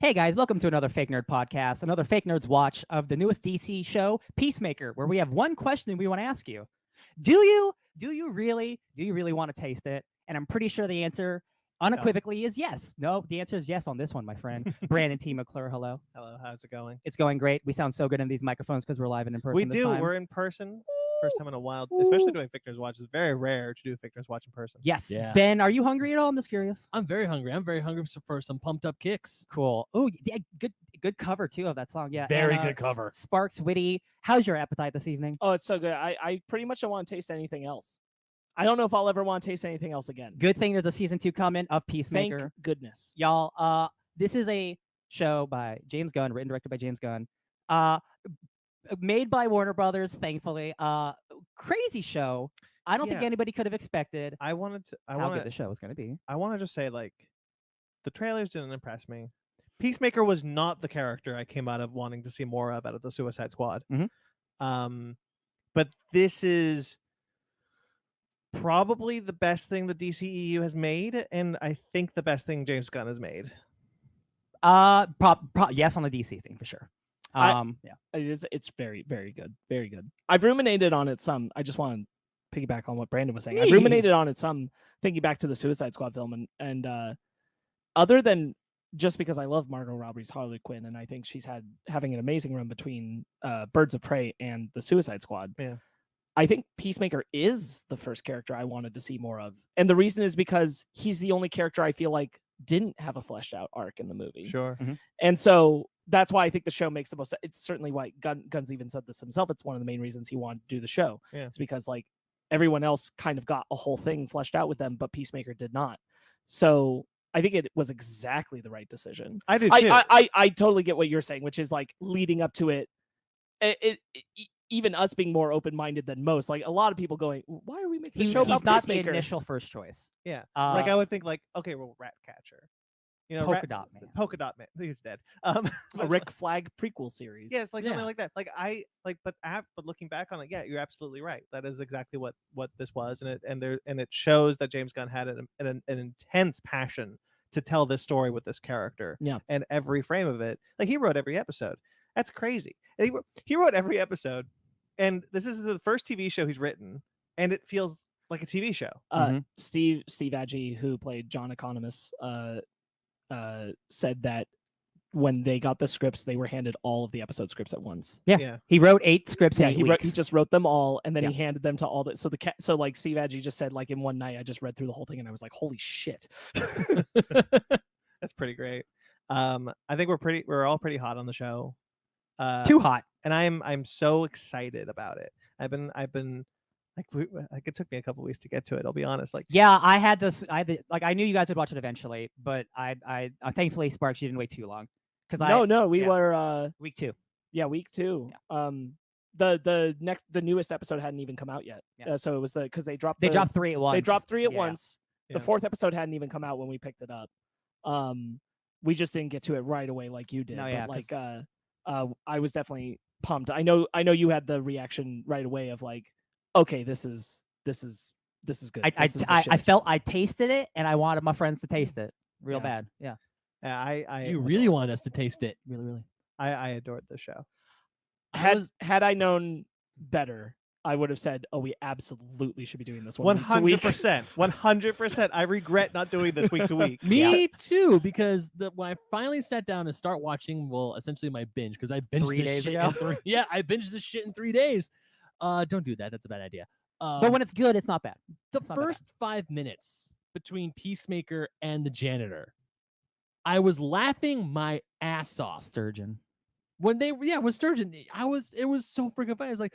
Hey guys, welcome to another Fake Nerd podcast, another Fake Nerds watch of the newest DC show, Peacemaker, where we have one question we want to ask you. Do you really want to taste it? And I'm pretty sure the answer unequivocally is yes. No, the answer is yes on this one, my friend. Brandon T. McClure, hello. Hello, how's it going? It's going great. We sound so good in these microphones because we're live and in person. We this do. time. We're in person. First time in a while, especially doing Fake Nerds watch. It's very rare to do Fake Nerds watch in person. Yes. Yeah. Ben, are you hungry at all? I'm just curious. I'm very hungry. I'm very hungry for some pumped up kicks. Cool. Oh, yeah, good cover too of that song. Yeah. Very and, good cover. Sparks Witty. How's your appetite this evening? Oh, it's so good. I pretty much don't want to taste anything else. I don't know if I'll ever want to taste anything else again. Good thing there's a season 2 coming of Peacemaker. Thank goodness. Y'all, this is a show by James Gunn, written, directed by James Gunn. Made by Warner Brothers, thankfully. Crazy show. I don't think anybody could have expected I wanted to. how good the show was going to be. I want to just say, like, the trailers didn't impress me. Peacemaker was not the character I came out of wanting to see more of out of the Suicide Squad. But this is probably the best thing the DCEU has made, and I think the best thing James Gunn has made. Yes on the DC thing for sure. It's very, very good. Very good. I've ruminated on it some. I just want to piggyback on what Brandon was saying. I've ruminated on it some, thinking back to the Suicide Squad film, and other than just because I love Margot Robbie's Harley Quinn, and I think she's having an amazing run between Birds of Prey and the Suicide Squad. Yeah. I think Peacemaker is the first character I wanted to see more of. And the reason is because he's the only character I feel like didn't have a fleshed out arc in the movie. Sure. And so that's why I think the show makes the most sense. It's certainly why Gunn's even said this himself. It's one of the main reasons he wanted to do the show. Yeah. It's because like everyone else kind of got a whole thing fleshed out with them, but Peacemaker did not. So I think it was exactly the right decision. I do too. I totally get what you're saying, which is like leading up to it, even us being more open-minded than most, like a lot of people going, why are we making the show about He's not the Peacemaker? initial first choice. Yeah. Like I would think like, okay, well, Ratcatcher. You know, Polka Dot Man. Polka Dot Man. He's dead. A Rick Flag prequel series. Yes, like something like that. Like but looking back on it, yeah, you're absolutely right. That is exactly what this was, and it shows that James Gunn had an intense passion to tell this story with this character. Yeah. And every frame of it, like he wrote every episode. That's crazy. And he wrote every episode, and this is the first TV show he's written, and it feels like a TV show. Steve Agee, who played John Economos, said that when they got the scripts, they were handed all of the episode scripts at once. Yeah. He wrote 8 scripts in 8 he weeks. just wrote them all, and then he handed them to all the. So like Steve Agee just said, like in one night, I just read through the whole thing, and I was like, holy shit. That's pretty great. I think we're all pretty hot on the show. Too hot. And I'm so excited about it. I've been like it took me a couple weeks to get to it. I'll be honest. Like I knew you guys would watch it eventually, but I thankfully Sparks, you didn't wait too long. We were week 2. Yeah, week 2. Yeah. The newest episode hadn't even come out yet. Yeah. So it was because they dropped 3 at once. They dropped 3 at once. Yeah. The 4th episode hadn't even come out when we picked it up. We just didn't get to it right away like you did. No, but yeah, like I was definitely pumped. I know you had the reaction right away of like, okay, this is good. I tasted it, and I wanted my friends to taste it real bad. Yeah. You really wanted us to taste it. Really. I adored the show. Had I known better, I would have said, "Oh, we absolutely should be doing this 100%. 100%. I regret not doing this week to week. Me too, because when I finally sat down to start watching, essentially my binge, because I binged 3 days ago. I binged this shit in 3 days. Don't do that. That's a bad idea. But when it's good, it's not bad. The first 5 minutes between Peacemaker and the janitor, I was laughing my ass off. Sturgeon. When with Sturgeon, it was so freaking funny. It's like,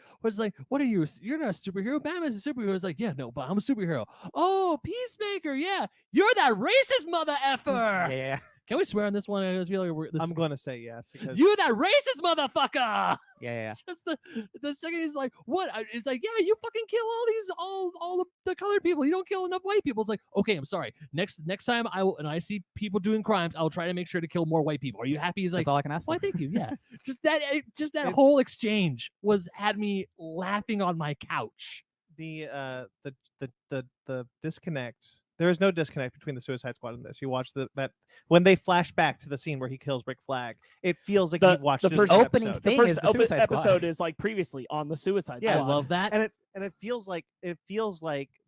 what are you? You're not a superhero. Batman's a superhero. It's like, yeah, no, but I'm a superhero. Oh, Peacemaker, yeah, you're that racist mother effer. Yeah. Can we swear on this one? I just feel like we're. This, I'm going to say yes because you that racist motherfucker! Yeah. Just the second he's like, what? It's like, yeah, you fucking kill all the colored people. You don't kill enough white people. It's like, okay, I'm sorry. Next time I see people doing crimes, I'll try to make sure to kill more white people. Are you happy? He's like, That's all I can ask for. why? Thank you. Yeah, just that whole exchange had me laughing on my couch. the disconnect. There is no disconnect between the Suicide Squad and this. You watch that when they flash back to the scene where he kills Rick Flag, it feels like you've watched the it first in an opening episode. thing The is first the Suicide Squad. episode is like previously on the Suicide Yeah, I Squad. love that. and it feels like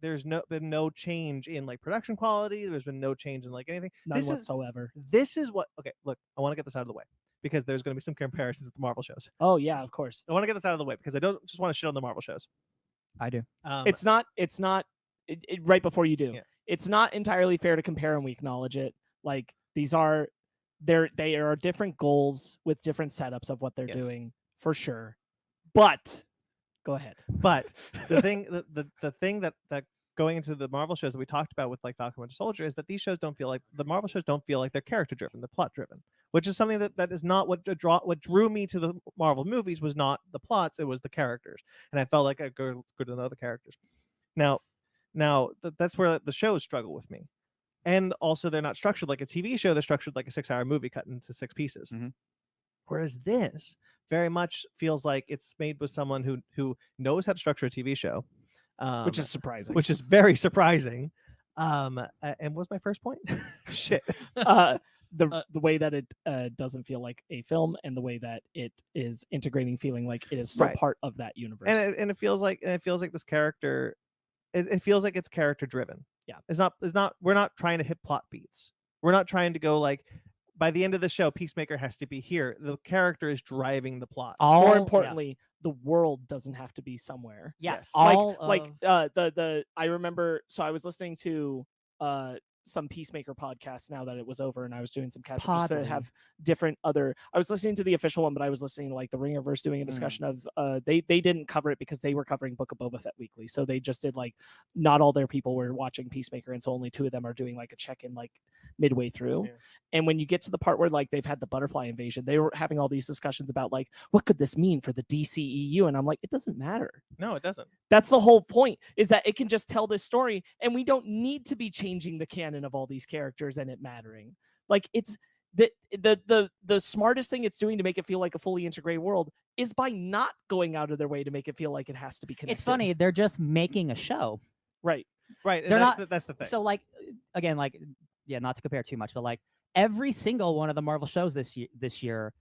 there's been no change in like production quality. There's been no change in like anything. None This is whatsoever. this is what. Okay, look, I want to get this out of the way because there's going to be some comparisons with the Marvel shows. Oh yeah, of course. I want to get this out of the way because I don't just want to shit on the Marvel shows. I do. It's not right before you do. Yeah. It's not entirely fair to compare, and we acknowledge it. Like they are different goals with different setups of what they're Yes. doing for sure. But go ahead. But the thing, the thing that going into the Marvel shows that we talked about with like Falcon Winter Soldier is that these shows don't feel like the Marvel shows don't feel like they're character driven, they're plot driven, which is something that is not what drew me to the Marvel movies was not the plots, it was the characters, and I felt like I could to know the characters. Now that's where the shows struggle with me, and also they're not structured like a TV show; they're structured like a 6-hour movie cut into 6 pieces. Mhm. Whereas this very much feels like it's made with someone who knows how to structure a TV show. Which is surprising. Which is very surprising. And what's my first point? Shit. The way that it doesn't feel like a film, and the way that it is integrating, feeling like it is still Right. part of that universe. And it feels like this character. It feels like it's character driven. Yeah. It's not. We're not trying to hit plot beats. We're not trying to go like. By the end of the show, Peacemaker has to be here. The character is driving the plot. More importantly, the world doesn't have to be somewhere. Yes. I remember, so I was listening to some Peacemaker podcasts now that it was over, and I was doing some catch up just to have different other. I was listening to the official one, but I was listening to like the Ringerverse doing a discussion of they didn't cover it because they were covering Book of Boba Fett weekly, so they just did like not all their people were watching Peacemaker, and so only 2 of them are doing like a check in like midway through. Yeah. And when you get to the part where like they've had the butterfly invasion, they were having all these discussions about like what could this mean for the DCEU, and I'm like, it doesn't matter. No, it doesn't. That's the whole point, is that it can just tell this story, and we don't need to be changing the canon of all these characters and it mattering. Like it's the smartest thing it's doing to make it feel like a fully integrated world is by not going out of their way to make it feel like it has to be connected. It's funny, they're just making a show. Right. They're not. That's the thing. So like again, like yeah, not to compare too much, but like every single one of the Marvel shows this year,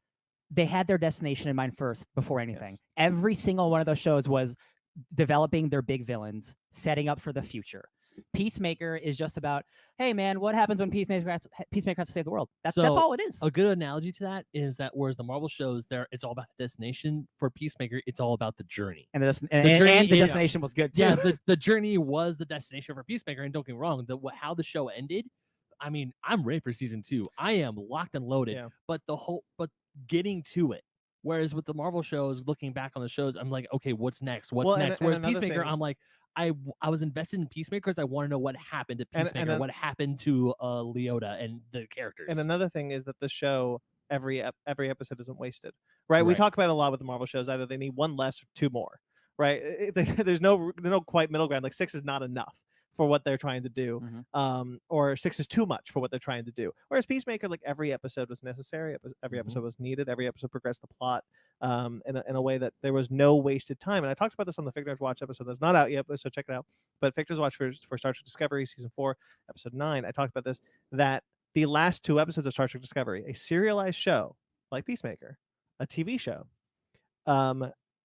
they had their destination in mind first before anything. Yes. Every single one of those shows was developing their big villains, setting up for the future. Peacemaker is just about, hey man, what happens when Peacemaker has to save the world? That's all it is. A good analogy to that is that whereas the Marvel shows, it's all about the destination. For Peacemaker, it's all about the journey. And the journey is- destination was good too. Yeah, the journey was the destination for Peacemaker. And don't get me wrong, how the show ended, I mean, I'm ready for season 2. I am locked and loaded. Yeah. But getting to it. Whereas with the Marvel shows, looking back on the shows, I'm like, okay, what's next? What's next? Whereas another Peacemaker, thing- I'm like, I was invested in Peacemaker because I want to know what happened to And- Peacemaker, what happened to Leota and the characters. And another thing is that the show every episode isn't wasted, right? We Right. talk about it a lot with the Marvel shows. Either they need 1 less or 2 more, right? There's no quite middle ground. Like 6 is not enough for what they're trying to do, or 6 is too much for what they're trying to do. Whereas Peacemaker, like every episode was necessary, every episode was needed, every episode progressed the plot in a way that there was no wasted time. And I talked about this on the Fake Nerds Watch episode that's not out yet, so check it out. But Fake Nerds Watch for Star Trek Discovery season 4, episode 9, I talked about this, that the last 2 episodes of Star Trek Discovery, a serialized show like Peacemaker, a TV show,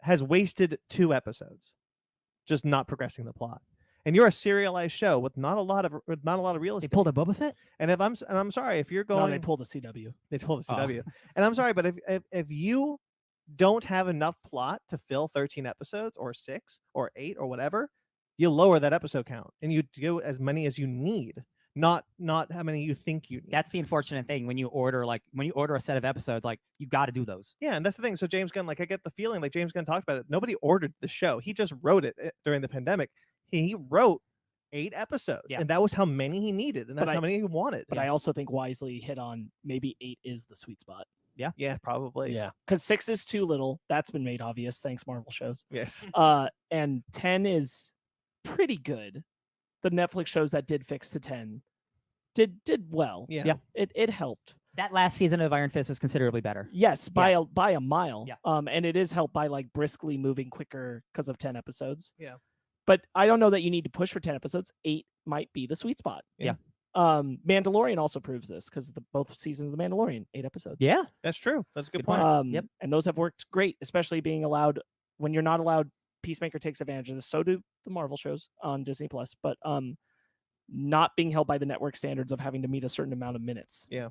has wasted 2 episodes, just not progressing the plot. And you're a serialized show with not a lot of real They estate. pulled a Boba Fett. And I'm sorry if you're No, going. they pulled a CW. They pulled the Oh. CW. And I'm sorry, but if you don't have enough plot to fill 13 episodes or 6 or 8 or whatever, you lower that episode count and you do as many as you need, not how many you think you need. That's the unfortunate thing when you order a set of episodes, like you got to do those. Yeah, and that's the thing. So James Gunn, like I get the feeling like James Gunn talked about it. Nobody ordered the show. He just wrote it during the pandemic. He wrote 8 episodes, Yeah. and that was how many he needed, and But that's how many he wanted. But I also think wisely hit on maybe 8 is the sweet spot. Yeah, probably. Yeah. Because 6 is too little. That's been made obvious. Thanks, Marvel shows. Yes. And 10 is pretty good. The Netflix shows that did fix to 10 did well. Yeah. Yeah. It helped. That last season of Iron Fist is considerably better. Yes, by a mile. Yeah. And it is helped by like briskly moving quicker because of 10 episodes. Yeah. But I don't know that you need to push for 10 episodes. 8 might be the sweet spot. Yeah. Mandalorian also proves this because both seasons of The Mandalorian, 8 episodes. Yeah. That's true. That's a good Good point. point. Yep. And those have worked great, especially being allowed when you're not allowed. Peacemaker takes advantage of this. So do the Marvel shows on Disney Plus, but not being held by the network standards of having to meet a certain amount of minutes. Yeah.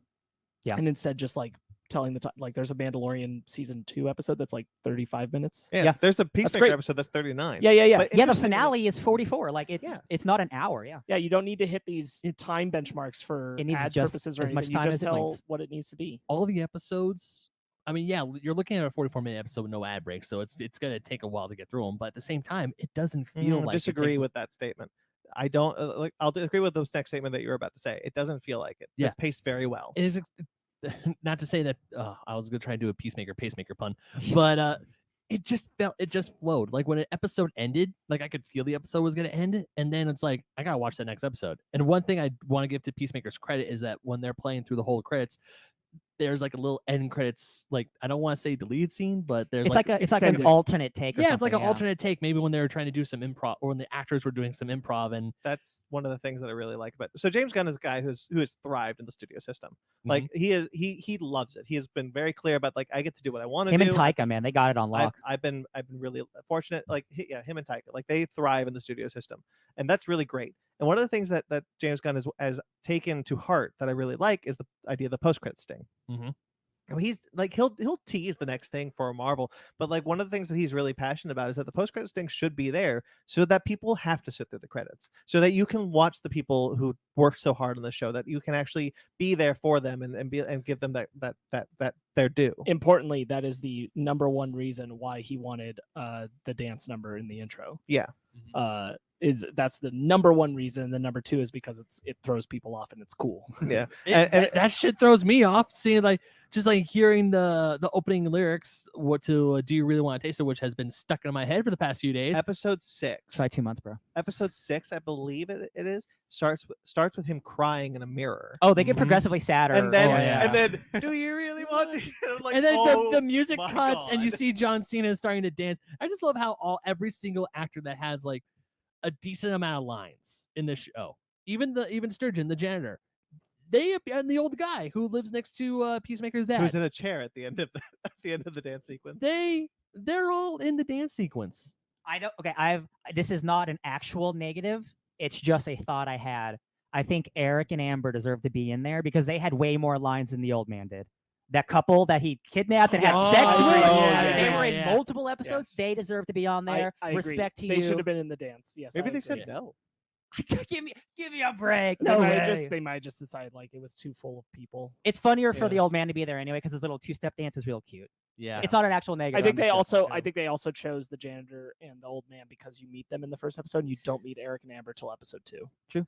Yeah. And instead just like telling the time, like there's a Mandalorian season 2 episode that's like 35 minutes. Yeah. There's a great. Peacemaker episode that's 39. Yeah. But Yeah, the interestingly- finale is 44. Like it's not an hour. Yeah. Yeah, you don't need to hit these time benchmarks for It needs ad just purposes or as much anything. You time just as it tell needs. what it needs to be. All the episodes. I mean, yeah, you're looking at a 44-minute episode with no ad breaks, so it's gonna take a while to get through them. But at the same time, it doesn't feel like it disagree takes- with that statement. I don't like. I'll agree with those next statement that you were about to say. It doesn't feel like it. Yeah. It's paced very well. It is not to say that I was gonna try and do a pacemaker pun, but it just flowed. Like when an episode ended, like I could feel the episode was gonna end, and then it's like I gotta watch the next episode. And one thing I want to give to Peacemaker's credit is that when they're playing through the whole credits, there's like a little end credits, like I don't want to say deleted scene, but there's It's like an extended. alternate take. Or yeah, it's like an something, alternate take. Maybe when they were trying to do some improv, or when the actors were doing some improv, and That's one of the things that I really like about. So James Gunn is a guy who has thrived in the studio system. Like he loves it. He has been very clear about like I get to do what I want to Him do. and Taika, man, they got it on lock. I've been really fortunate. Like him and Taika, like they thrive in the studio system, and that's really great. And one of the things that James Gunn has taken to heart that I really like is the idea of the post credit sting. He's like he'll tease the next thing for Marvel, but like one of the things that he's really passionate about is that the post credit thing should be there so that people have to sit through the credits, so that you can watch the people who worked so hard on the show, that you can actually be there for them and give them that their due. Importantly, that is the number one reason why he wanted the dance number in the intro. Yeah. That's the number one reason. The number 2 is because it throws people off and it's cool. Yeah. that shit throws me off. Seeing like just like hearing the opening lyrics, what to do you really want to taste it, which has been stuck in my head for the past few days. Episode 6. Try 2 months, bro. Episode 6, I believe it is, starts with him crying in a mirror. Oh, they get progressively sadder. And then, oh, yeah. and then, do you really want to? Like, and then oh, the music my cuts and you God. see John Cena starting to dance. I just love how every single actor that has like a decent amount of lines in this show, even Sturgeon, the janitor, and the old guy who lives next to Peacemaker's dad, who's in a chair at the end of the dance sequence. they're all in the dance sequence. I don't. Okay, this is not an actual negative. It's just a thought I had. I think Eric and Amber deserve to be in there because they had way more lines than the old man did. That couple that he kidnapped and had sex Oh, with, yeah, they yeah, were in yeah. multiple episodes. Yes. They deserve to be on there. I agree. Respect to They you. should have been in the dance. Yes, Maybe I they agree. said no. give me a break. They No might way. they might just decide like it was too full of people. It's funnier for Yeah. the old man to be there anyway because his little 2-step dance is real cute. Yeah, It's not an actual negative. I think I'm just joking. I think they also chose the janitor and the old man because you meet them in the first episode and you don't meet Eric and Amber till episode 2. True.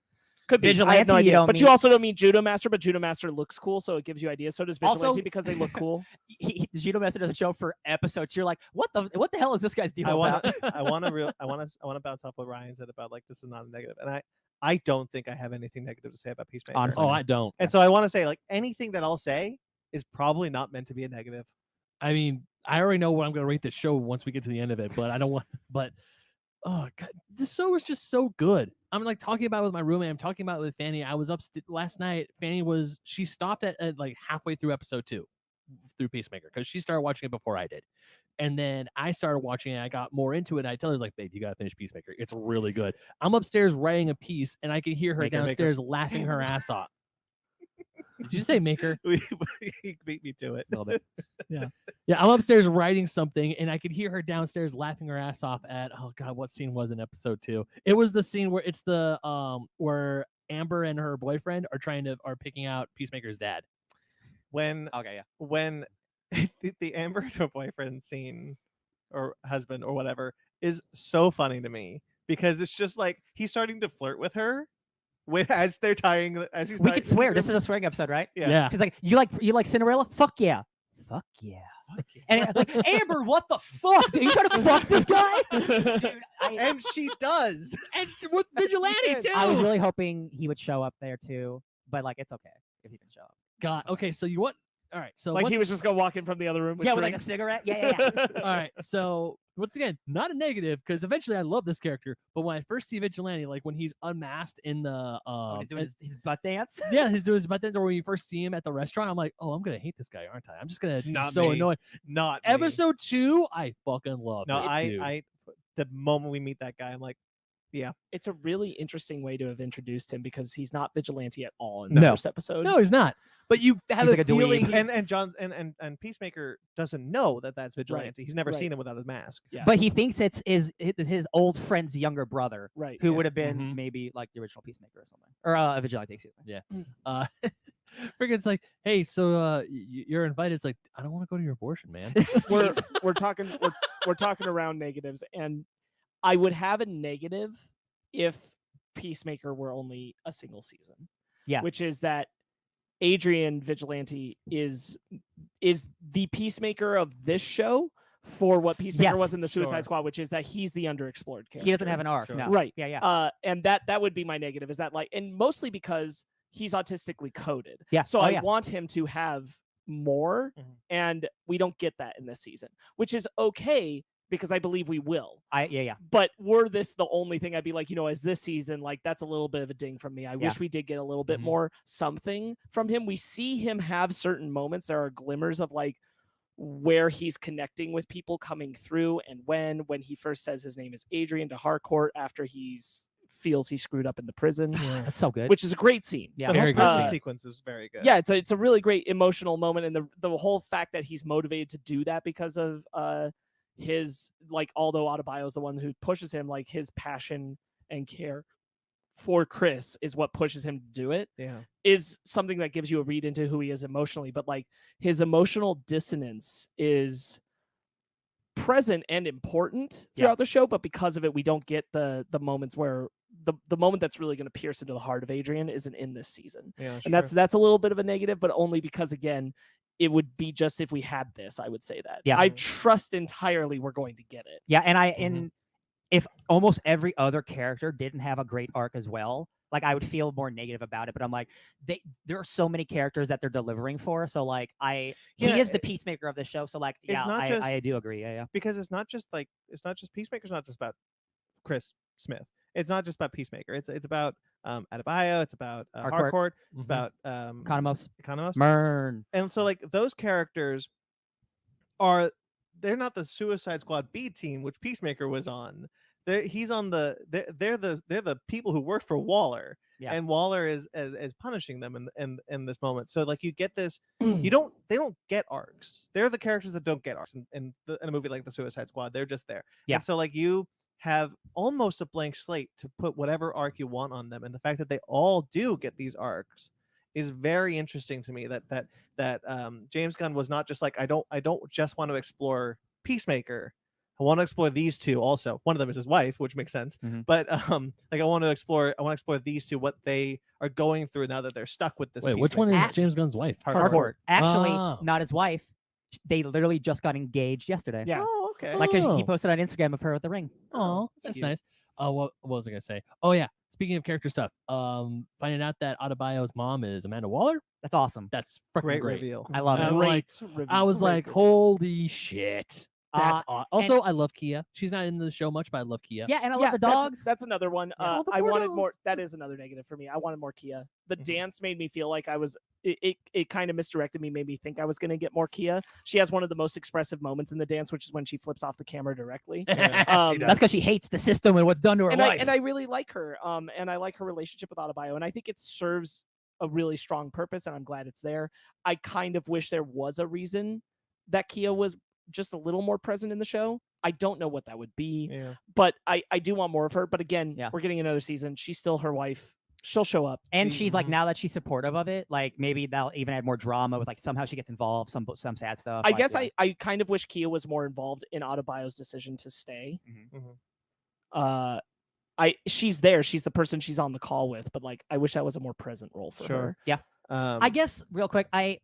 Could be. I have Vigilante, no you idea. don't But you meet- also don't meet Judo Master, but Judo Master looks cool, so it gives you ideas. So does Vigilante Also- because they look cool. The Judo Master doesn't show up for episodes. You're like, what the hell is this guy's deal I about? want to bounce off what Ryan said about like this is not a negative, and I don't think I have anything negative to say about Peacemaker. Honestly. oh, I don't. And so I want to say like anything that I'll say is probably not meant to be a negative. I mean, I already know what I'm going to rate this show once we get to the end of it, but I don't want. But oh god, this show is just so good. I'm like talking about it with my roommate. I'm talking about it with Fanny. I was up last night. She stopped at like halfway through episode 2 through Peacemaker because she started watching it before I did. And then I started watching it. I got more into it. And I tell her, like, babe, you got to finish Peacemaker. It's really good. I'm upstairs writing a piece and I can hear her Maker. downstairs laughing her ass off. Did you say Maker? He beat me to it. A little bit. Yeah, I'm upstairs writing something, and I could hear her downstairs laughing her ass off at what scene was in episode 2? It was the scene where it's the where Amber and her boyfriend are picking out Peacemaker's dad. When Okay, yeah. when the Amber and her boyfriend scene or husband or whatever is so funny to me because it's just like he's starting to flirt with her as they're tying. As he's We tying, could swear this is a swearing episode, right? Yeah. Because like you like Cinderella? Fuck yeah. Fuck yeah. And like Amber, what the fuck? Dude, you trying to fuck this guy? Dude, and she does. And with Vigilante too. I was really hoping he would show up there too, but like it's okay if he didn't show up. God. Okay, so you want? All right. So Like once- he was just gonna walk in from the other room with Yeah, with like a drinks. cigarette. Yeah. All right. So once again, not a negative because eventually I love this character. But when I first see Vigilante, like when he's unmasked in the When he's doing his butt dance. yeah, he's doing his butt dance, or when you first see him at the restaurant, I'm like, oh, I'm gonna hate this guy, aren't I? I'm just gonna be Not so me. annoyed. Not me. Episode 2, I fucking love. No, this dude. I. The moment we meet that guy, I'm like, It's a really interesting way to have introduced him because he's not vigilante at all in the No. first episode. No, he's not. But you have He's a like a dweeb. feeling. and John and Peacemaker doesn't know that that's Vigilante. He's never Right. seen him without his mask. Yeah. But he thinks it's his old friend's younger brother, Right. who Yeah. would have been Mhm. maybe like the original Peacemaker or something, or Vigilante. Excuse me. Freaking, it's like, hey, so you're invited. It's like, I don't want to go to your abortion, man. we're talking we're talking around negatives, and I would have a negative if Peacemaker were only a single season. Yeah. Which is that Adrian Vigilante is the Peacemaker of this show for what Peacemaker Yes, was in the Suicide sure. Squad, which is that he's the underexplored character. He doesn't have an arc. Sure. No. Right. Yeah. And that would be my negative, is that like, and mostly because he's autistically coded. Yeah. So Oh, I yeah. want him to have more, Mhm. and we don't get that in this season, which is okay because I believe we will. Yeah. But were this the only thing, I'd be like, as this season, like that's a little bit of a ding from me. I Yeah. wish we did get a little bit Mhm. more something from him. We see him have certain moments. There are glimmers of like where he's connecting with people coming through, and when he first says his name is Adrian to Harcourt after feels he screwed up in the prison, That's so good. which is a great scene. Yeah. The Very whole good prison scene. sequence is very good. Yeah, it's a really great emotional moment, and the whole fact that he's motivated to do that because of his, like, although Adebayo is the one who pushes him, like his passion and care for Chris is what pushes him to do it, Yeah. is something that gives you a read into who he is emotionally. But like his emotional dissonance is present and important Yeah. throughout the show, but because of it, we don't get the moments where the moment that's really going to pierce into the heart of Adrian isn't in this season. Yeah. And that's a little bit of a negative, but only because, again, it would be just if we had this, I would say that. Yeah. I trust entirely we're going to get it. Yeah, and if almost every other character didn't have a great arc as well, like I would feel more negative about it. But I'm like, there are so many characters that they're delivering for. So like he Yeah, is the Peacemaker of the show. So like, it's yeah, not just- I do agree. Yeah. because it's not just Peacemaker's not just about Chris Smith. It's not just about Peacemaker. It's about Adebayo. It's about Harcourt. It's about Economos, Economos. Mern. And so like those characters they're not the Suicide Squad B team, which Peacemaker was on. They're the people who work for Waller. Yeah. And Waller is punishing them in this moment. So like you get this, they don't get arcs. They're the characters that don't get arcs in a movie like the Suicide Squad. They're just there. Yeah. And so like you have almost a blank slate to put whatever arc you want on them, and the fact that they all do get these arcs is very interesting to me. That James Gunn was not just like, I don't just want to explore Peacemaker. I want to explore these two also. One of them is his wife, which makes sense. Mhm. But like I want to explore these two, what they are going through now that they're stuck with this. Wait, which one Peacemaker. is James Gunn's wife? Harcourt. Actually, Oh. not his wife. They literally just got engaged yesterday. Yeah. Oh, okay. Like he Oh. posted on Instagram of her with the ring. Oh, that's that's cute. nice. What was I gonna say? Oh yeah, speaking of character stuff, finding out that Adebayo's mom is Amanda Waller. That's awesome. That's freaking Great great. reveal. I love it. I'm like, I was Great like, reveal. holy shit. That's Uh, also, I love Kia. She's not in the show much, but I love Kia. Yeah, and I love the dogs. That's another one. Yeah. Oh, the I poor wanted more. dogs. That is another negative for me. I wanted more Kia. The Mhm. dance made me feel like I was. It kind of misdirected me. Made me think I was going to get more Kia. She has one of the most expressive moments in the dance, which is when she flips off the camera directly. She That's because she hates the system and what's done to her and life. I really like her. And I like her relationship with Adebayo, and I think it serves a really strong purpose, and I'm glad it's there. I kind of wish there was a reason that Kia was just a little more present in the show. I don't know what that would be, Yeah. but I do want more of her. But again, Yeah. we're getting another season. She's still her wife. She'll show up. And she's like, Mhm. now that she's supportive of it, like maybe that'll even add more drama with like somehow she gets involved, some sad stuff. I like, guess yeah. I kind of wish Kia was more involved in Adebayo's decision to stay. Mhm. Mhm. she's there. She's the person she's on the call with, but like I wish that was a more present role for her. Yeah. I guess real quick, I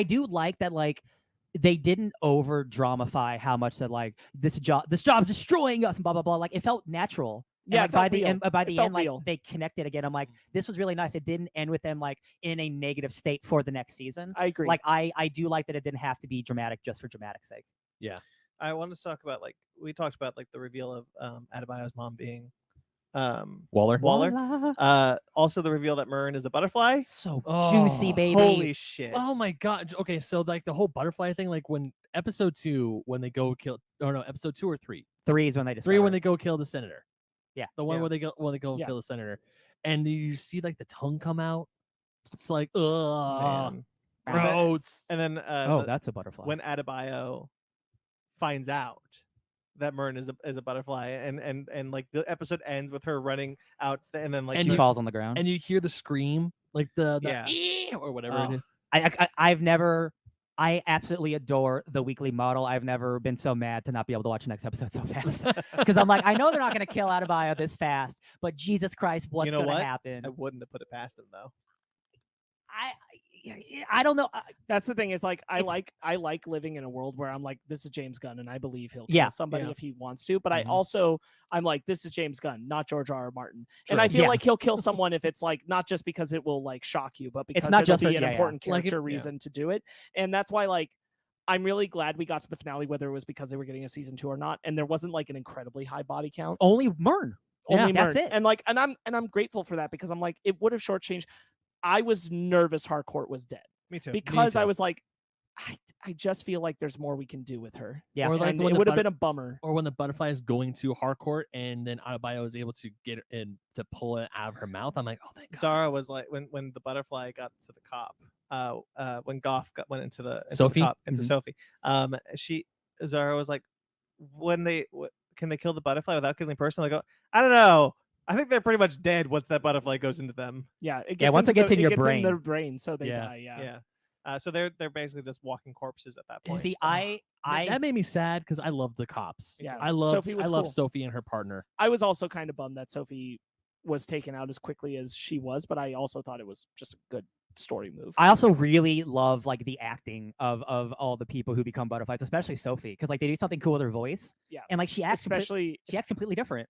do like that like they didn't over dramify how much that like this job's destroying us and blah blah blah. Like it felt natural. And, Yeah, like, it felt by the real. end, by It the felt end, like real. they connected again. I'm like, this was really nice. It didn't end with them like in a negative state for the next season. I agree. Like I do like that it didn't have to be dramatic just for dramatic's sake. I want to talk about like we talked about like the reveal of Adebayo's mom being Waller. Also the reveal that Myrn is a butterfly. So Oh, juicy, baby. Holy shit. Oh my god. Okay, so like the whole butterfly thing, like when episode 2, when they go kill, or no, episode 2 or 3, 3 is when they discover 3 when it. they go kill the senator. Yeah. The one Yeah. where they go Yeah. kill the senator, and you see like the tongue come out. It's like, ugh, Man. gross. And then Oh, that's a butterfly. when Adebayo finds out that Myrn is a butterfly, and like the episode ends with her running out, and then like And she you- falls on the ground. And you hear the scream, like the Yeah. "Ee," or whatever Oh. it is. I absolutely adore the weekly model. I've never been so mad to not be able to watch the next episode so fast. Because I'm like, I know they're not going to kill Adebayo this fast, but Jesus Christ, what's know going to what? happen? I wouldn't have put it past him though. I don't know. That's the thing is like I It's- like living in a world where I'm like, this is James Gunn and I believe he'll kill Yeah. somebody Yeah. if he wants to, but Mhm. I'm like, this is James Gunn, not George R.R. Martin. And True. I feel Yeah. like he'll kill someone if it's like not just because it will like shock you, but because not it'll just be for- an yeah, yeah. important Like character it- yeah. reason to do it. And that's why like I'm really glad we got to the finale, whether it was because they were getting a season 2 or not, and there wasn't like an incredibly high body count. Only Myrn. Only that's Myrn. it. And like and I'm grateful for that because I'm like, it would have shortchanged. I was nervous Harcourt was dead. Me too. Because I too. was like, I just feel like there's more we can do with her. Yeah. Or like And when it the would have butter- been a bummer. Or when the butterfly is going to Harcourt, and then Adebayo is able to get in to pull it out of her mouth. I'm like, oh, thank God. Zara was like when the butterfly got to the cop, when Goff went into the Sophie? into Mhm. Sophie, Zara was like, can they kill the butterfly without killing the person? I go, I don't know. I think they're pretty much dead once that butterfly goes into them. Yeah, it Yeah, once it gets in your in brain. their brain, so they Yeah. die. Yeah. Yeah. So they're basically just walking corpses at that point. See, That made me sad because I love the cops. Yeah. I love Sophie was I love cool. Sophie and her partner. I was also kind of bummed that Sophie was taken out as quickly as she was, but I also thought it was just a good story move. I also really love like the acting of all the people who become butterflies, especially Sophie, because like they do something cool with her voice. Yeah. And like she acts Especially completely different.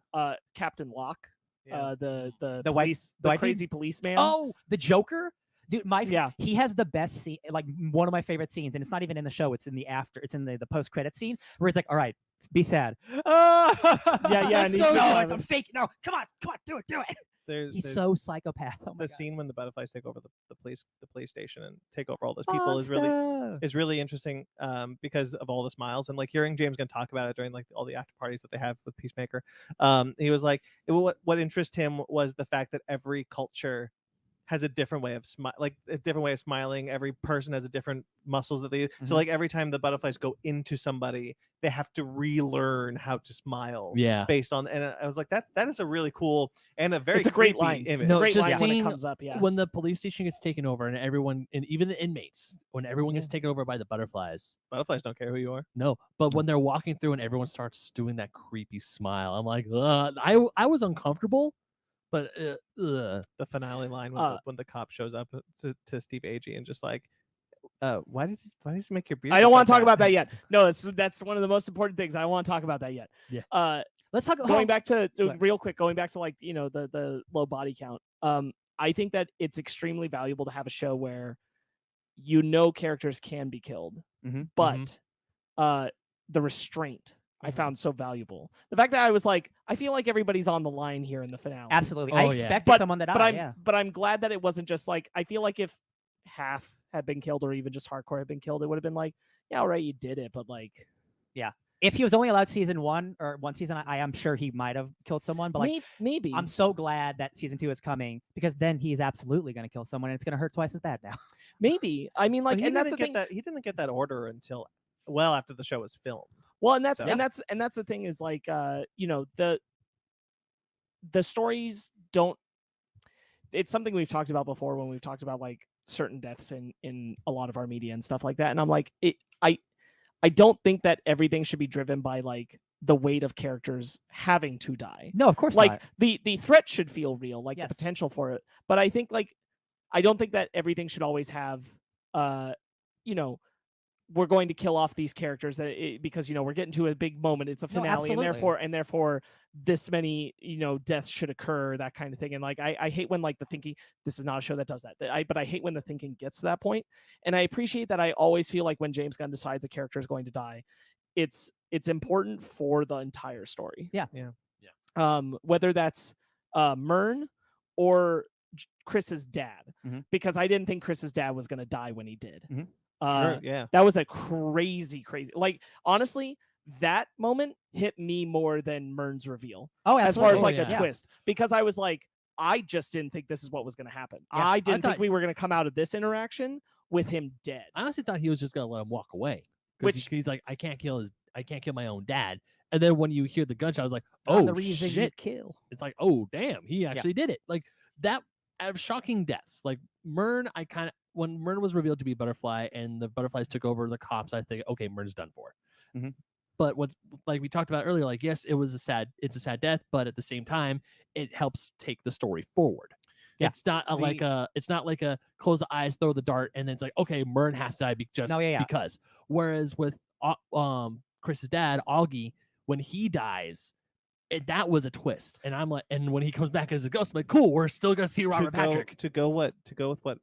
Captain Locke, Yeah. the The white- police, the the white dude? crazy policeman. Oh, the Joker, dude. Yeah. he has the best scene, like one of my favorite scenes, and it's not even in the show. It's in the post credit scene where he's like, "All right, be sad." Yeah, and It's he's so just no, having- I'm fake. No, come on, do it. He's There's so psychopath. Oh my the God. scene when the butterflies take over the police station and take over all those people is really interesting because of all the smiles and like hearing James Gunn talk about it during like all the after parties that they have with Peacemaker. He was like, what interested him was the fact that every culture has a different way of smiling. Every person has a different muscles that they so Mhm. like every time the butterflies go into somebody, they have to relearn how to smile. Yeah. Based on, and I was like, that is a really cool and a very It's a great creepy line. image. It's a No, great just line when it seeing- comes up. Yeah. When the police station gets taken over and everyone, and even the inmates, when everyone gets taken over by the butterflies. Butterflies don't care who you are. No, but when they're walking through and everyone starts doing that creepy smile, I'm like, I was uncomfortable, but The finale line when the cop shows up to Steve Agee and just like, why did he make your beard? I don't look want to like talk about that yet. No, that's one of the most important things. I don't want to talk about that yet. Yeah. Let's talk Going back to Go ahead. real quick, going back to like the low body count. I think that it's extremely valuable to have a show where characters can be killed, Mhm. but the restraint I Mhm. found so valuable. The fact that I was like, I feel like everybody's on the line here in the finale. Absolutely. Oh, I yeah. expected someone to die. But I'm glad that it wasn't just like, I feel like if half had been killed or even just hardcore had been killed, it would have been like, yeah, all right, you did it, but like If he was only allowed season one, I am sure he might have killed someone. But like, maybe I'm so glad that season 2 is coming because then he's absolutely going to kill someone, and it's going to hurt twice as bad now. maybe. I mean, But like, he and that's the didn't thing. get he didn't get that order until well after the show was filmed. Well, and that's So- and that's the thing is like the stories don't. It's something we've talked about before when we've talked about like certain deaths in a lot of our media and stuff like that. And I'm like, I don't think that everything should be driven by like the weight of characters having to die. No, of course Like not. the threat should feel real, like Yes. the potential for it. But I think like I don't think that everything should always have you know, we're going to kill off these characters because we're getting to a big moment. It's a finale, and absolutely. therefore this many deaths should occur, that kind of thing. And like I hate when like the thinking, this is not a show that does that. But I hate when the thinking gets to that point. And I appreciate that. I always feel like when James Gunn decides a character is going to die, it's important for the entire story. Yeah. Whether that's Myrn or Chris's dad, because I didn't think Chris's dad was going to die when he did. Sure, yeah. That was a crazy. Like honestly, that moment hit me more than Myrn's reveal. Oh, as far as like absolutely. a twist, because I was like, I just didn't think this is what was going to happen. Yeah. I didn't think thought- we were going to come out of this interaction with him dead. I honestly thought he was just gonna let him walk away. Which- he's like, I can't kill my own dad. And then when you hear the gunshot, I was like, Not oh the reason you shit. kill. It's like, oh damn, he actually did it. Like that out of shocking deaths. Like Myrn, when Myrn was revealed to be Butterfly and the Butterflies took over the cops, I think, okay, Myrn's done for. Mhm. But what's like we talked about earlier, like yes, it's a sad death, but at the same time, it helps take the story forward. Yeah. It's not like a close the eyes, throw the dart, and then it's like, okay, Myrn has to die because. Whereas with Chris's dad, Augie, when he dies, that was a twist. And I'm like, and when he comes back as a ghost, I'm like, cool, we're still gonna see Robert Patrick. To go with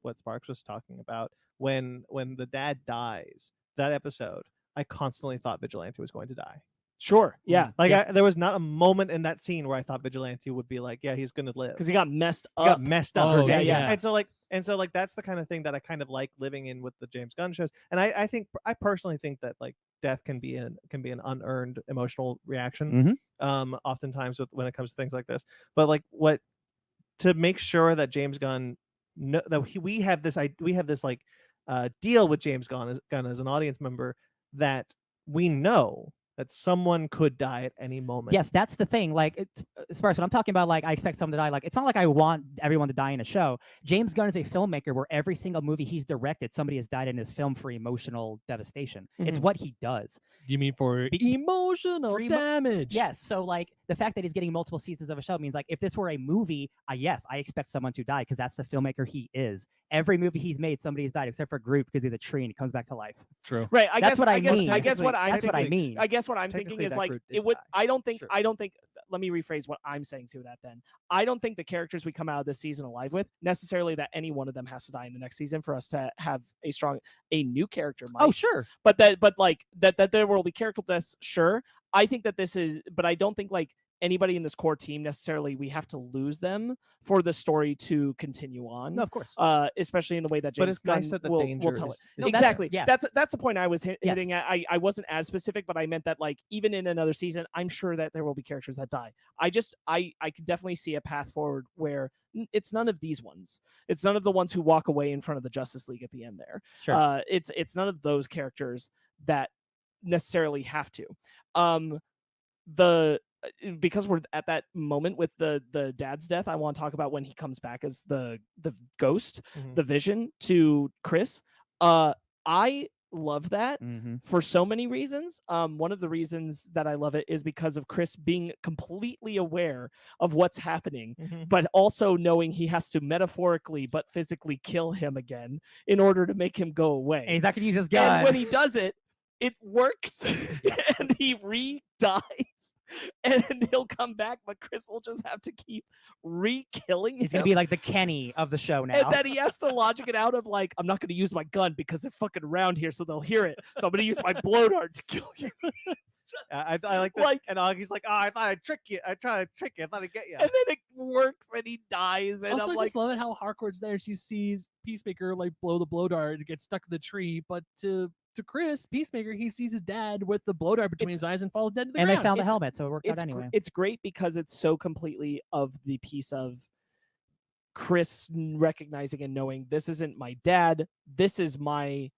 what Sparks was talking about, when the dad dies, that episode, I constantly thought Vigilante was going to die. Sure, yeah, Like there was not a moment in that scene where I thought Vigilante would be like, yeah, he's gonna live, because he got messed up. He got messed up. Oh, yeah. And so like that's the kind of thing that I kind of like living in with the James Gunn shows. And I personally think that like death can be an unearned emotional reaction. Oftentimes when it comes to things like this. But like to make sure that James Gunn we have this like deal with James Gunn as an audience member, that we know that someone could die at any moment. Yes, that's the thing. Like, as far as what I'm talking about, like, I expect someone to die. Like, it's not like I want everyone to die in a show. James Gunn is a filmmaker where every single movie he's directed, somebody has died in his film for emotional devastation. It's what he does. Do you mean for emotional damage? Yes. So, like, the fact that he's getting multiple seasons of a show means, like, if this were a movie, yes, I expect someone to die because that's the filmmaker he is. Every movie he's made, somebody has died except for Groot because he's a tree and he comes back to life. True. Right. I guess what I'm that's thinking. what I'm thinking Technically, is that like Groot did it would. die. I don't think. Sure. Let me rephrase what I'm saying to that. Then I don't think the characters we come out of this season alive with necessarily that any one of them has to die in the next season for us to have a new character. Might. Oh, sure. But that there will be character deaths. Sure. I think that this is, but I don't think like anybody in this core team necessarily we have to lose them for the story to continue on. No, of course. Especially in the way that But James it's Gunn nice that the will danger tell it. No, Exactly. yeah. That's the point I was hitting at. I wasn't as specific, but I meant that like even in another season, I'm sure that there will be characters that die. I could definitely see a path forward where it's none of these ones. It's none of the ones who walk away in front of the Justice League at the end there. Sure. It's none of those characters that necessarily have to. Because we're at that moment with the dad's death, I want to talk about when he comes back as the ghost, the vision to Chris. I love that for so many reasons. One of the reasons that I love it is because of Chris being completely aware of what's happening, but also knowing he has to metaphorically but physically kill him again in order to make him go away. And he's not going to use his gun. And when he does it, it works, and he re-dies, and he'll come back, but Chris will just have to keep re-killing him. He's going to be like the Kenny of the show now. And then he has to logic it out of like, I'm not going to use my gun because they're fucking around here, so they'll hear it. So I'm going to use my blow dart to kill you. I like that. Like- and Augie's like, oh, I thought I'd trick you. I tried to trick you. I thought I'd get you. And then it works, and he dies. And Also, I'm I like, just love it how Harcourt's there. She sees Peacemaker like blow the blow dart and get stuck in the tree, but to Chris, Peacemaker, he sees his dad with the blow dart between his eyes and falls dead to the and ground. they found the It's- helmet, so it worked out anyway. It's great because it's so completely of the piece of Chris recognizing and knowing this isn't my dad. This is my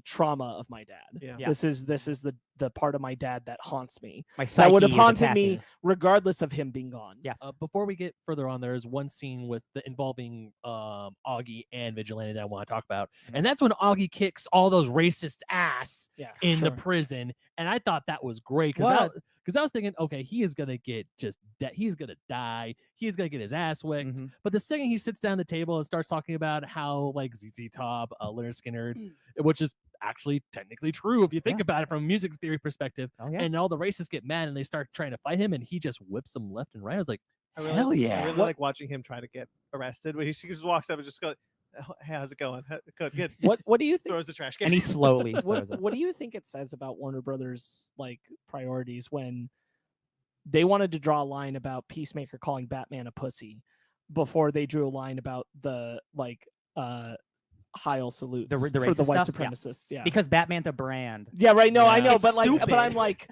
trauma of my dad. Yeah. Yeah. This is the the part of my dad that haunts me. My That would have psyche is haunted me attacking. regardless of him being gone. Yeah. Before we get further on, there's one scene involving Augie and Vigilante that I want to talk about, and that's when Augie kicks all those racists' ass Yeah, in the sure. prison, and I thought that was great because I was thinking, okay, he is gonna get he's gonna die, he's gonna get his ass whipped. Mhm. But the second he sits down at the table and starts talking about how like ZZ Top, Leonard Skinner, which is actually technically true if you think Yeah. about it from a music theory perspective, Oh yeah. and all the racists get mad and they start trying to fight him, and he just whips them left and right. I was like, I really, hell yeah! I really like watching him try to get arrested. But she just walks up and just goes, "Oh, hey, how's it going? Good." What do you think? Throws the trash can. And he slowly What, throws it. what do you think it says about Warner Brothers like priorities when they wanted to draw a line about Peacemaker calling Batman a pussy before they drew a line about the like Heil salutes The for the racist white stuff? Yeah. supremacists? Yeah. Because Batman's a brand. Yeah, right. No, I Yeah. know, It's but like, but stupid. I'm like,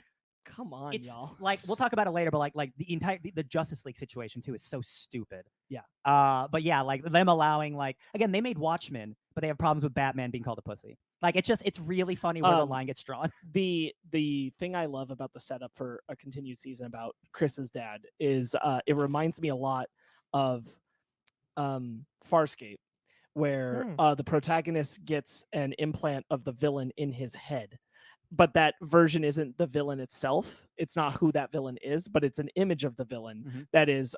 come on, It's y'all. like we'll talk about it later, but like the entire the Justice League situation too is so stupid. Yeah. But yeah, like them allowing like again they made Watchmen, but they have problems with Batman being called a pussy. Like it's really funny where the line gets drawn. The thing I love about the setup for a continued season about Chris's dad is it reminds me a lot of Farscape, where the protagonist gets an implant of the villain in his head, but that version isn't the villain itself. It's not who that villain is, but it's an image of the villain that is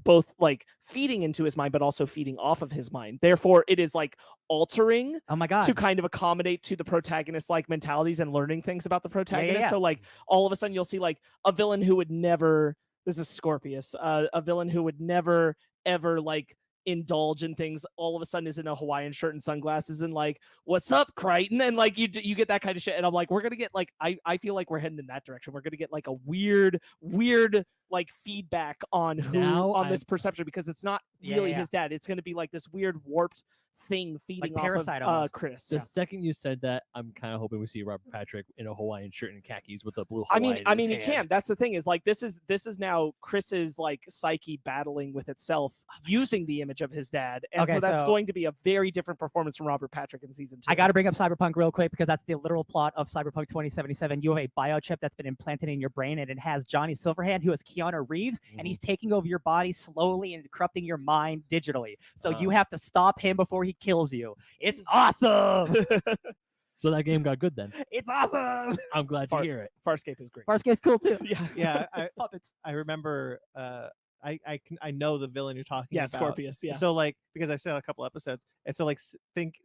both like feeding into his mind but also feeding off of his mind. Therefore it is like altering Oh my god. to kind of accommodate to the protagonist like mentalities and learning things about the protagonist. yeah. So like all of a sudden you'll see like a villain who would never, this is Scorpius, a villain who would never ever like indulge in things, all of a sudden is in a Hawaiian shirt and sunglasses and like, what's up, Crichton? And like you get that kind of shit. And I'm like, we're gonna get like, I feel like we're heading in that direction. We're gonna get like a weird like feedback on who Now on I'm- this perception, because it's not Yeah, really yeah. his dad. It's gonna be like this weird warped thing feeding off Parasite of almost. Chris. The second you said that, I'm kind of hoping we see Robert Patrick in a Hawaiian shirt and khakis with a blue I Hawaiian. mean, in he his can. hand. That's the thing is like this is now Chris's like psyche battling with itself using the image of his dad, and Okay, so that's so- going to be a very different performance from Robert Patrick in season 2. I got to bring up Cyberpunk real quick because that's the literal plot of Cyberpunk 2077. You have a biochip that's been implanted in your brain, and it has Johnny Silverhand, who is Keanu Reeves, and he's taking over your body slowly and corrupting your mind digitally. So you have to stop him before he kills you. It's awesome. So that game got good then. It's awesome. I'm glad to hear it. Farscape is great. Farscape's cool too. Yeah, Yeah, Puppets. I remember. I know the villain you're talking yeah, about. Scorpius. Yeah, So like because I saw a couple episodes, and so like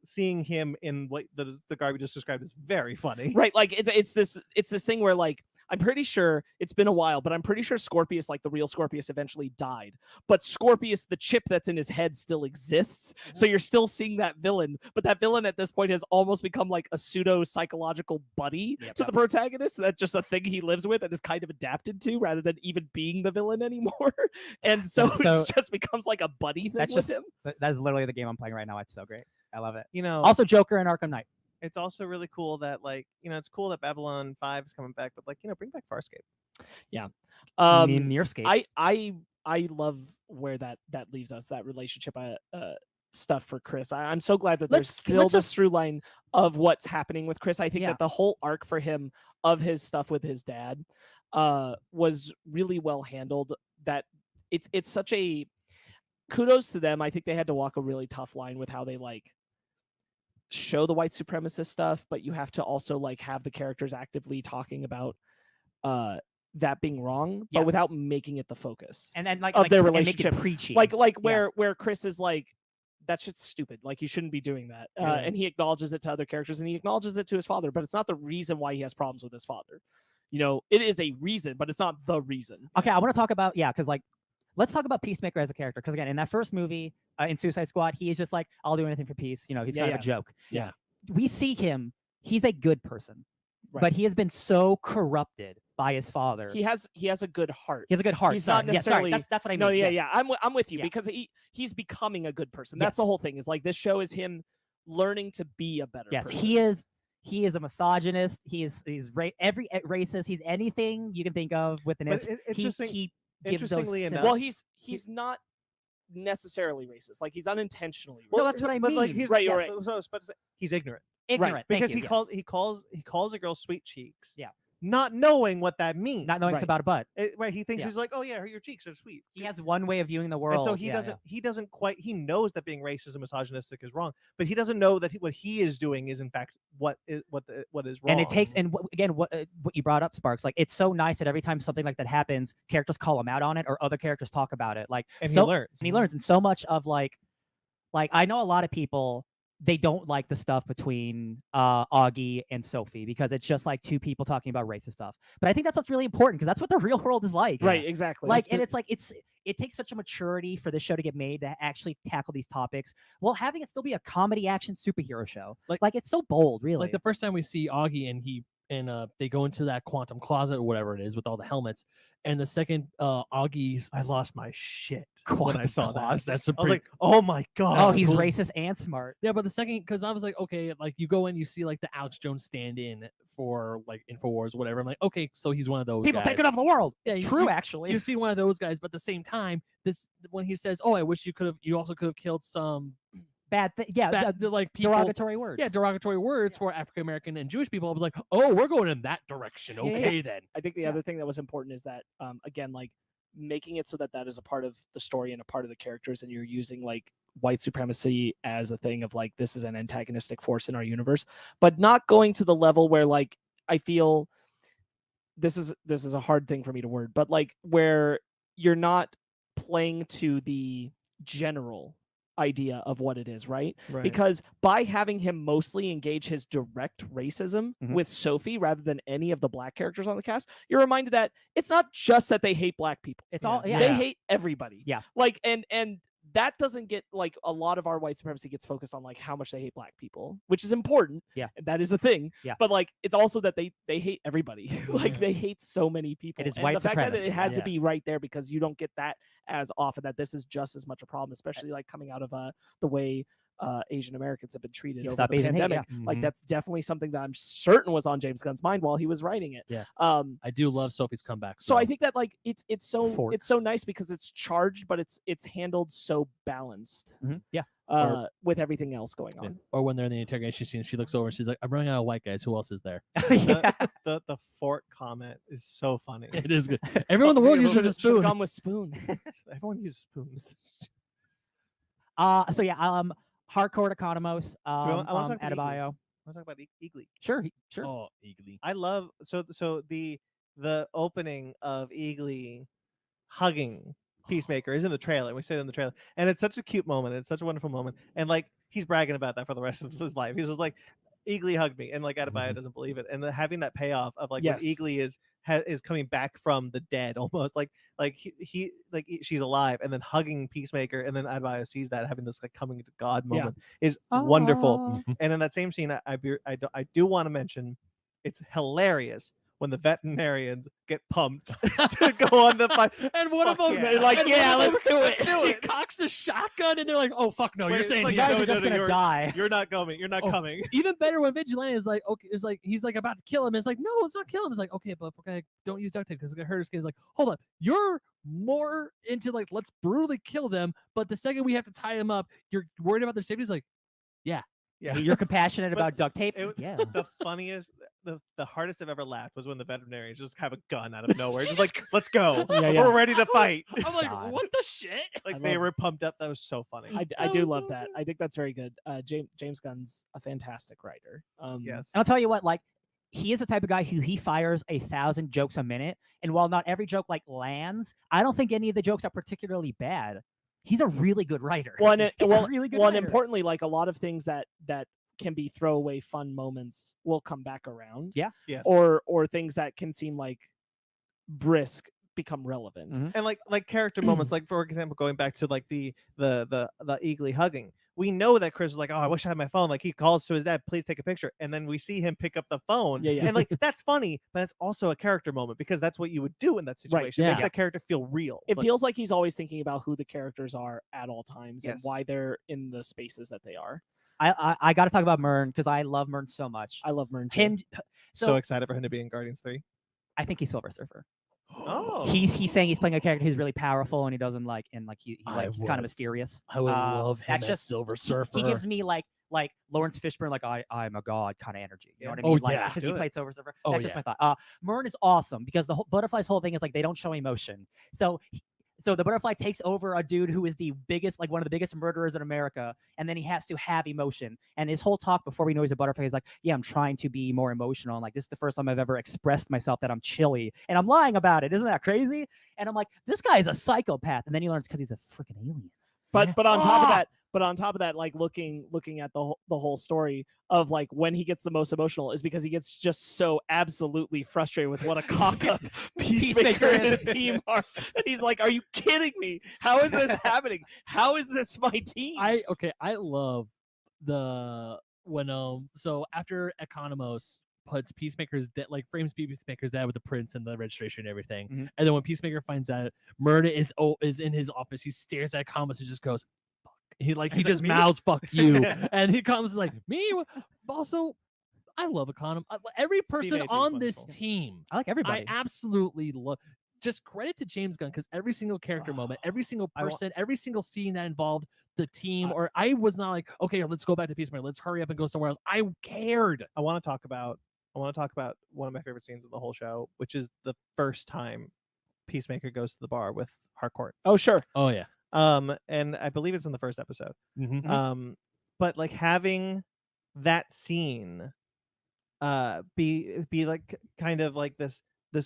seeing him in what the guy we just described is very funny. right. Like it's this thing where like I'm pretty sure it's been a while, but I'm pretty sure Scorpius, like the real Scorpius, eventually died. But Scorpius, the chip that's in his head, still exists. So you're still seeing that villain, but that villain at this point has almost become like a pseudo psychological buddy to the protagonist. That's just a thing he lives with and is kind of adapted to, rather than even being the villain anymore. And so So- it just becomes like a buddy thing That's with just him. that is literally the game I'm playing right now. It's so great. I love it. You know, Also, Joker and Arkham Knight. it's also really cool that like it's cool that Babylon 5 is coming back, but like bring back Farscape. Nearscape. I love where that leaves us, that relationship stuff for Chris. I'm so glad that there's Let's still this just- through line of what's happening with Chris. I think Yeah. that the whole arc for him of his stuff with his dad was really well handled. That it's such a kudos to them. I think they had to walk a really tough line with how they like show the white supremacist stuff, but you have to also like have the characters actively talking about that being wrong, Yeah. but without making it the focus. and then like of their and make relationship. it preachy. Like Yeah. where Chris is like, that shit's stupid. Like you shouldn't be doing that. Yeah. And he acknowledges it to other characters, and he acknowledges it to his father, but it's not the reason why he has problems with his father. It is a reason, but it's not the reason. Okay, I want to talk about because like let's talk about Peacemaker as a character, because again in that first movie in Suicide Squad he is just like, I'll do anything for peace. He's Yeah, kind yeah. of a joke. Yeah. We see him, he's a good person, Right. but he has been so corrupted by his father. He has a good heart. He has a good heart. He's not Sorry. Yeah, sorry. necessarily- That's what I mean. No, yeah, Yes. yeah. I'm with you Yeah. because he's becoming a good person. That's the Yes. whole thing. Is like this show is him learning to be a better Yes, person. he is a misogynist. He's every racist. He's anything you can think of with an But S. interesting- He gives those interestingly symbols. enough- Well, he's not necessarily racist. Like he's unintentionally racist. No, that's what I But like mean. he's Right, yes, right. that's what I was about to say. He's ignorant. Ignorant. Thank because you, he calls a girl sweet cheeks. Yeah. Not knowing what that means. not knowing it's about a butt. Right. He thinks Yeah. he's like, oh yeah, your cheeks are sweet. He has one way of viewing the world. And so he doesn't quite, he knows that being racist and misogynistic is wrong, but he doesn't know that what he is doing is in fact what is wrong. And it takes, and again, what you brought up, Sparks, like it's so nice that every time something like that happens, characters call him out on it or other characters talk about it. Like, and so, he learns. and he learns. And so much of like I know a lot of people, they don't like the stuff between Augie and Sophie because it's just like two people talking about racist stuff. But I think that's what's really important because that's what the real world is like. Right, exactly. Like, and it's like it takes such a maturity for this show to get made to actually tackle these topics while having it still be a comedy action superhero show. Like it's so bold, really. Like the first time we see Augie and they go into that quantum closet or whatever it is with all the helmets, and the second Augie's I lost my shit Quantum when I saw closet. that. That's a I was pretty, like, oh my god. oh, he's cool. racist and smart. yeah, but the second, because I was like, okay, like you go in, you see like the Alex Jones stand-in for like Infowars, whatever. I'm like, okay, so he's one of those People guys. taking over the world. Yeah, It's you- true, you- actually. You see one of those guys, but at the same time, this when he says, "Oh, I wish you also could have killed some Bad thing. Yeah, like people." derogatory words. Yeah, derogatory words for African American and Jewish people. I was like, "Oh, we're going in that direction." Yeah, yeah, Okay, then. I think the other thing that was important is that again, like making it so that that is a part of the story and a part of the characters, and you're using like white supremacy as a thing of like this is an antagonistic force in our universe, but not going to the level where like I feel this is a hard thing for me to word, but like where you're not playing to the general idea of what it is, right? Right. Because by having him mostly engage his direct racism Mhm. with Sophie rather than any of the black characters on the cast, you're reminded that it's not just that they hate black people. It's all yeah. They hate everybody. Yeah. Like and that doesn't get like a lot of our white supremacy gets focused on like how much they hate black people, which is important. Yeah. That is a thing. Yeah. But like it's also that they hate everybody. Like they hate so many people. It is And white the fact that supremacy. it had to Yeah. be right there because you don't get that as often, that this is just as much a problem, especially like coming out of the way Asian Americans have been treated Yeah, over stop the Asian hate, pandemic. yeah. Like Mhm. that's definitely something that I'm certain was on James Gunn's mind while he was writing it. Yeah. I do love Sophie's comeback. So I think that like it's so Fork. it's so nice because it's charged, but it's handled so balanced Yeah. with everything else going Yeah. on. Or when they're in the interrogation scene, she looks over and she's like, "I'm running out of white guys. Who else is there?" yeah. The fork comment is so funny. It is good. Everyone in the world uses a Should've spoon. gone with spoon. Everyone uses spoons. So yeah, hardcore Economos, I wanna talk about Adebayo. I want to talk about Eagly. Sure, sure. Oh, eagerly. I love so the opening of Eagly hugging Peacemaker is in the trailer. We said it in the trailer, and it's such a cute moment. It's such a wonderful moment, and like he's bragging about that for the rest of his life. He's just like, Eagly hugged me, and like Adebayo doesn't believe it, and then having that payoff of like Yes. when Eagly is coming back from the dead, almost like she's alive, and then hugging Peacemaker, and then Adebayo sees that having this like coming to God Yeah. moment is wonderful. Aw. And in that same scene, I do want to mention it's hilarious when the veterinarians get pumped to go on the fight. And one of Fuck them, yeah. they're like, And "Yeah, one of let's them- do let's it." do She it. cocks the shotgun, and they're like, "Oh fuck no, Wait, you're it's saying like, You here." guys no, are just no, gonna die. You're not coming. You're not Oh. coming. Even better when Vigilante is like, okay, it's like he's like about to kill him. It's like, no, let's not kill him. It's like, okay, but okay, don't use duct tape because it's gonna hurt his skin. It's like, hold on, you're more into like let's brutally kill them, but the second we have to tie him up, you're worried about their safety. It's like, Yeah. You're compassionate But about duct tape. it- Yeah. The funniest, the hardest I've ever laughed was when the veterinarians just have a gun out of nowhere. Just like, let's go. Yeah, yeah. We're ready to fight. I'm like, God. what the shit? Like I they love were pumped up. That was so funny. I That do was love so that. I think that's very good. James Gunn's a fantastic writer. Yes. And I'll tell you what, like, he is the type of guy who he fires 1,000 jokes a minute, and while not every joke like lands, I don't think any of the jokes are particularly bad. He's a really good writer. Well, and He's a really good well, and writer. importantly, like a lot of things that can be throwaway fun moments will come back around. Yeah. Yes. Or things that can seem like brisk become relevant. Mhm. And like character moments, like for example, going back to like the Eagly hugging. We know that Chris is like, oh, I wish I had my phone. Like he calls to his dad, please take a picture, and then we see him pick up the phone. Yeah, yeah. And like that's funny, but it's also a character moment because that's what you would do in that situation. It yeah. makes that character feel real. It Like, feels like he's always thinking about who the characters are at all times and Yes. why they're in the spaces that they are. I got to talk about Mern because I love Mern so much. I love Mern too. Him. so So excited for him to be in Guardians 3. I think he's Silver Surfer. Oh. He's saying he's playing a character who's really powerful and he doesn't like, and like he's I kind of would- mysterious. I would love him that's as just Silver he- Surfer. He gives me like like Lawrence Fishburne, like I'm a god kind of energy. You know what I Oh, mean? Like yeah. because Do he it. played Silver Surfer. Oh, That's just yeah. my thought. Murn is awesome because the whole Butterfly's whole thing is like they don't show emotion. So the Butterfly takes over a dude who is the biggest, like one of the biggest murderers in America, and then he has to have emotion. And his whole talk before we know he's a butterfly is like, yeah, I'm trying to be more emotional. And like, this is the first time I've ever expressed myself that I'm chilly, and I'm lying about it. Isn't that crazy? And I'm like, this guy is a psychopath. And then he learns because he's a freaking alien. But Yeah. but on top of Ah! that, like looking at the whole story of like when he gets the most emotional is because he gets just so absolutely frustrated with what a cock up Peacemaker and his team are, and he's like, "Are you kidding me? How is this happening? How is this my team?" I love so after Economos puts Peacemaker's frames Peacemaker's dad with the prince and the registration and everything, Mhm. and then when Peacemaker finds out Murda is in his office, he stares at Economos and just goes, "Fuck." He just "Me?" mouths "fuck you," and he comes like, "Me?" Also, I love Economos. Every person Agee is on this wonderful. team, I like everybody. I absolutely love. Just credit to James Gunn because every single character moment, every single I wa- person, every single scene that involved the team, or I was not like, okay, let's go back to Peacemaker, let's hurry up and go somewhere else. I cared. I want to talk about one of my favorite scenes of the whole show, which is the first time Peacemaker goes to the bar with Harcourt. Oh sure. Oh yeah. And I believe it's in the first episode. Mm-hmm. But like having that scene be like kind of like this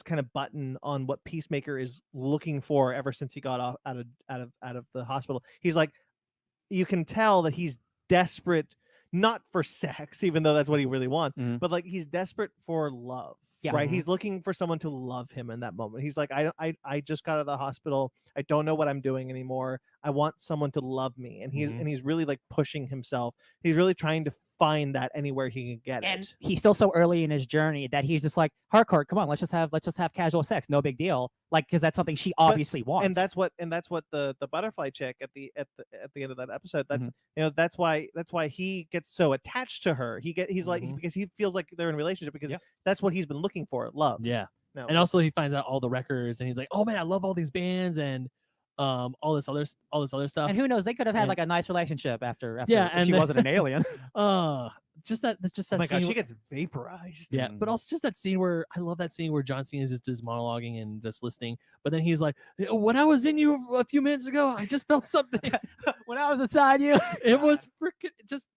kind of button on what Peacemaker is looking for ever since he got off out of the hospital. He's like, you can tell that he's desperate, not for sex, even though that's what he really wants, Mhm. but like he's desperate for love. Yeah. Right. Mhm. He's looking for someone to love him in that moment. He's like, I just got out of the hospital. I don't know what I'm doing anymore. I want someone to love me. And Mhm. he's really like pushing himself. He's really trying to find that anywhere he can get And it. he's still so early in his journey that he's just like, Harcourt, come on, let's just have casual sex, no big deal. Like, because that's something she obviously wants. And that's what the butterfly chick at the end of that episode, that's Mhm. that's why he gets so attached to her. He's like, Mhm. because he feels like they're in a relationship, because Yeah. that's what he's been looking for, love. Yeah. No, And also he finds out all the records and he's like, oh man, I love all these bands and all this other stuff. And who knows, they could have had And- like a nice relationship after Yeah, if and she then- wasn't an alien. Just that oh my scene god, she where- gets vaporized. yeah, but also just that scene where I love that scene where John Cena is just monologuing and just listening, but then he's like, when I was in you a few minutes ago, I just felt something. When I was inside you. It was freaking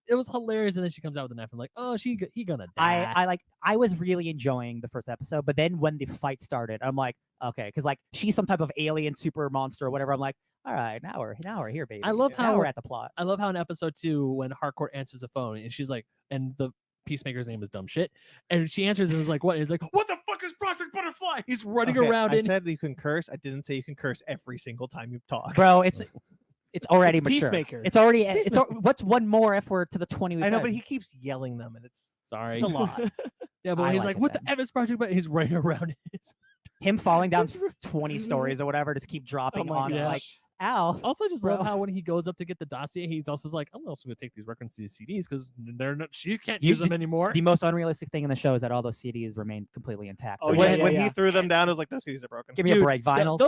it was hilarious. And then she comes out with a knife. I'm like, oh, he gonna die. I was really enjoying the first episode, but then when the fight started, I'm like, okay, because like she's some type of alien super monster or whatever. I'm like, all right, now we're here, baby. I love now how- we're at the plot. I love how in episode 2 when Harcourt answers the phone and she's like, and the Peacemaker's name is dumb shit, and she answers and is like, what? And he's like, what the fuck is Project Butterfly? He's running Okay, around I in. said you can curse. I didn't say you can curse every single time you talk. Bro, it's already It's mature. Peacemaker. It's already It's what's one more F word to the 20 we I know, said? but he keeps yelling them, and it's Sorry. a lot. Yeah, but I he's like like, it what the then. F is Project Butterfly? He's running around. Him falling down It's 20 stories or whatever, just keep dropping on. It's gosh. like, ow. Also, I just Bro. love how when he goes up to get the dossier, he's also like, I'm also gonna take these records to these CDs because they're not. She can't You- use them anymore. The most unrealistic thing in the show is that all those CDs remain completely intact. Oh, They're yeah, when like, when he threw them down, it was like, those CDs are broken. give me a Dude, break. Vinyls.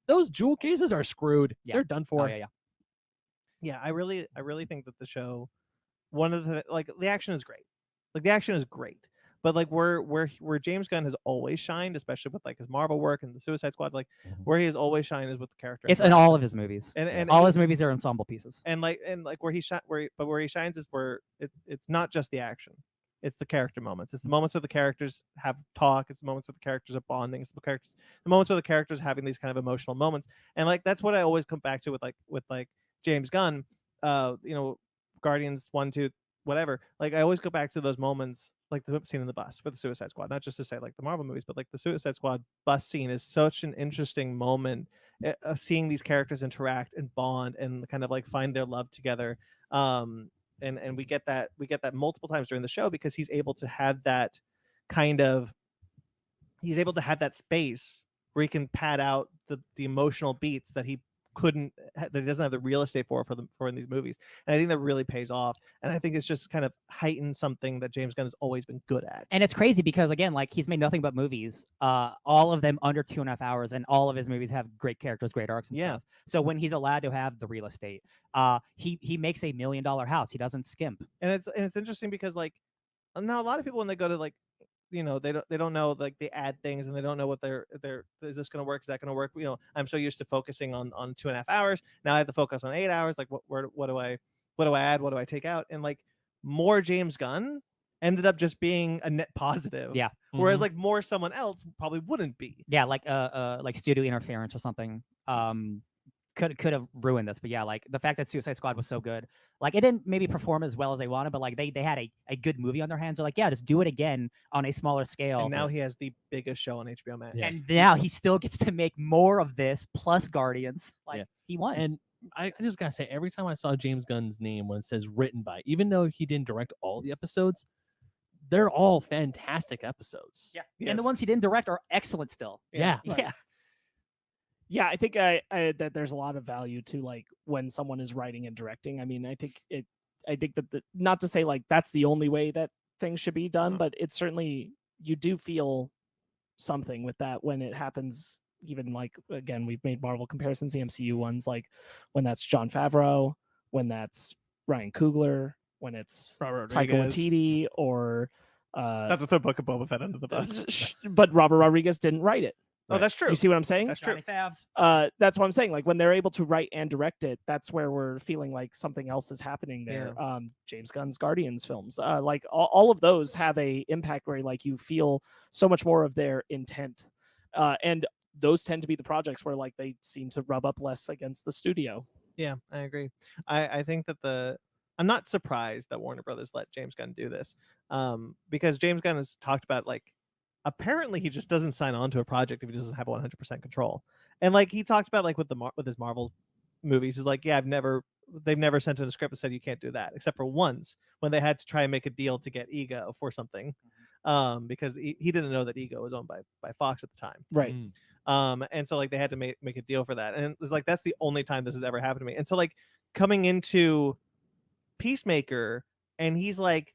Those jewel cases are screwed. Yeah. They're done for. Oh, yeah. Yeah, I really think that the show, one of the like the action is great. Like the action is great. But like where James Gunn has always shined, especially with like his Marvel work and the Suicide Squad, like where he has always shined is with the character. It's in all of his movies. and All he- his movies are ensemble pieces. and like where he where he shines is where it's not just the action. It's the character moments. It's the moments where the characters have talk. It's the moments where the characters are bonding. It's the moments where the characters are having these kind of emotional moments. And like that's what I always come back to with James Gunn. Guardians 1, 2, whatever. Like I always go back to those moments, like the scene in the bus for the Suicide Squad. Not just to say like the Marvel movies, but like the Suicide Squad bus scene is such an interesting moment of seeing these characters interact and bond and kind of like find their love together. And we get that multiple times during the show because he's able to have that space where he can pad out the emotional beats that he couldn't that he doesn't have the real estate for in these movies. And I think that really pays off. And I think it's just kind of heightened something that James Gunn has always been good at. And it's crazy because again, like he's made nothing but movies, all of them under 2.5 hours, and all of his movies have great characters, great arcs, and stuff. So when he's allowed to have the real estate, he makes $1 million house. He doesn't skimp. And it's interesting because like now a lot of people when they go to like they don't know like they add things and they don't know what they're is this going to work, is that going to work, I'm so used to focusing on 2.5 hours, now I have to focus on 8 hours, like what do I add, what do I take out, and like more James Gunn ended up just being a net positive, whereas like more someone else probably wouldn't be, like studio interference or something could have ruined this. But yeah, like the fact that Suicide Squad was so good, like it didn't maybe perform as well as they wanted, but like they had a good movie on their hands. They're like, yeah, just do it again on a smaller scale. And now he has the biggest show on HBO Max. And now he still gets to make more of this plus Guardians. Like he won. And I just gotta say, every time I saw James Gunn's name when it says written by, even though he didn't direct all the episodes, they're all fantastic episodes. Yeah. Yes. And the ones he didn't direct are excellent still. Yeah. Yeah, I think that there's a lot of value to like when someone is writing and directing. I mean, I think that not to say like that's the only way that things should be done, but it's certainly, you do feel something with that when it happens. Even like, again, we've made Marvel comparisons, the MCU ones, like when that's Jon Favreau, when that's Ryan Coogler, when it's Taika Waititi, or not to throw Book of Boba Fett under the bus, but Robert Rodriguez didn't write it. Oh, that's true. You see what I'm saying? That's true. Favs. That's what I'm saying. Like when they're able to write and direct it, that's where we're feeling like something else is happening there. Yeah. James Gunn's Guardians films, like all of those have a impact where like you feel so much more of their intent, and those tend to be the projects where like they seem to rub up less against the studio. Yeah, I agree. I think that I'm not surprised that Warner Brothers let James Gunn do this, because James Gunn has talked about like apparently he just doesn't sign on to a project if he doesn't have 100% control. And like he talked about like with his Marvel movies, he's like, yeah, they've never sent in a script and said you can't do that, except for once when they had to try and make a deal to get Ego for something, because he didn't know that Ego was owned by Fox at the time, right? And so like they had to make a deal for that, and it's like that's the only time this has ever happened to me. And so like coming into Peacemaker, and he's like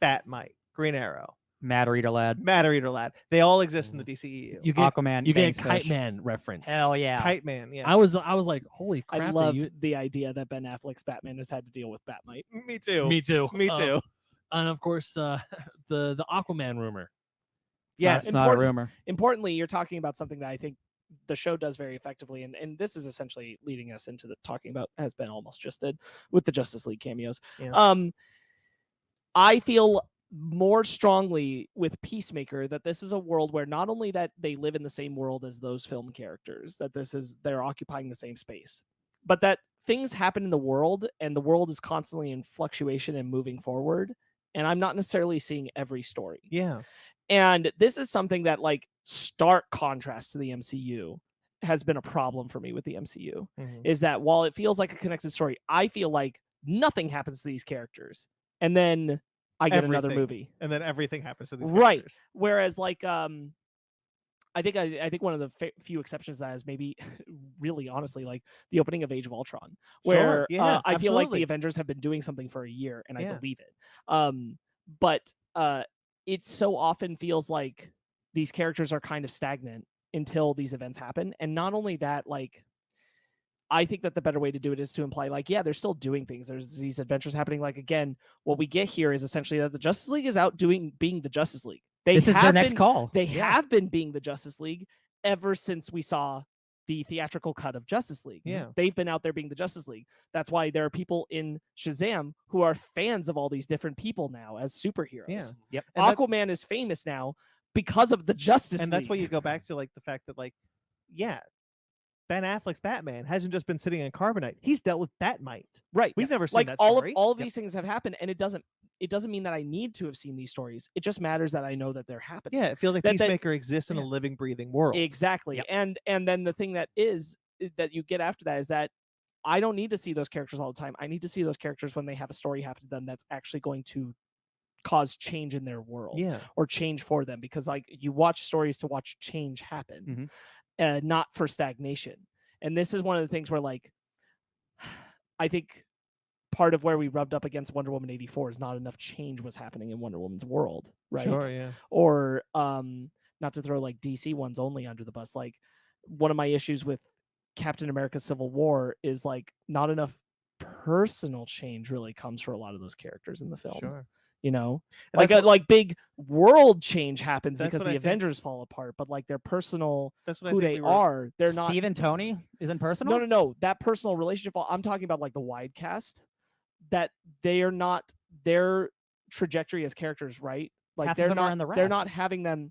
Batmite, Green Arrow, Matter Eater Lad. They all exist in the DCEU. Aquaman. You get a Kite Man reference. Hell yeah. Kite Man. Yeah. I was like, holy crap! I love the idea that Ben Affleck's Batman has had to deal with Batmite. Me too. Me too. And of course, the Aquaman rumor. It's not a rumor. Importantly, you're talking about something that I think the show does very effectively, and this is essentially leading us into the talking about, as Ben almost just did, with the Justice League cameos. Yeah. I feel more strongly with Peacemaker that this is a world where not only that they live in the same world as those film characters, that they're occupying the same space, but that things happen in the world and the world is constantly in fluctuation and moving forward. And I'm not necessarily seeing every story. Yeah. And this is something that like stark contrast to the MCU has been a problem for me with the MCU, is that while it feels like a connected story, I feel like nothing happens to these characters. And then I get another movie, and then everything happens to these right characters. Whereas like I think one of the few exceptions to that is maybe really honestly like the opening of Age of Ultron, where I feel like the Avengers have been doing something for a year and I believe it, but it so often feels like these characters are kind of stagnant until these events happen. And not only that, like I think that the better way to do it is to imply like, yeah, they're still doing things. There's these adventures happening. Like, again, what we get here is essentially that the Justice League is out being the Justice League. This is their next call. They have been being the Justice League ever since we saw the theatrical cut of Justice League. Yeah. They've been out there being the Justice League. That's why there are people in Shazam who are fans of all these different people now as superheroes. Yeah. Yep. Aquaman is famous now because of the Justice League. And that's why you go back to like the fact that like, yeah, Ben Affleck's Batman hasn't just been sitting in carbonite. He's dealt with Batmite. Right. We've never seen like that all story. of these things have happened, and it doesn't mean that I need to have seen these stories. It just matters that I know that they're happening. Yeah, it feels like Peacemaker exists in a living, breathing world. Exactly. Yep. And then the thing that you get after that is that I don't need to see those characters all the time. I need to see those characters when they have a story happen to them that's actually going to cause change in their world, or change for them, because like you watch stories to watch change happen, not for stagnation. And this is one of the things where like I think part of where we rubbed up against Wonder Woman 84 is not enough change was happening in Wonder Woman's world, right? Sure, yeah. Or not to throw like DC ones only under the bus, like one of my issues with Captain America Civil War is like not enough personal change really comes for a lot of those characters in the film. Sure. You know, And like that's like big world change happens That's because what the I think. Avengers fall apart, but like their personal That's what I who think they we were, are, they're not. Steve and Tony isn't personal. No. That personal relationship. I'm talking about like the wide cast. That they are not their trajectory as characters, right? Like Half of they're them are not. in the They're raft. not having them.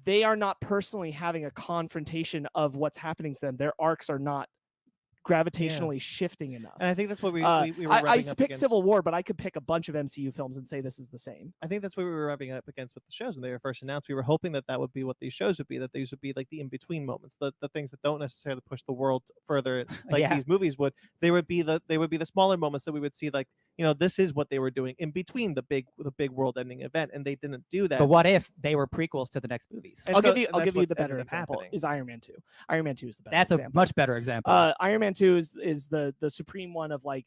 They are not personally having a confrontation of what's happening to them. Their arcs are not gravitationally shifting enough. And I think that's what we were I rubbing up picked against. Civil War, but I could pick a bunch of MCU films and say this is the same. I think that's what we were rubbing up against with the shows when they were first announced. We were hoping that that would be what these shows would be, that these would be like the in-between moments, the things that don't necessarily push the world further like Yeah. these movies would. They would be the smaller moments that we would see, like, you know, this is what they were doing in between the big world-ending event, and they didn't do that. But what if they were prequels to the next movies? And I'll so- give you and I'll that's give you what the better ended up example happening. is Iron Man 2. Iron Man 2 is the better That's a example. much better example. Iron Man 2 is the supreme one of like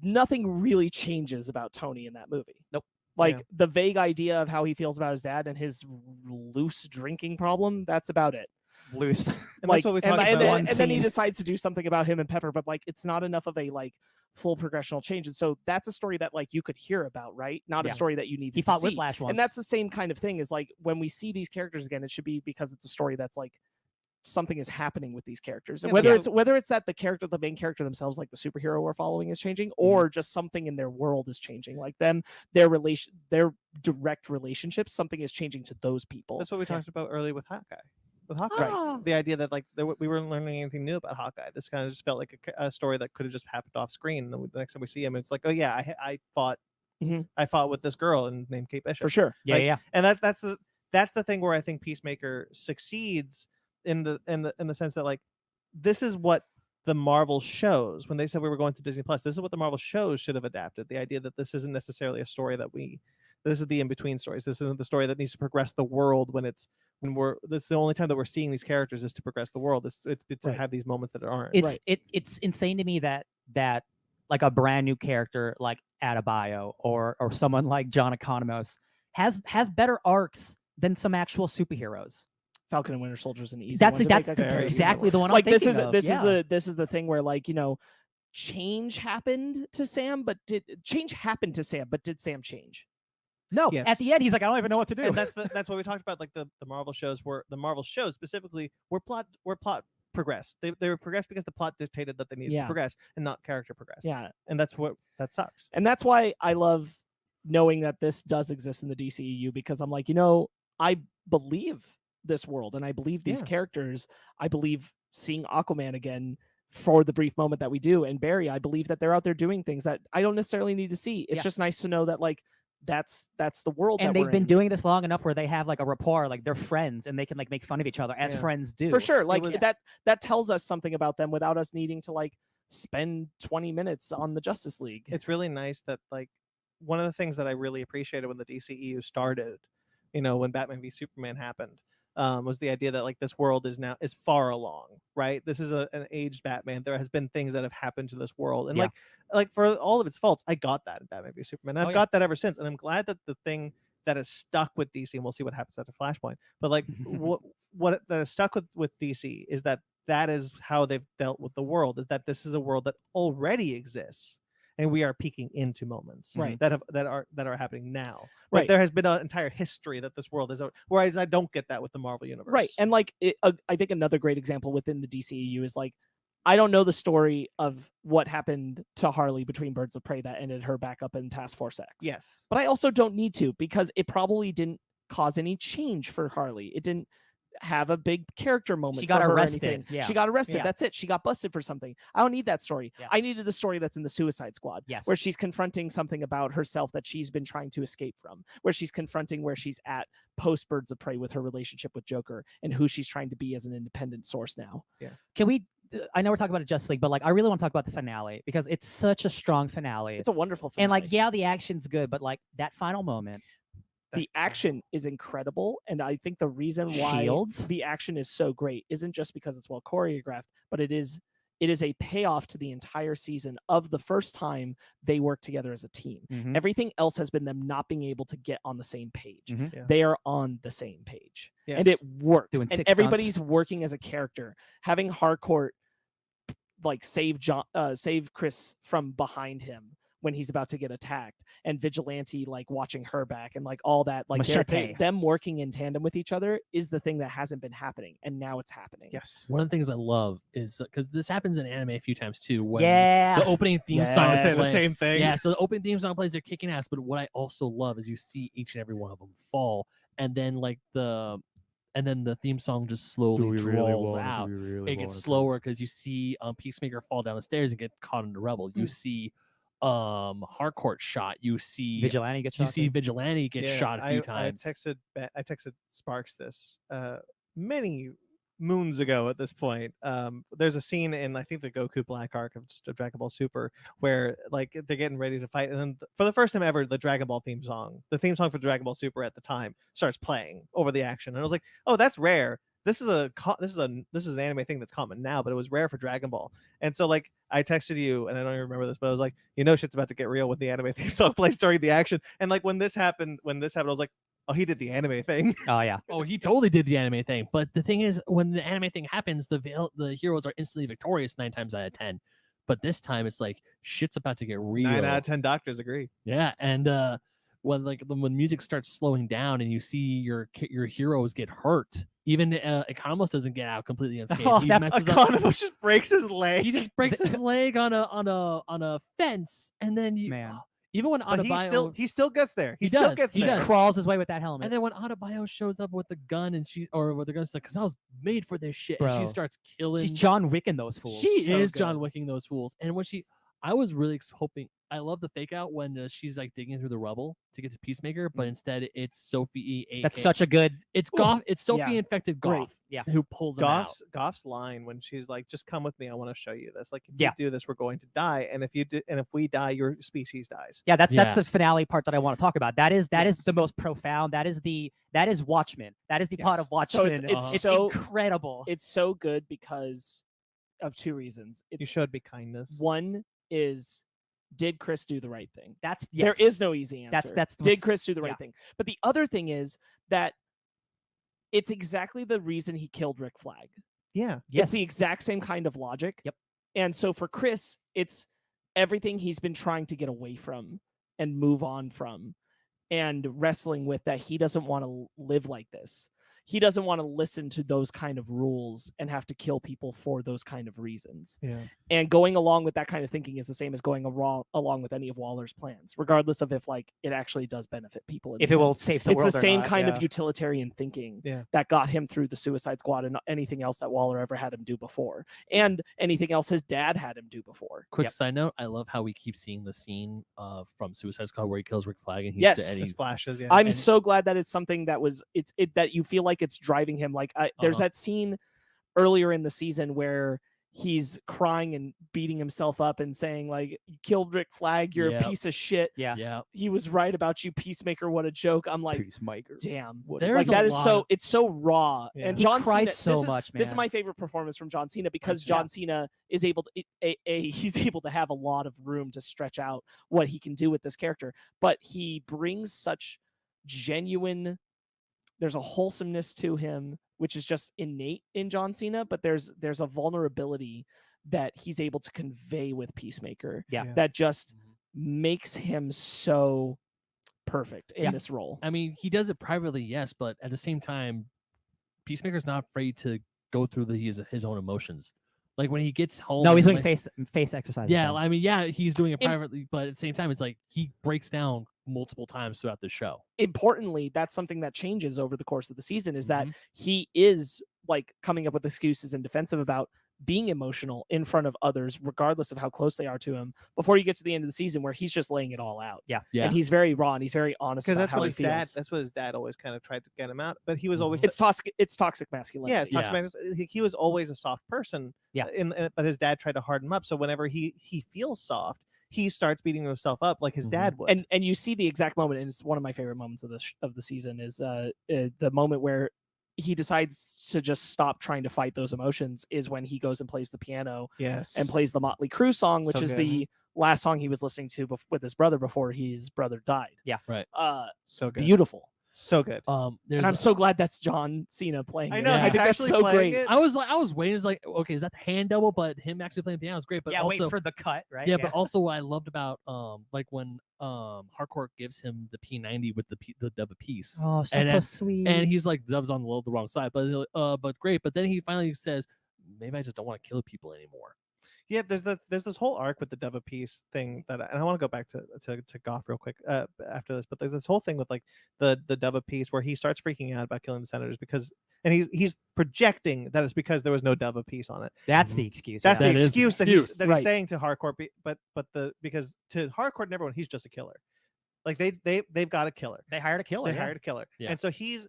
nothing really changes about Tony in that movie. Nope. Like Yeah. the vague idea of how he feels about his dad and his loose drinking problem, that's about it. Loose. And Like, that's what we and, talked and about. then, One and then he scene. decides to do something about him and Pepper, but like it's not enough of a like full progressional change. And so that's a story that like you could hear about, right? Not a Yeah. story that you need He to fought see. Whiplash once. And that's the same kind of thing is like when we see these characters again, it should be because it's a story that's like something is happening with these characters. And Yeah, whether it's that the main character themselves, like the superhero we're following is changing, or just something in their world is changing. Like their direct relationships, something is changing to those people. That's what we talked about earlier with Hawkeye. With Hawkeye, Right. the idea that like we weren't learning anything new about Hawkeye. This kind of just felt like a story that could have just happened off screen. And then the next time we see him, it's like, oh yeah, I fought, Mhm. I fought with this girl named Kate Bishop. For sure. yeah, like- yeah. And that's the thing where I think Peacemaker succeeds in the sense that like this is what the Marvel shows when they said we were going to Disney Plus. This is what the Marvel shows should have adapted. The idea that this isn't necessarily a story this is the in-between stories. This isn't the story that needs to progress the world this is the only time that we're seeing these characters is to progress the world. It's to Right. have these moments that aren't. It's it's insane to me that like a brand new character like Adebayo or someone like John Economos has better arcs than some actual superheroes. Falcon and Winter Soldier's an easy That's one to that's make a comparison. exactly the one Like I'm this thinking is of. this Yeah. is the thing where like, you know, change happened to Sam, but did Sam change? No, Yes. at the end he's like, I don't even know what to do. And that's what we talked about. Like the Marvel shows specifically were plot progressed. They were progressed because the plot dictated that they needed Yeah. to progress and not character progress. Yeah. And that sucks. And that's why I love knowing that this does exist in the DCEU, because I'm like, you know, I believe this world and I believe these Yeah. characters. I believe seeing Aquaman again for the brief moment that we do, and Barry, I believe that they're out there doing things that I don't necessarily need to see. It's Yeah. just nice to know that like that's the world and that they've we're been in. doing this long enough where they have like a rapport, like they're friends and they can like make fun of each other as Yeah. friends do. For sure. Like was- that tells us something about them without us needing to like spend 20 minutes on the Justice League. It's really nice that like one of the things that I really appreciated when the DCEU started, you know, when Batman v Superman happened, was the idea that like this world is far along, right? This is an aged Batman. There has been things that have happened to this world, and Yeah. like for all of its faults, I got that in Batman v Superman. I've Oh, yeah. got that ever since, and I'm glad that the thing that is stuck with DC, and we'll see what happens after Flashpoint. But like what that is stuck with DC is that is how they've dealt with the world. Is that this is a world that already exists, and we are peeking into moments Right. that are happening now. Right. But there has been an entire history that this world is. Whereas I don't get that with the Marvel universe. Right. And like I think another great example within the DCEU is like I don't know the story of what happened to Harley between Birds of Prey that ended her back up in Task Force X. Yes. But I also don't need to, because it probably didn't cause any change for Harley. It didn't have a big character moment. She got for her or arrested, anything. yeah. She got arrested. Yeah. That's it. She got busted for something. I don't need that story. Yeah. I needed the story that's in the Suicide Squad. Yes. Where she's confronting something about herself that she's been trying to escape from. Where she's confronting where she's at post Birds of Prey with her relationship with Joker and who she's trying to be as an independent source now. Can we? I know we're talking about a Justice League, but like I really want to talk about the finale because it's such a strong finale. It's a wonderful thing. And like, yeah, the action's good, but like that final moment The action is incredible, and I think the reason why Shields? the action is so great isn't just because it's well choreographed, but it is a payoff to the entire season of the first time they work together as a team. Mhm. Everything else has been them not being able to get on the same page. Mhm. Yeah. They are on the same page, Yes. and it works. Doing And 6 everybody's stunts. working as a character. Having Harcourt like save Chris from behind him when he's about to get attacked, and Vigilante like watching her back, and like all that, like Machete. them working in tandem with each other is the thing that hasn't been happening, and now it's happening. Yes. One of the things I love is because this happens in anime a few times too. When Yeah. the opening theme Yes. song I was saying the plays. same thing. Yeah, so the opening theme song plays, they're kicking ass. But what I also love is you see each and every one of them fall, and then the theme song just slowly draws out. It gets slower because you see Peacemaker fall down the stairs and get caught in the rubble. You see Harcourt shot. You see Vigilante gets shot. you see too. Vigilante get shot a few times. I texted Sparks this many moons ago at this point. There's a scene in I think the Goku Black arc of Dragon Ball Super where like they're getting ready to fight, and then for the first time ever, the Dragon Ball theme song for Dragon Ball Super at the time starts playing over the action, and I was like, oh, that's rare. This is an anime thing that's common now, but it was rare for Dragon Ball. And so like I texted you, and I don't even remember this, but I was like, shit's about to get real when the anime theme song plays during the action. And like when this happened, I was like, oh, he did the anime thing. Oh yeah. Oh, he totally did the anime thing. But the thing is, when the anime thing happens, the heroes are instantly victorious 9 times out of 10. But this time, it's like shit's about to get real. 9 out of 10 doctors agree. Yeah, and when music starts slowing down and you see your heroes get hurt, even Economos doesn't get out completely unscathed. Oh, He that messes up. Economos just breaks his leg. He just breaks his leg on a fence, and then Man. even when But Adebayo he still gets there. He He still does, gets he there. does. Crawls his way with that helmet. and then when Adebayo shows up with the gun and with the gun's like, because I was made for this shit, and she Bro. starts killing. She's John Wick in those fools. She So is good. John Wicking those fools. And when I was really hoping. I love the fake out when she's like digging through the rubble to get to Peacemaker, but instead it's Sophie. That's such a good. It's Goff. It's Sophie Yeah. infected Great. Goff. Yeah. Who pulls him out. Goff's line when she's like, "Just come with me. I want to show you this. Like, if Yeah. you do this, we're going to die. And if we die, your species dies." Yeah, that's Yeah. the finale part that I want to talk about. That is Yes. the most profound. That is Watchmen. That is the plot of Yes. Watchmen. So it's it's so incredible. It's so good because of 2 reasons. You showed me kindness. One is, did Chris do the right thing? That's yes. There is no easy answer. That's did what's- Chris do the right yeah. thing? But the other thing is that it's exactly the reason he killed Rick Flag. Yeah. Yes. It's the exact same kind of logic. Yep. And so for Chris, it's everything he's been trying to get away from and move on from and wrestling with, that he doesn't want to live like this. He doesn't want to listen to those kind of rules and have to kill people for those kind of reasons. Yeah. And going along with that kind of thinking is the same as going along with any of Waller's plans, regardless of if like it actually does benefit people. if it will save the It's world. the or same not, kind yeah. of utilitarian thinking Yeah. that got him through the Suicide Squad and anything else that Waller ever had him do before, and anything else his dad had him do before. Quick Yep. side note: I love how we keep seeing the scene from Suicide Squad where he kills Rick Flag and he's Yes. and he- Just flashes. Yeah. I'm and- so glad that it's something that was that you feel like it's driving him. Like there's Uh-huh. that scene earlier in the season where he's crying and beating himself up and saying like, "You killed Rick Flag, you're Yep. a piece of shit. Yeah. yeah. He was right about you, Peacemaker. What a joke." I'm like, Peacemaker. damn. There's Like a that is lot so of- it's so raw. Yeah. And He John cries Cena, so this is, much, This is man. my favorite performance from John Cena because Yeah. John Cena is able to he's able to have a lot of room to stretch out what he can do with this character, but he brings such genuine, there's a wholesomeness to him which is just innate in John Cena, but there's a vulnerability that he's able to convey with Peacemaker Yeah. that just Mhm. makes him so perfect in Yeah. this role. I mean, he does it privately, yes, but at the same time, Peacemaker's not afraid to go through his own emotions. Like when he gets home. No, he's doing when- face exercises. Yeah, though. I mean, yeah, he's doing it In- privately, but at the same time, it's like he breaks down multiple times throughout the show. Importantly, that's something that changes over the course of the season is that Mhm. he is like coming up with excuses and defensive about being emotional in front of others, regardless of how close they are to him, before you get to the end of the season where he's just laying it all out. Yeah. And he's very raw and he's very honest Because about that's how what he his feels. dad. That's what his dad always kind of tried to get him out. But he was always It's toxic masculinity. yeah, it's Yeah. toxic. He was always a soft person. Yeah. But his dad tried to harden him up. So whenever he feels soft, he starts beating himself up like his dad would. And you see the exact moment, and it's one of my favorite moments of the season is the moment where he decides to just stop trying to fight those emotions is when he goes and plays the piano and plays the Motley Crue song, which So is good. the last song he was listening to with his brother before his brother died. Yeah. Right. So good. Beautiful. So good. There's And I'm so glad that's John Cena playing. I it. know. Yeah. I he's think that's actually so playing great. it. I was waiting. It's like, okay, is that the hand double? But him actually playing piano is great. But yeah, also, wait for the cut, right? yeah, but also what I loved about like when Hardcore gives him the P90 with the dove of peace. Oh, And that's so then- sweet. And he's like, Dove's on the wrong side, but great. But then he finally says, maybe I just don't want to kill people anymore. Yeah, there's this whole arc with the Dove of Peace thing and I want to go back to Goff real quick after this, but there's this whole thing with like the Dove of Peace where he starts freaking out about killing the senators and he's projecting that it's because there was no Dove of Peace on it. That's the excuse. That's yeah. the That is excuse that excuse. he's Right. saying to Hardcore, because to Hardcore and everyone, he's just a killer. Like they've got a killer. They hired a killer. They yeah. hired a killer. Yeah. And so he's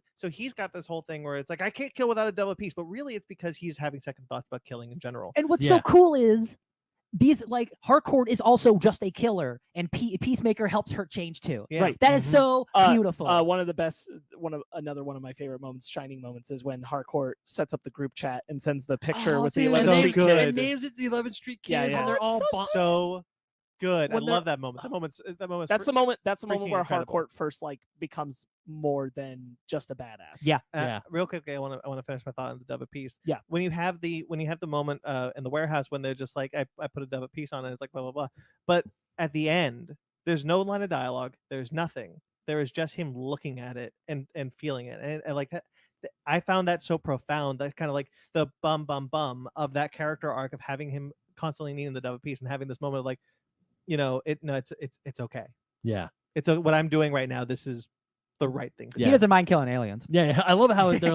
got this whole thing where it's like I can't kill without a Dove of Peace, but really it's because he's having second thoughts about killing in general. And what's Yeah. so cool is these like Harcourt is also just a killer, and Peacemaker helps her change too. Yeah. Right. That is Mhm. so beautiful. One of the best, another one of my favorite moments, shining moments, is when Harcourt sets up the group chat and sends the picture with the dude, 11th so Street good. And kids. names it the 11th Street Kids Yeah, when yeah. they're all So good. When I they're- love that moment. That moment's That's the moment. That's the moment freaking where incredible. Harcourt first like becomes more than just a badass. Yeah. Yeah. Real quickly, I want to finish my thought on the Dove of Peace. Yeah. When you have the moment in the warehouse when they're just like I put a Dove of Peace on it, it's like blah blah blah. But at the end, there's no line of dialogue. There's nothing. There is just him looking at it and feeling it, and like that. I found that so profound. That kind of like the bum of that character arc of having him constantly needing the Dove of Peace and having this moment of like, it's okay. Yeah. It's what I'm doing right now. This is the right thing to Yeah. He doesn't mind killing aliens. Yeah, I love how they're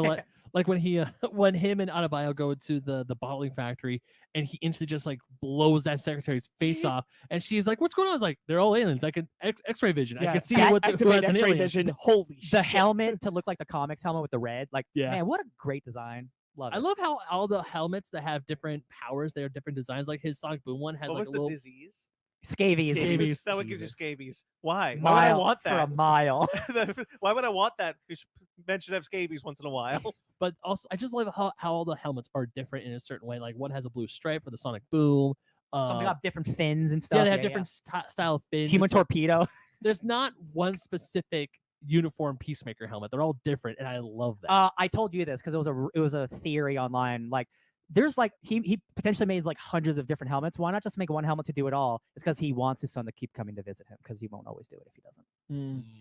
like when he when him and Adebayo go into the bottling factory and he instantly just like blows that secretary's face off and she's like, "What's going on?" I was like, "They're all aliens. I can X-ray vision. I can see that what who Activate has an X-ray alien." vision. Holy shit. The helmet to look like the comics helmet with the red. Like, Yeah. man, what a great design. Love it. I love how all the helmets that have different powers, they are different designs. Like his Sonic Boom one has What like was a the little. disease? Scabies. Scabies. That one gives you Jesus. scabies. Why? Why would I Mile want for a that? mile. Why would I want that? Men should have scabies once in a while. But also, I just love how all the helmets are different in a certain way. Like one has a blue stripe for the Sonic Boom. Some got different fins and stuff. Yeah, they have different style of fins. Human It's like- torpedo. there's not one specific uniform Peacemaker helmet. They're all different, and I love that. I told you this because it was a theory online. Like, there's like he potentially made like hundreds of different helmets. Why not just make one helmet to do it all? It's because he wants his son to keep coming to visit him because he won't always do it if he doesn't.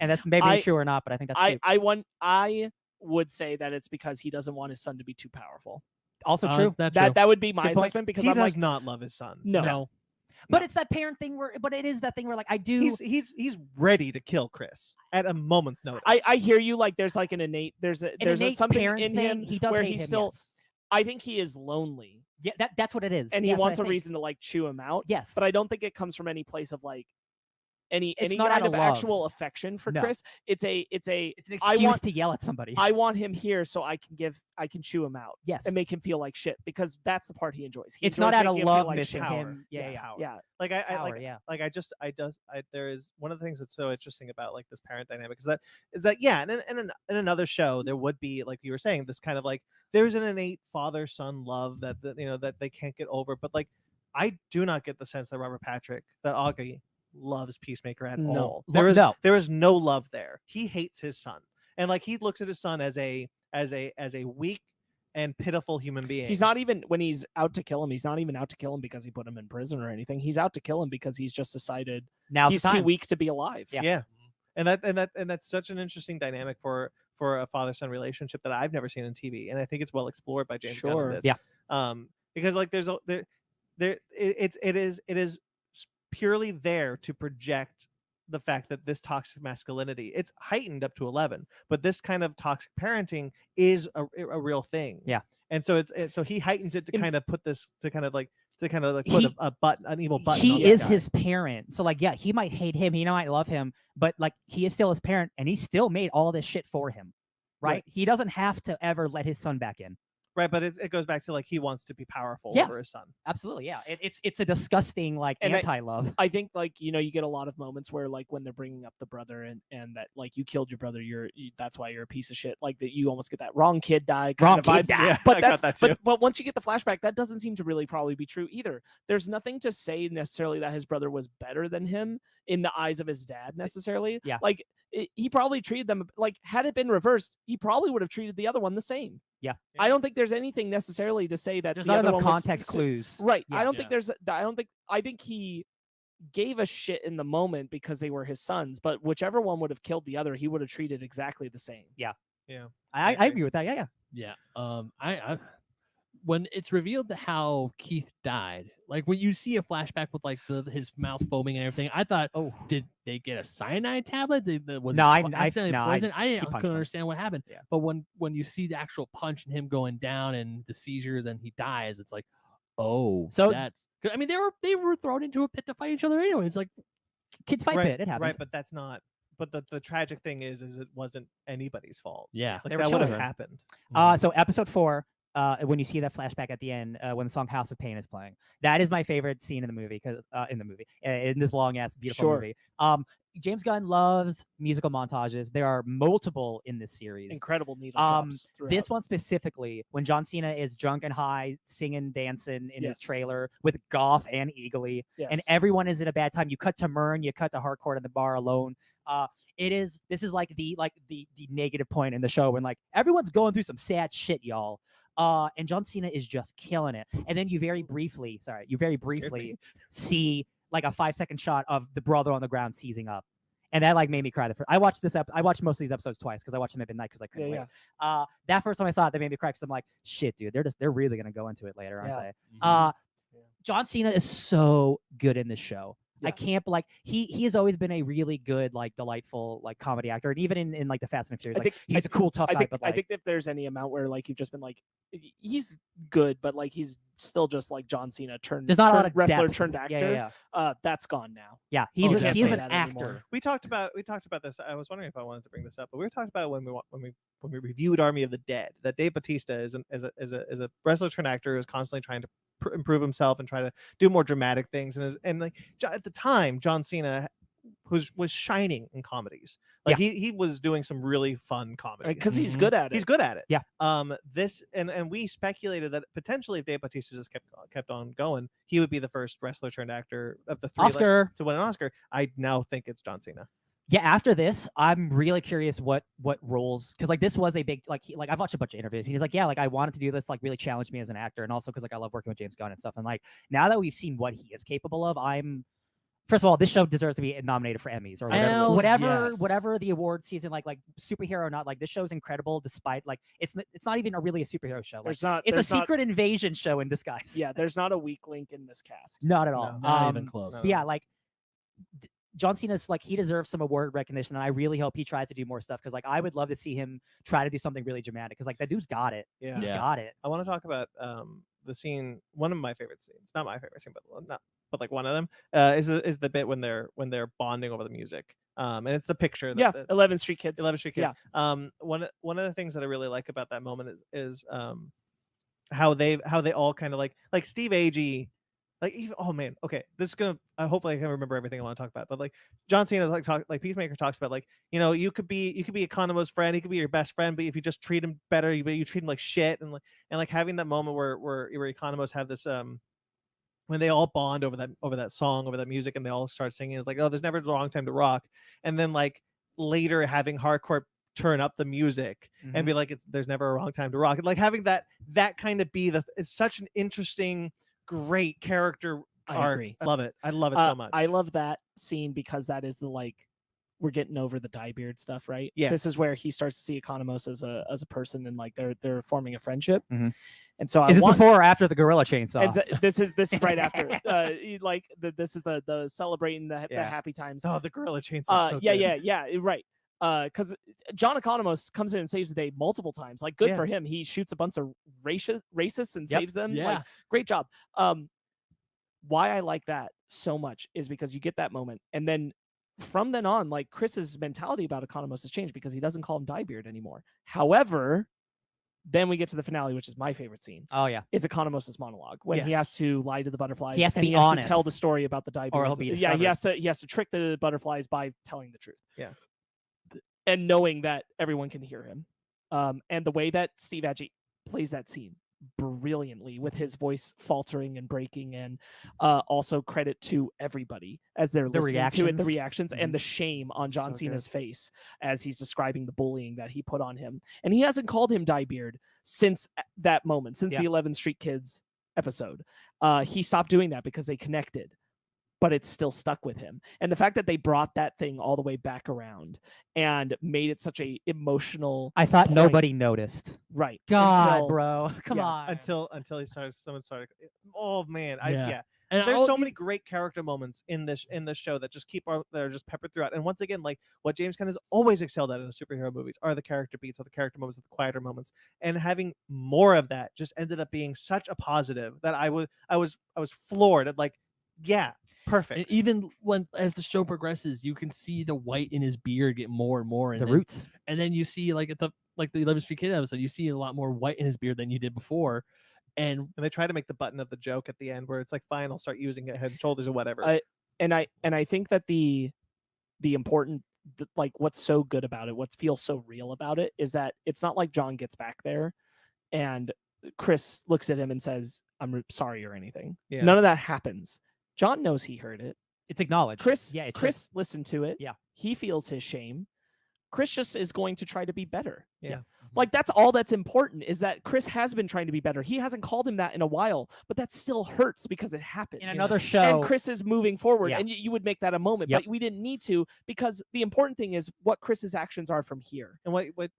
And that's maybe true or not, but I think that's true. I would say that it's because he doesn't want his son to be too powerful. Also true. That's true. That would be a my good point. assessment because He I'm does like, not love his son. no. But it's that parent thing but it is that thing where like I do. He's ready to kill Chris at a moment's notice. I hear you. Like there's like an innate there's an a innate something parent in thing, him he does where hate he's him, still. yes. I think he is lonely Yeah, that's what it is. and Yeah, he that's what wants I a think. reason to like chew him out. Yes. But I don't think it comes from any place of like any It's not kind out of of love. actual affection for No. Chris. It's an It's an I excuse want- to yell at somebody. I want him here so I can chew him out yes. and make him feel like shit because that's the part he enjoys. He It's not enjoys out of making him feel love like missing shit. power. him. Yeah, It's yeah. power. Yeah. like I Power, like yeah. like there is one of the things that's so interesting about like this parent dynamic is that yeah, and in another show there would be, like you were saying, this kind of like there's an innate father son love that that they can't get over, but like I do not get the sense that Robert Patrick, that Augie loves Peacemaker at No. all. No. There is no love there. He hates his son, and like he looks at his son as a weak and pitiful human being. He's not even when he's out to kill him. He's not even out to kill him because he put him in prison or anything. He's out to kill him because he's just decided Now's he's the too time. weak to be alive. Yeah. Yeah. And that's such an interesting dynamic for a father-son relationship that I've never seen in TV, and I think it's well explored by James Gunn in Sure. this. Yeah. Because like it is purely there to project the fact that this toxic masculinity, it's heightened up to 11, but this kind of toxic parenting is a real thing. Yeah. And so so he heightens it to In- kind of put this to kind of like put He- an evil button. on He this is guy. his parent. So like, yeah, he might hate him, he might love him, but like he is still his parent and he still made all this shit for him. Right? Right. He doesn't have to ever let his son back in. Right, but it goes back to like he wants to be powerful Yeah. over his son. Absolutely, yeah. It's a disgusting like And anti-love. I think like you get a lot of moments where like when they're bringing up the brother and that like you killed your brother, that's why you're a piece of shit. Like that you almost get that wrong kid die kind Wrong of kid vibe. die. Yeah, But I got that's that too. but once you get the flashback, that doesn't seem to really probably be true either. There's nothing to say necessarily that his brother was better than him in the eyes of his dad necessarily. Yeah. Like he probably treated them like had it been reversed, he probably would have treated the other one the same. Yeah. I don't think there's anything necessarily to say that There's the not other enough one was context clues. Right. Yeah. I don't think there's. I think he gave a shit in the moment because they were his sons. But whichever one would have killed the other, he would have treated exactly the same. Yeah. I agree with that. Yeah, yeah. Yeah. I when it's revealed that how Keith died, like when you see a flashback with like his mouth foaming and everything, I thought, Oh, did they get a cyanide tablet? Was No, it I- accidentally no, I- poisoned? I he punched couldn't him. understand what happened. Yeah. But when you see the actual punch and him going down and the seizures and he dies, it's like, oh, So- that's. I mean, they were thrown into a pit to fight each other anyway. It's like, kids fight right, pit. It happens. right, but that's not. But the tragic thing is it wasn't anybody's fault. yeah, Like They were that would have children. happened. So episode 4, when you see that flashback at the end, when the song "House of Pain" is playing, that is my favorite scene in the movie because in this long ass beautiful Sure. movie. James Gunn loves musical montages. There are multiple in this series. Incredible needle Um, drops. This throughout. one specifically, when John Cena is drunk and high, singing, dancing in his Yes. trailer with Goff and Eagly, and Yes. everyone is in a bad time. You cut to Mern, you cut to Harcourt in the bar alone. This is like the negative point in the show when like everyone's going through some sad shit, y'all. And John Cena is just killing it. And then you very briefly see like a 5-second shot of the brother on the ground seizing up. And that like made me cry. I watched I watched most of these episodes twice because I watched them at midnight because I couldn't wait. That first time I saw it, that made me cry because I'm like, shit, dude, they're really gonna go into it later, aren't Yeah. they? John Cena is so good in this show. I Yeah. can't like he has always been a really good like delightful like comedy actor, and even in like the Fast and Furious, like, he's a cool tough guy. But like, I think if there's any amount where like you've just been like he's good, but like he's still just like John Cena there's not a lot of wrestler depth. turned actor. Yeah. That's gone now. Yeah, he's Okay. he is Can't an say that anymore. actor. We talked about this. I was wondering if I wanted to bring this up, but we were talking about it when we reviewed Army of the Dead. That Dave Bautista is a wrestler turned actor who's constantly trying to improve himself and try to do more dramatic things. And like at the time, John Cena was shining in comedies. Like he was doing some really fun comedies Because he's good at it. He's good at it. Yeah. This and we speculated that potentially if Dave Bautista just kept on going, he would be the first wrestler turned actor of the three Oscar. to win an Oscar. I now think it's John Cena. Yeah, after this, I'm really curious what roles, because like this was a big like I've watched a bunch of interviews. He's like, yeah, like I wanted to do this, like really challenge me as an actor, and also because like I love working with James Gunn and stuff. And like now that we've seen what he is capable of, first of all, this show deserves to be nominated for Emmys or Hell whatever yes. whatever the award season like superhero or not. Like this show's incredible, despite like it's not even really a superhero show. Like, There's not. it's a there's not- secret invasion show in disguise. Yeah, there's not a weak link in this cast. Not at all. No, not even no. close. No. But yeah, like John Cena's like he deserves some award recognition, and I really hope he tries to do more stuff because like I would love to see him try to do something really dramatic because like that dude's got it. Yeah. He's Yeah. got it. I want to talk about the scene. One of my favorite scenes, not my favorite scene, but like one of them is the bit when they're bonding over the music. And it's the picture. Yeah, 11th Street Kids. 11th Street Kids. One of the things that I really like about that moment is how they all kind of like Steve Agee. Like even, oh man, okay. This is gonna. Hopefully, I can remember everything I want to talk about. But like John Cena, like Peacemaker talks about, like you could be Economo's friend. He could be your best friend, but if you just treat him better, you treat him like shit. And like having that moment where Economos have this when they all bond over that song, over that music, and they all start singing. It's like, oh, there's never a wrong time to rock. And then like later having Hardcore turn up the music and be like, there's never a wrong time to rock. And like having that kind of be it's such an interesting, great character I arc. agree. I love it. I love it so much. I love that scene because that is the like we're getting over the diebeard stuff, right? Yes. This is where he starts to see Economos as a person and like they're forming a friendship. Mhm. And so Is this before or after the gorilla chainsaw? and this is right after. This is the celebrating the happy times. Oh, the gorilla chainsaw. So yeah, good. yeah, right. Because John Economos comes in and saves the day multiple times. Like, good Yeah. for him. He shoots a bunch of racists and Yep. saves them. Yeah. Like, great job. Why I like that so much is because you get that moment, and then from then on, like Chris's mentality about Economos has changed because he doesn't call him Diebeard anymore. However, Then we get to the finale, which is my favorite scene. Oh yeah. Is Economos' monologue when he has Yes. to lie to the butterflies. He has to and be he has honest. to tell the story about the diabetes. Or he'll be yeah, discovered. he has to trick the butterflies by telling the truth. Yeah. And knowing that everyone can hear him. And the way that Steve Agee plays that scene brilliantly with his voice faltering and breaking, and also credit to everybody as they're listening to it, the reactions and the shame on John So Cena's face as he's describing the bullying that he put on him. And he hasn't called him Diebeard since that moment, since the 11th Street Kids episode. He stopped doing that because they connected, but it's still stuck with him. And the fact that they brought that thing all the way back around and made it such a emotional I thought point. nobody noticed. Right. God, Until- bro. Come yeah, on. Until someone started. Oh man, Yeah. And There's I'll- so many great character moments in this show that just that are just peppered throughout. And once again, like what James Gunn has always excelled at in superhero movies are the character beats, are the character moments, are the quieter moments. And having more of that just ended up being such a positive that I was floored at, like, yeah, perfect. And even when as the show progresses, you can see the white in his beard get more and more. And the then, roots. And then you see like at the 11th Street Kid episode, you see a lot more white in his beard than you did before. And And they try to make the button of the joke at the end where it's like, fine, I'll start using it head and shoulders or whatever. And I think that the important, like what's so good about it, what feels so real about it, is that it's not like John gets back there and Chris looks at him and says, "I'm sorry" or anything. Yeah. None of that happens. John knows he heard it. It's acknowledged. Chris Chris. listened to it. Yeah. He feels his shame. Chris just is going to try to be better. Yeah. Like that's all that's important, is that Chris has been trying to be better. He hasn't called him that in a while, but that still hurts because it happened. In another show. And Chris is moving forward, Yeah. and you would make that a moment, Yep. but we didn't need to, because the important thing is what Chris's actions are from here. And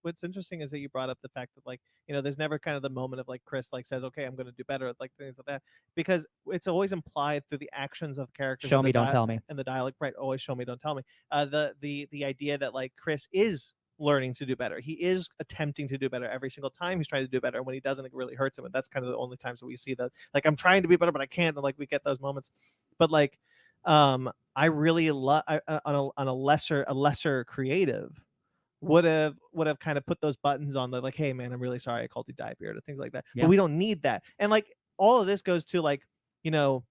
what's interesting is that you brought up the fact that, like, you know, there's never kind of the moment of like Chris like says, okay, I'm going to do better, like things like that, because it's always implied through the actions of the characters. Show and me, the don't tell me. And the dialogue, right? Always show me, don't tell me. The idea that like Chris is learning to do better. He is attempting to do better every single time he's trying to do better. And when he doesn't, it really hurts him. And that's kind of the only times that we see that, like, I'm trying to be better, but I can't. And like we get those moments. But like, I really love on a lesser creative would have kind of put those buttons on the, like, hey man, I'm really sorry I called you Diebeard or things like that. Yeah. But we don't need that. And like all of this goes to, like, you know,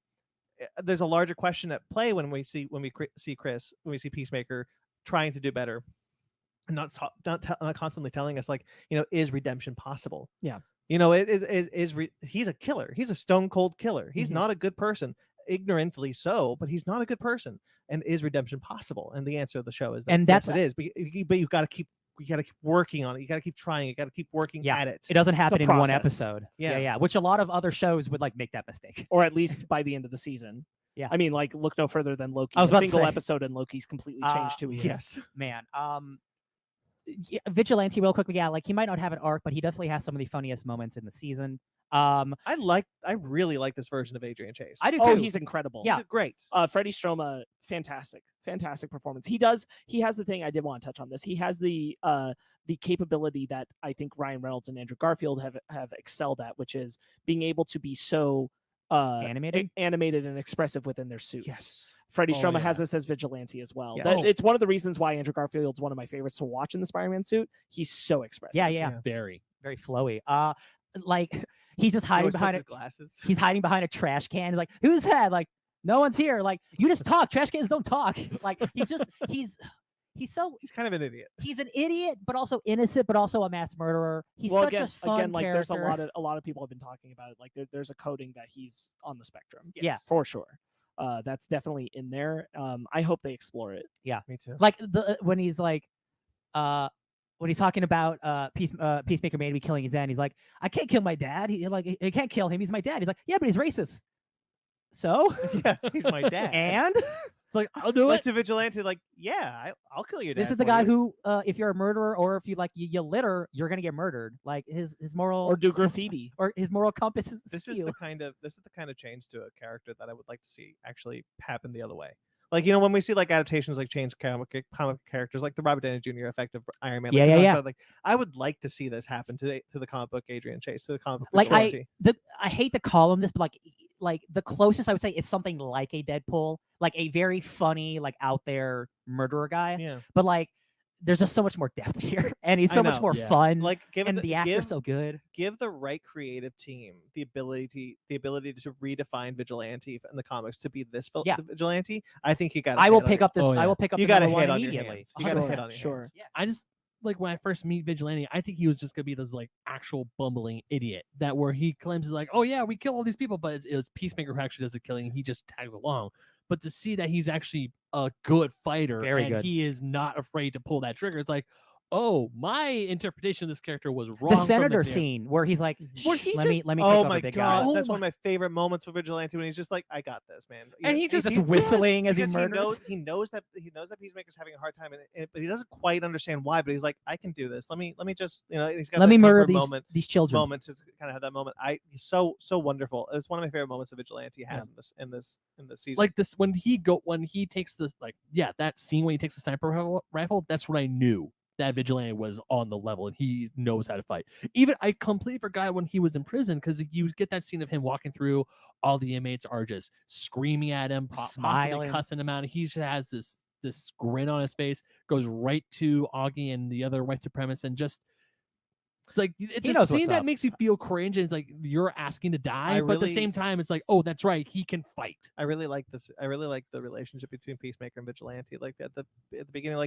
there's a larger question at play when we see Chris, when we see Peacemaker trying to do better, and not constantly telling us, like, you know, is redemption possible? Yeah. You know, he's a killer. He's a stone cold killer. He's not a good person, ignorantly so, but he's not a good person. And is redemption possible? And the answer of the show is that, And yes, that's- it is. But you've got to keep working on it. You got to keep trying. You got to keep working Yeah. at it. It doesn't happen in one process. episode. Yeah. Yeah. Which a lot of other shows would like make that mistake. Or at least by the end of the season. Yeah. I mean, like, look no further than Loki. I was A about to single say. episode and Loki's completely changed who he is. Yes. Man. Vigilante, real quickly. Yeah, like he might not have an arc, but he definitely has some of the funniest moments in the season. I really like this version of Adrian Chase. I do too. Oh, he's incredible. Yeah. He's great. Freddie Stroma, fantastic performance. He has the thing I did want to touch on this. He has the capability that I think Ryan Reynolds and Andrew Garfield have excelled at, which is being able to be so animated and expressive within their suits. Yes. Freddie Oh, Stroma yeah. has this as Vigilante as well. Yeah. That- Oh. It's one of the reasons why Andrew Garfield's one of my favorites to watch in the Spider-Man suit. He's so expressive. yeah. very. Very flowy. Like he's just He hiding always behind puts it. his glasses. He's hiding behind a trash can. He's like, who's that? Like, no one's here. Like, you just talk. Trash cans don't talk. Like, he's He's kind of an idiot. he's an idiot, but also innocent, but also a mass murderer. He's Well, such a fun like character. there's a lot of people have been talking about it. Like there's a coding that he's on the spectrum. Yeah. For sure. That's definitely in there. I hope they explore it. Me too. Like when he's like, when he's talking about Peacemaker made me killing his dad, he's like, I can't kill my dad. I can't kill him. He's my dad. He's like, yeah, but he's racist. So Yeah, he's my dad. and It's like, I'll do Like it. to Vigilante, like, yeah, I'll kill your dad. this is the for guy you. who, if you're a murderer or if you you litter, you're gonna get murdered. Like his moral Or do graffiti. or his moral compass is This is skew. the kind of change to a character that I would like to see actually happen the other way. Like, you know, when we see like adaptations like change comic characters, like the Robert Downey Jr. effect of Iron Man. Like, Yeah, we yeah, talked yeah. about, like, I would like to see this happen to the comic book Adrian Chase, to the comic book Like Vigilante. I hate to call him this, but like the closest I would say is something like a Deadpool, like a very funny, like out there murderer guy. Yeah. But like there's just so much more depth here, and he's I so much know, more yeah. fun. Like and the actor's so good. give the right creative team the ability to redefine vigilante in the comics to be this Yeah. vigilante. I think you got. I will pick up this. Oh, I yeah. will pick up You the got to number one hit on your immediately. hands. You got to hit 100%. on your Sure. hands. Yeah. I just like when I first meet Vigilante, I think he was just gonna be this like actual bumbling idiot that where he claims is like, oh yeah, we kill all these people, but it was Peacemaker who actually does the killing, and he just tags along. But to see that he's actually a good fighter Very and good. he is not afraid to pull that trigger, it's like, oh, my interpretation of this character was wrong. The from senator very- scene where he's like, Where "Shh, he let me just- let me Oh take my over, big god, guy." Oh that's one my- of my favorite moments for Vigilante when he's just like, "I got this, man." And he He's just just whistling as he because murders. he knows that Peacemaker's having a hard time, but he doesn't quite understand why. But he's like, "I can do this. Let me just, he's got Let that me murder comfort these children. moment to kind of have that moment. He's so wonderful. It's one of my favorite moments of Vigilante has in this season. like this when he takes this that scene when he takes the sniper rifle, that's when I knew that Vigilante was on the level and he knows how to fight. Even I completely forgot when he was in prison because you get that scene of him walking through, all the inmates are just screaming at him, possibly Smiling. cussing him out. He just has this grin on his face, goes right to Augie and the other white supremacists, and just it's like it's He a knows scene what's that up. makes you feel cringe, and it's like you're asking to die, but at the really- same time, it's like, oh, that's right, he can fight. I really like this. I really like the relationship between Peacemaker and Vigilante. Like at the beginning,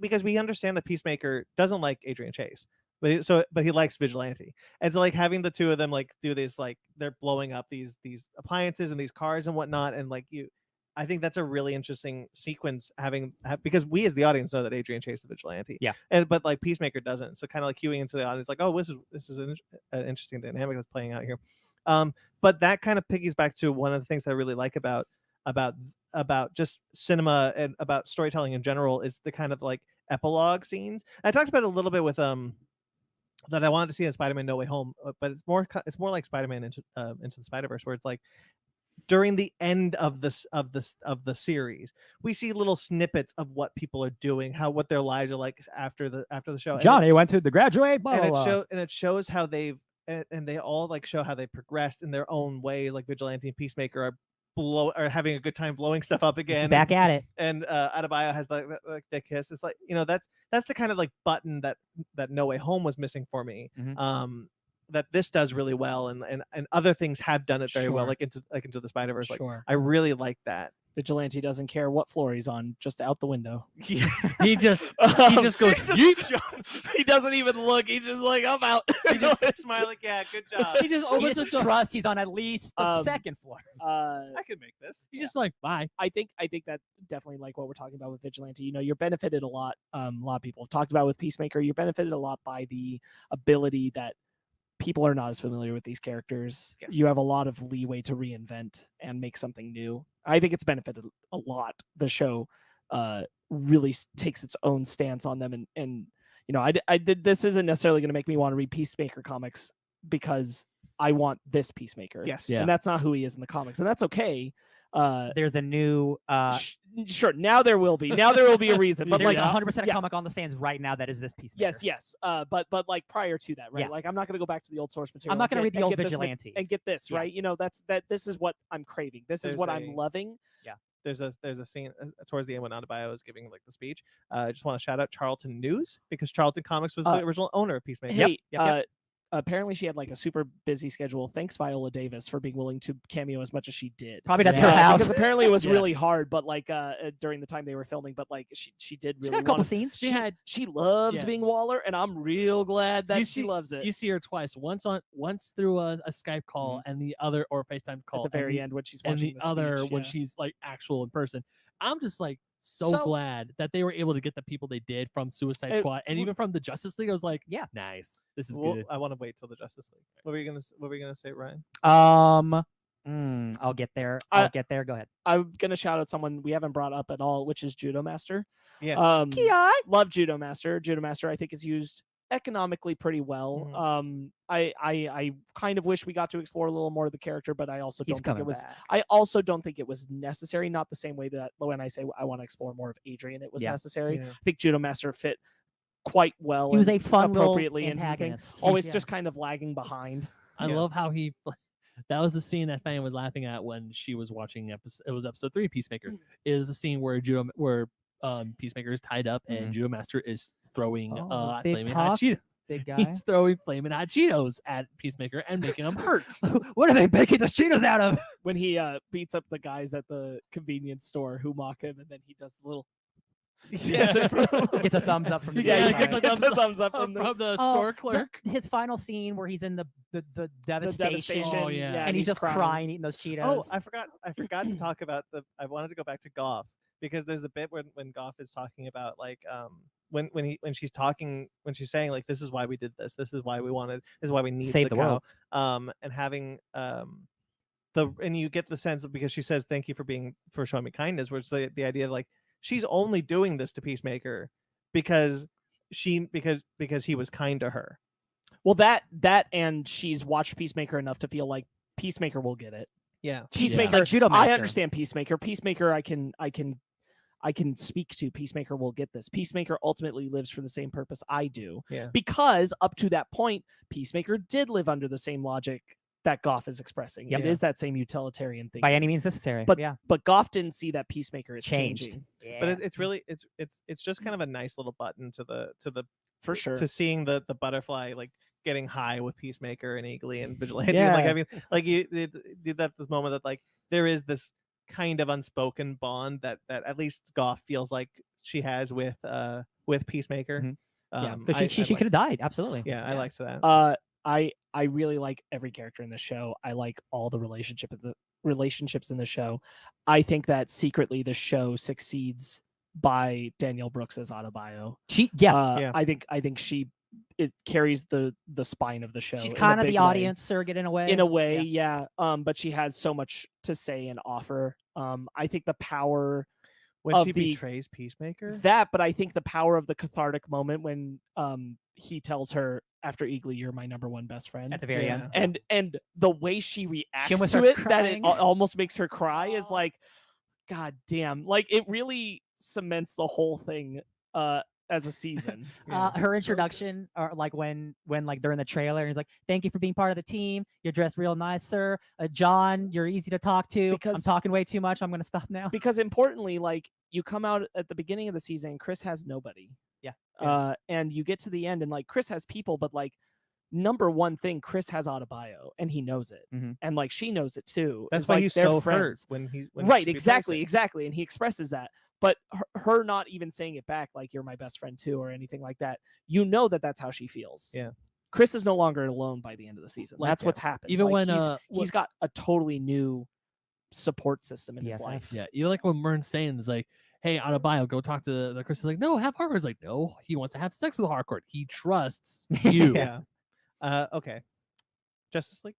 because we understand that Peacemaker doesn't like Adrian Chase, but he likes Vigilante, and so like having the two of them like do this, like they're blowing up these appliances and these cars and whatnot, and like I think that's a really interesting sequence because we as the audience know that Adrian Chase is Vigilante, Yeah, but like Peacemaker doesn't, so kind of like cueing into the audience like, oh, this is an interesting dynamic that's playing out here. But that kind of piggies back to one of the things that I really like about just cinema and about storytelling in general is the kind of like epilogue scenes. I talked about it a little bit with that I wanted to see in Spider-Man No Way Home, but it's more like Spider-Man into the Spider-Verse, where it's like during the end of the series, we see little snippets of what people are doing, what their lives are like after the show. Johnny went to the graduate, blah, blah, blah. And it shows how they've and they all like show how they progressed in their own ways. Like Vigilante and Peacemaker are having a good time blowing stuff up again. Back at it. And Adebayo has like the kiss. It's like, that's the kind of like button that No Way Home was missing for me. Mhm. That this does really well, and other things have done it very well, Sure. like into the Spider-Verse. Like, Sure. I really like that. Vigilante doesn't care what floor he's on, just out the window. Yeah. He just goes, He doesn't even look. He's just like, I'm out. He's just smiling. Yeah, good job. he just He opens the just door. trusts he's on at least the second floor. I can make this. He's just like, bye. I think that definitely like what we're talking about with Vigilante. You're benefited a lot. A lot of people have talked about with Peacemaker. You're benefited a lot by the ability that people are not as familiar with these characters. Yes. You have a lot of leeway to reinvent and make something new. I think it's benefited a lot. The show really takes its own stance on them, and I did. This isn't necessarily going to make me want to read Peacemaker comics because I want this Peacemaker. Yes. Yeah. And that's not who he is in the comics, and that's okay. There's a new Sure. Now there will be a reason, but there's like 100% a yeah. comic on the stands right now that is this Peacemaker. Yes. But like prior to that, right? Yeah. Like I'm not going to go back to the old source material. I'm not going to read the old and get this Vigilante. and get this, Yeah. right? This is what I'm craving. This is There's what I'm loving. There's a scene towards the end when Adebayo is giving like the speech. I just want to shout out Charlton News, because Charlton Comics was the original owner of Peacemaker. Hey, apparently she had like a super busy schedule. Thanks, Viola Davis, for being willing to cameo as much as she did. Probably that's Yeah. her house. Because apparently it was Yeah. really hard, but like during the time they were filming, but like she did She really got a couple wanna- scenes. She loves Yeah. being Waller, and I'm real glad that she loves it. You see her twice. Once through a Skype call, and the other or FaceTime call at the very and end when she's and watching the other speech, when yeah. she's like actual in person. I'm just like so So- glad that they were able to get the people they did from Suicide It- Squad and even from the Justice League. I was like, Yeah. nice. This is Well, good. I want to wait till the Justice League. What were you gonna say, Ryan? I'll get there. I- I'll get there. Go ahead. I'm gonna shout out someone we haven't brought up at all, which is Judo Master. Yes. Love Judo Master. Judo Master, I think, is used economically pretty well. Mhm. I kind of wish we got to explore a little more of the character, but I also He's don't think coming it was. back. I also don't think it was necessary. Not the same way that when I say I want to explore more of Adrian, it was Yeah. necessary. Yeah. I think Judo Master fit quite well. He was and a fun little appropriately into the thing. antagonist. Always Yeah. just kind of lagging behind. I Yeah. love how he. That was the scene that Fan was laughing at when she was watching episode 3 Peacemaker. Is the scene where Peacemaker is tied up, and Judo Master is throwing Oh, big flaming hot talk. Cheetos. Big guy. He's throwing flaming hot Cheetos at Peacemaker and making him hurt. What are they making the Cheetos out of? When he beats up the guys at the convenience store who mock him, and then he does the little Yeah. Gets a thumbs up from the Yeah, big he guy. gets a gets a thumbs up from from the Oh, store clerk. his final scene where he's in the devastation, Oh, yeah. and he's just crying eating those Cheetos. Oh, I forgot to talk about I wanted to go back to Goff because there's the bit when Goff is talking about like when she's saying like this is why we did this, this is why we wanted, this is why we need Save the the cow, world. and having and you get the sense that because she says thank you for showing me kindness, which is the idea of like she's only doing this to Peacemaker because he was kind to her. Well, that and she's watched Peacemaker enough to feel like Peacemaker will get it. Yeah. Peacemaker, Like Judo I Master. understand Peacemaker. Peacemaker, I can speak to. Peacemaker will get this. Peacemaker ultimately lives for the same purpose I do. Yeah. Because up to that point, Peacemaker did live under the same logic that Goff is expressing. Yep. It is that same utilitarian thing. By any means necessary. But yeah, but Goff didn't see that Peacemaker is changed. changing But it's really it's just kind of a nice little button to the for sure. to seeing the butterfly like getting high with Peacemaker and Eagly and Vigilante. Yeah. Like I mean, like you did that this moment that like there is this kind of unspoken bond that at least Goff feels like she has with Peacemaker. Mhm. Yeah, because she could have died. Absolutely. Yeah, I liked that. I really like every character in the show. I like all the relationships in the show. I think that secretly the show succeeds by Danielle Brooks's autobio. Yeah. I think it carries the spine of the show. She's in a kind of big the way. audience surrogate in a way. In a way, yeah. But she has so much to say and offer. I think the power When of she the- betrays Peacemaker. but I think the power of the cathartic moment when he tells her after Eagly, you're my number one best friend. at the very Yeah. end. And the way she reacts almost to starts it, that it crying. almost makes her cry, is like, God damn! Like it really cements the whole thing as a season. Yeah. Her introduction, or like when like they're in the trailer, and he's like, "Thank you for being part of the team. You're dressed real nice, sir. John, you're easy to talk to. I'm Because- talking way too much. I'm gonna stop now." Because importantly, like you come out at the beginning of the season, Chris has nobody. Yeah. And you get to the end, and like Chris has people, but like number one thing, Chris has autobio, and he knows it, Mhm. and like she knows it too. That's It's why like he's they're so friends. hurt when Right, she betrays exactly, and he expresses that. But her not even saying it back, like you're my best friend too, or anything like that. You know that that's how she feels. Yeah. Chris is no longer alone by the end of the season. Like, That's what's happened. even Like, when, he's got a totally new support system in his BFF. life. Yeah, even like when Mern's saying is like, "Hey, out of bio, go talk to the Chris." Is like, "No, have Harcourt's like, no, he wants to have sex with Harcourt. He trusts you." Yeah. Okay. Justice League.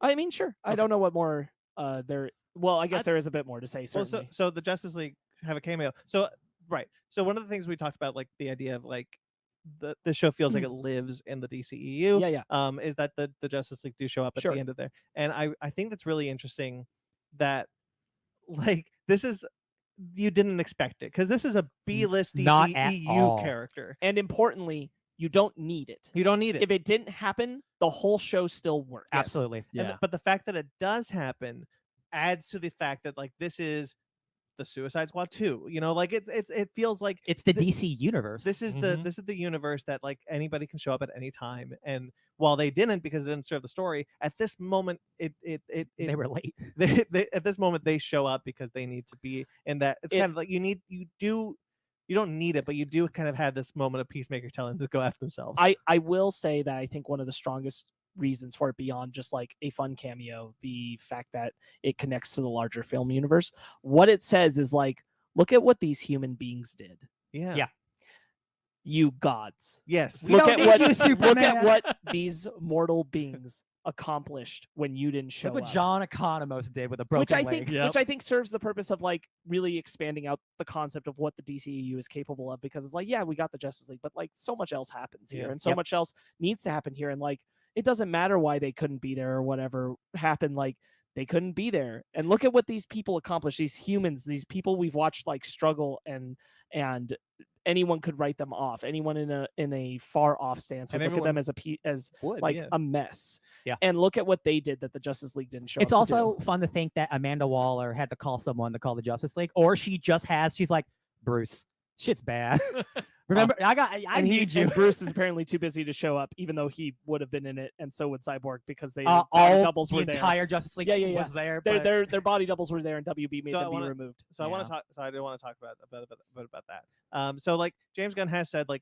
I mean, sure. I Okay. don't know what more there. Well, I guess I- there is a bit more to say. Well, Certainly. so the Justice League have a cameo. So right. So one of the things we talked about, like the idea of like the show feels like it lives in the DCEU. yeah. Is that the Justice League do show up at Sure. the end of there, and I think that's really interesting that like this is you didn't expect it because this is a B-list Not at DCEU all. character. And importantly, you don't need it. You don't need it. If it didn't happen, the whole show still works. Absolutely. And Yeah. but the fact that it does happen adds to the fact that like this is the Suicide Squad 2. You know, like it feels like It's the Th- DC universe. this is Mhm. this is the universe that like anybody can show up at any time. And while they didn't because it didn't serve the story, at this moment they were late. they at this moment they show up because they need to be in that. It's kind of like you don't need it, but you do kind of have this moment of Peacemaker telling them to go after themselves. I will say that I think one of the strongest reasons for it, beyond just like a fun cameo, the fact that it connects to the larger film universe, what it says is like, look at what these human beings did. yeah. Yeah. You gods. Yes. We Look don't at need what you, look at Superman. what these mortal beings accomplished when you didn't show Look what up. John Economos did with a broken which I leg. think Yep. which I think serves the purpose of like really expanding out the concept of what the DCEU is capable of, because it's like, yeah, we got the Justice League, but like so much else happens here, Yeah. and so Yep. much else needs to happen here, and like it doesn't matter why they couldn't be there or whatever happened, like they couldn't be there. And look at what these people accomplished, these humans, these people we've watched like struggle, and anyone could write them off. Anyone in a far off stance would And look at them everyone as Would, like yeah. a mess. Yeah. And look at what they did that the Justice League didn't show It's up to do. also fun to think that Amanda Waller had to call someone to call the Justice League, or she's like, Bruce. Shit's bad. Remember, I and need you. And Bruce is apparently too busy to show up, even though he would have been in it, and so would Cyborg because they all doubles the were there. entire Justice League was there. But Their body doubles were there, and WB made So I them wanna- be removed. So I want to talk. So I do want to talk about that. So like James Gunn has said, like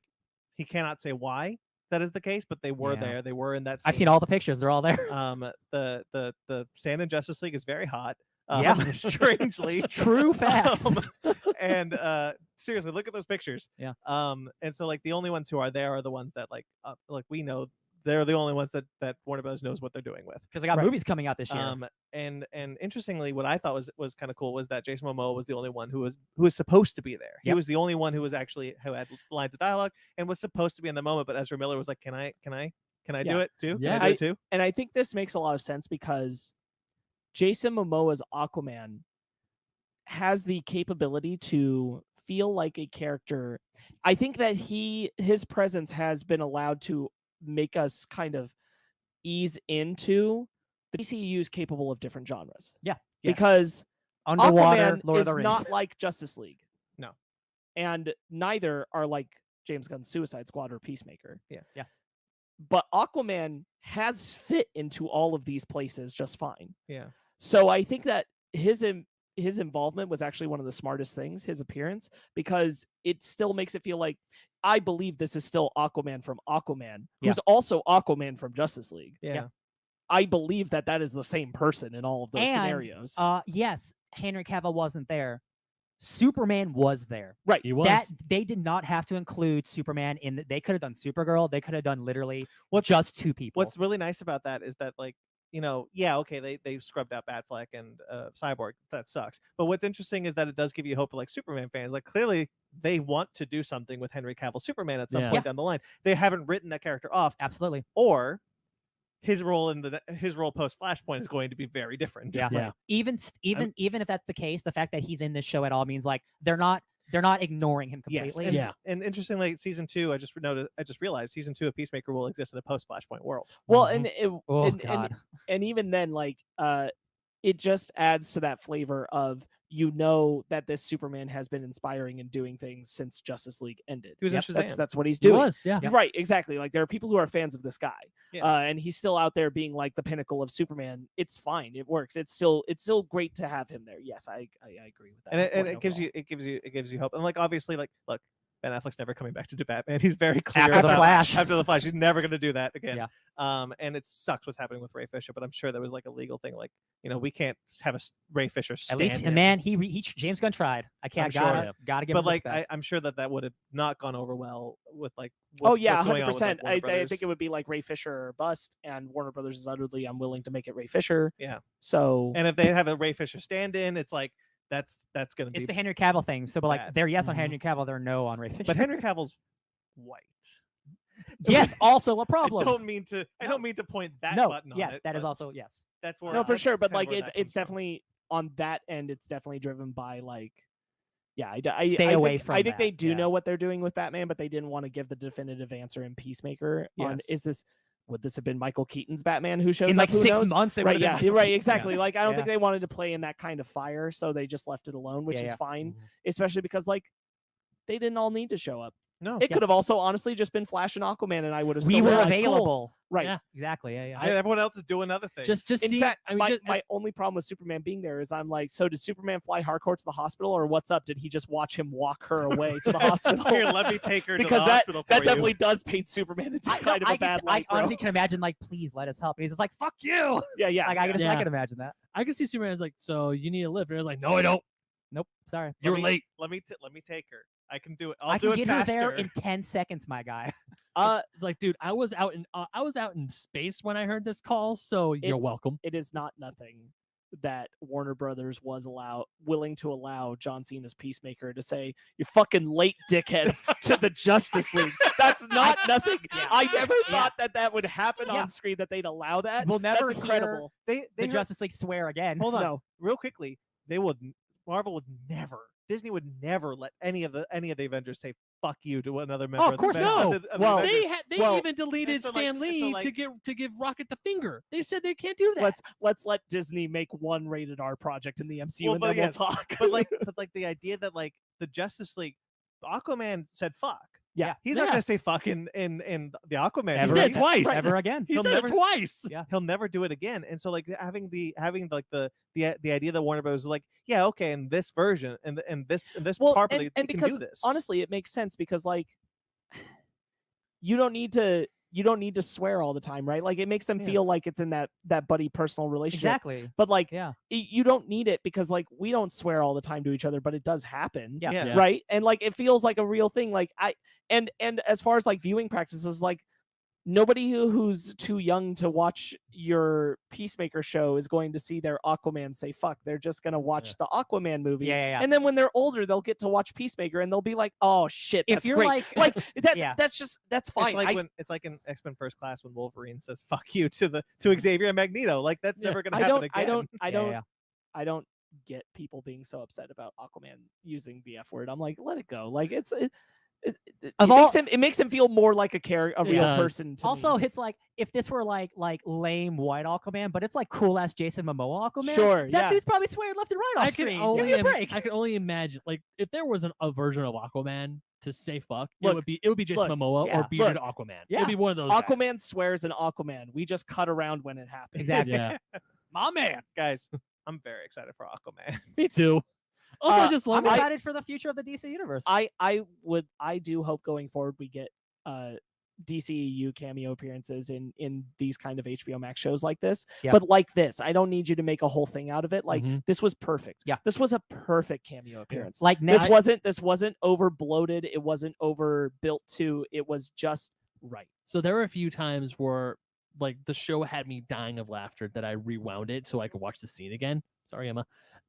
he cannot say why that is the case, but they were Yeah. there. They were in that. I've seen scene. all the pictures. They're all there. The stand in Justice League is very hot. Yeah. Strangely. True facts. And seriously, look at those pictures. Yeah. And so like the only ones who are there are the ones that like we know they're the only ones that Warner Bros. Knows what they're doing with. Because they got Right. movies coming out this year. And interestingly, what I thought was kind of cool was that Jason Momoa was the only one who was supposed to be there. He Yep. was the only one who had lines of dialogue and was supposed to be in the moment. But Ezra Miller was like, "Can I Yeah. do it too? Yeah. Can I do it too?" And I think this makes a lot of sense because Jason Momoa's Aquaman has the capability to feel like a character. I think that his presence has been allowed to make us kind of ease into the DCEU is capable of different genres. Yeah. Yes. Because Underwater, Aquaman Lord is of the Rings. not like Justice League. No. And neither are like James Gunn's Suicide Squad or Peacemaker. Yeah. Yeah. But Aquaman has fit into all of these places just fine. Yeah. So I think that his involvement was actually one of the smartest things, his appearance, because it still makes it feel like I believe this is still Aquaman from Aquaman, Yeah. who's also Aquaman from Justice League. Yeah. I believe that is the same person in all of those And, scenarios. Yes, Henry Cavill wasn't there. Superman was there. Right. He was. That they did not have to include Superman in. They could have done Supergirl. They could have done literally What's- just two people. What's really nice about that is that like okay, they scrubbed out Batfleck and Cyborg. That sucks. But what's interesting is that it does give you hope for like Superman fans. Like clearly they want to do something with Henry Cavill Superman at some Yeah. point down the line. They haven't written that character off, Absolutely. or his role post Flashpoint is going to be very different. Yeah. Yeah. Even if that's the case, the fact that he's in this show at all means like they're not ignoring him Yes. completely. And, Yeah. and interestingly, season 2, I just realized season 2 of Peacemaker will exist in a post Flashpoint world. Well, Mhm. Oh and, God. and even then, like, it just adds to that flavor of that this Superman has been inspiring and doing things since Justice League ended. He was in Shazam. That's what he's He doing. was, yeah. Yep. Right, exactly. Like there are people who are fans of this guy, Yeah. and he's still out there being like the pinnacle of Superman. It's fine. It works. It's still great to have him there. Yes, I agree with that. And point it gives overall. you hope. And like obviously, like look, Ben Affleck's never coming back to do Batman. He's very clear After the about- Flash. After the Flash, he's never going to do that again. Yeah. And it sucks what's happening with Ray Fisher, but I'm sure there was like a legal thing, like we can't have Ray Fisher At stand least, in. man, he James Gunn tried. I can't. I'm sure. Gotta give But him like respect. I'm sure that would have not gone over well with like. Oh yeah, what's going on with, 100%. like, Warner I Brothers. think it would be like Ray Fisher or bust, and Warner Brothers is utterly unwilling to make it Ray Fisher. Yeah. So And if they have a Ray Fisher stand-in, it's like that's going to it's be. the Henry Cavill thing. So, but like bad. they're yes on Mhm. Henry Cavill, they're no on Ray Fisher. But Henry Cavill's white. yes, also a problem. I don't mean to point that no, button on yes, it. that is but also yes. that's where no, for that's sure. But kinda like where it's that comes from. definitely on that end. It's definitely driven by like, yeah, Stay I away think, from I think they that, do yeah. know what they're doing with Batman, but they didn't want to give the definitive answer in Peacemaker. On Yes. would this have been Michael Keaton's Batman who shows In up? like Who 6 knows? months, it Right, would've been yeah, Michael right, Keaton. exactly. Like I don't Yeah. think they wanted to play in that kind of fire, so they just left it alone, which Yeah, is yeah. fine, especially because like they didn't all need to show up. No. It could have also honestly just been Flash and Aquaman, and I would have. We still were been like, cool. available. Right. Yeah. Exactly. Yeah, yeah. Yeah, everyone else is doing other things. Just In see. fact, I mean, my only problem with Superman being there is I'm like, so did Superman fly hardcore to the hospital, or what's up? Did he just watch him walk her away to the hospital? Here, let me take her because to the hospital for that you. definitely does paint Superman into kind of a bad light, I bro. honestly can imagine like, please let us help. And he's just like, fuck you. Yeah, yeah. Like I Yeah. can imagine that. I can see Superman is like, so you need a lift, and I was like, no, I don't. Nope. Sorry. You're me- late. Let me take her. I can do it. I'll I do can it get faster. her there in 10 seconds, my guy. It's like, dude, I was out in space when I heard this call, so you're It's- welcome. It is not nothing that Warner Brothers was willing to allow John Cena's Peacemaker to say, "You're fucking late, dickheads," to the Justice League. That's not nothing. Yeah. I never Yeah. thought that would happen Yeah. on screen. That they'd allow that. We'll never That's hear incredible. They the heard- Justice League swear again. Hold on, No. real quickly. Marvel would never. Disney would never let any of the Avengers say fuck you to another member. of of course the, not. of the Well, Avengers. They Well, even deleted and so, Stan like- Lee so, like- to give Rocket the finger. They said they can't do that. let's let Disney make one rated R project in the MCU Well, and but then yes, we'll talk. but like the idea that like the Justice League, Aquaman said fuck. Yeah. He's not Yeah. gonna say fuck in the Aquaman. Ever said movie. it twice. Ever again. He he'll said never- it twice. Yeah. He'll never do it again. And so like having like the idea that Warner Bros. is like, yeah, okay, in this version and this well, part, and they can because do this. honestly, it makes sense because like you don't need to swear all the time, right? Like it makes them Yeah. feel like it's in that buddy personal relationship. Exactly. But like Yeah. you don't need it because like we don't swear all the time to each other, but it does happen. Yeah. Yeah. Right. And like it feels like a real thing. Like and as far as like viewing practices, like nobody who's too young to watch your Peacemaker show is going to see their Aquaman say fuck. They're just gonna watch the Aquaman movie. Yeah. And then when they're older, they'll get to watch Peacemaker and they'll be like, oh shit, If that's you're great. like- that Yeah. that's fine. It's like in X-Men First Class when Wolverine says "fuck you" to Xavier and Magneto. Like that's Yeah. never gonna happen again. I don't get people being so upset about Aquaman using the F word. I'm like, let it go. Like it makes him feel more like a real does. person. To Also, me. it's like if this were like lame white Aquaman, but it's like cool ass Jason Momoa Aquaman. Sure, that yeah. dude's probably swearing left and right off I can screen. Give only me a break. I can only imagine like if there was a version of Aquaman to say fuck, Look, it would be Jason look, Momoa yeah, or bearded Aquaman. Yeah. It'd be one of those guys. Aquaman swears in Aquaman. We just cut around when it happens. Exactly. Yeah, My man. Guys, I'm very excited for Aquaman. me too. Also, I just love I'm it. excited for the future of the DC universe. I do hope going forward we get DCEU cameo appearances in these kind of HBO Max shows like this. Yeah. But like this, I don't need you to make a whole thing out of it. Like Mhm. this was perfect. Yeah. This was a perfect cameo appearance. like This next, wasn't over bloated. It wasn't over built to. It was just right. So there were a few times where like the show had me dying of laughter that I rewound it so I could watch the scene again. Sorry, Emma.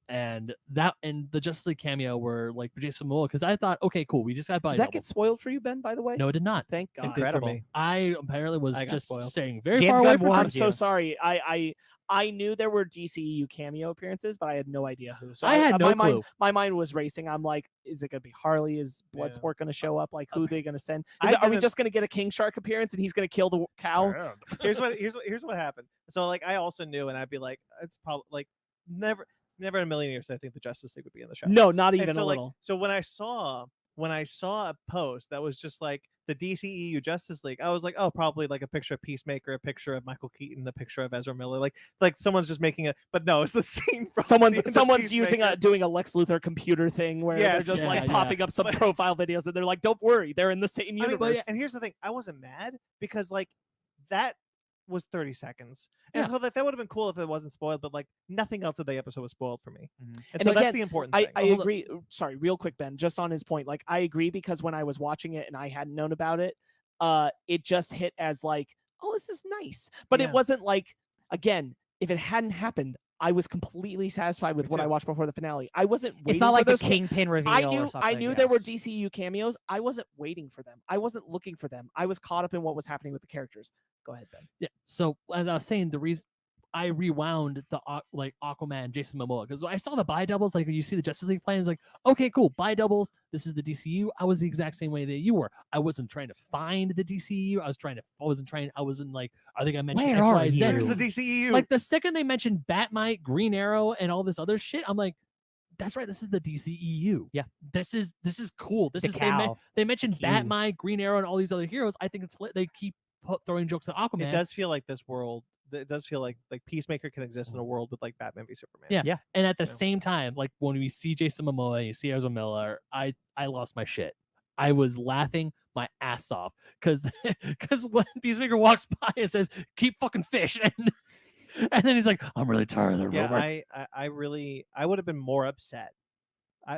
And the Justice League cameo were like Jason Momoa because I thought, okay, cool, we just got body Did that doubles. get spoiled for you, Ben? By the way, No, it did not. Thank God. Incredible. For me. I apparently was I got just spoiled. staying very James far away Gunn from warned I'm it. you. so sorry. I knew there were DCEU cameo appearances, but I had no idea who. So I had no my clue. My mind was racing. I'm like, is it going to be Harley? Is Yeah. Bloodsport going to show up? Like, who are they going to send? I Are we didn't- just going to get a King Shark appearance and he's going to kill the cow? here's what happened. So like I also knew, and I'd be like, it's probably like never in a million years I think the Justice League would be in the show. No, not And even so a like little. so when I saw a post that was just like the DCEU Justice League, I was like, oh, probably like a picture of Peacemaker, a picture of Michael Keaton, a picture of Ezra Miller, like someone's just making a. But no, it's the scene. From Someone's the end of someone's using Peacemaker. doing a Lex Luthor computer thing where Yes. they're just Yeah, like yeah. popping up some But- profile videos and they're like, don't worry, they're in the same I mean, universe. and here's the thing: I wasn't mad because like that was 30 seconds, and Yeah. so that would have been cool if it wasn't spoiled. But like nothing else of the episode was spoiled for me, Mhm. and, And so again, that's the important I thing. agree. Sorry, real quick, Ben, just on his point. Like, I agree because when I was watching it and I hadn't known about it, it just hit as like, oh, this is nice. But Yeah. it wasn't like, again, if it hadn't happened, I was completely satisfied with Me what I too. watched before the finale. I wasn't waiting it's not for like the those Kingpin reveal. I or knew something. there were yes. DCU cameos. I wasn't waiting for them. I wasn't looking for them. I was caught up in what was happening with the characters. Go ahead, Ben. Yeah. So as I was saying, the reason I rewound the like Aquaman, Jason Momoa, because I saw the buy doubles. Like when you see the Justice League plans, like okay, cool, buy doubles. This is the DCU. I was the exact same way that you were. I wasn't trying to find the DCU. I wasn't like I think I mentioned Where X, are Y, Z. you? Where's the DCEU? Like the second they mentioned Batmite, Green Arrow, and all this other shit, I'm like, that's right. This is the DCEU. Yeah. This is cool. This The is cow. they mentioned Hue. Batmite, Green Arrow, and all these other heroes. I think it's they keep throwing jokes at Aquaman. it does feel like this world. It does feel like Peacemaker can exist in a world with like Batman v Superman. Yeah. And at the Yeah. same time, like when we see Jason Momoa and you see Ezra Miller, I lost my shit. I was laughing my ass off because when Peacemaker walks by and says, "Keep fucking fish," and then he's like, "I'm really tired of the Yeah, robot." I would have been more upset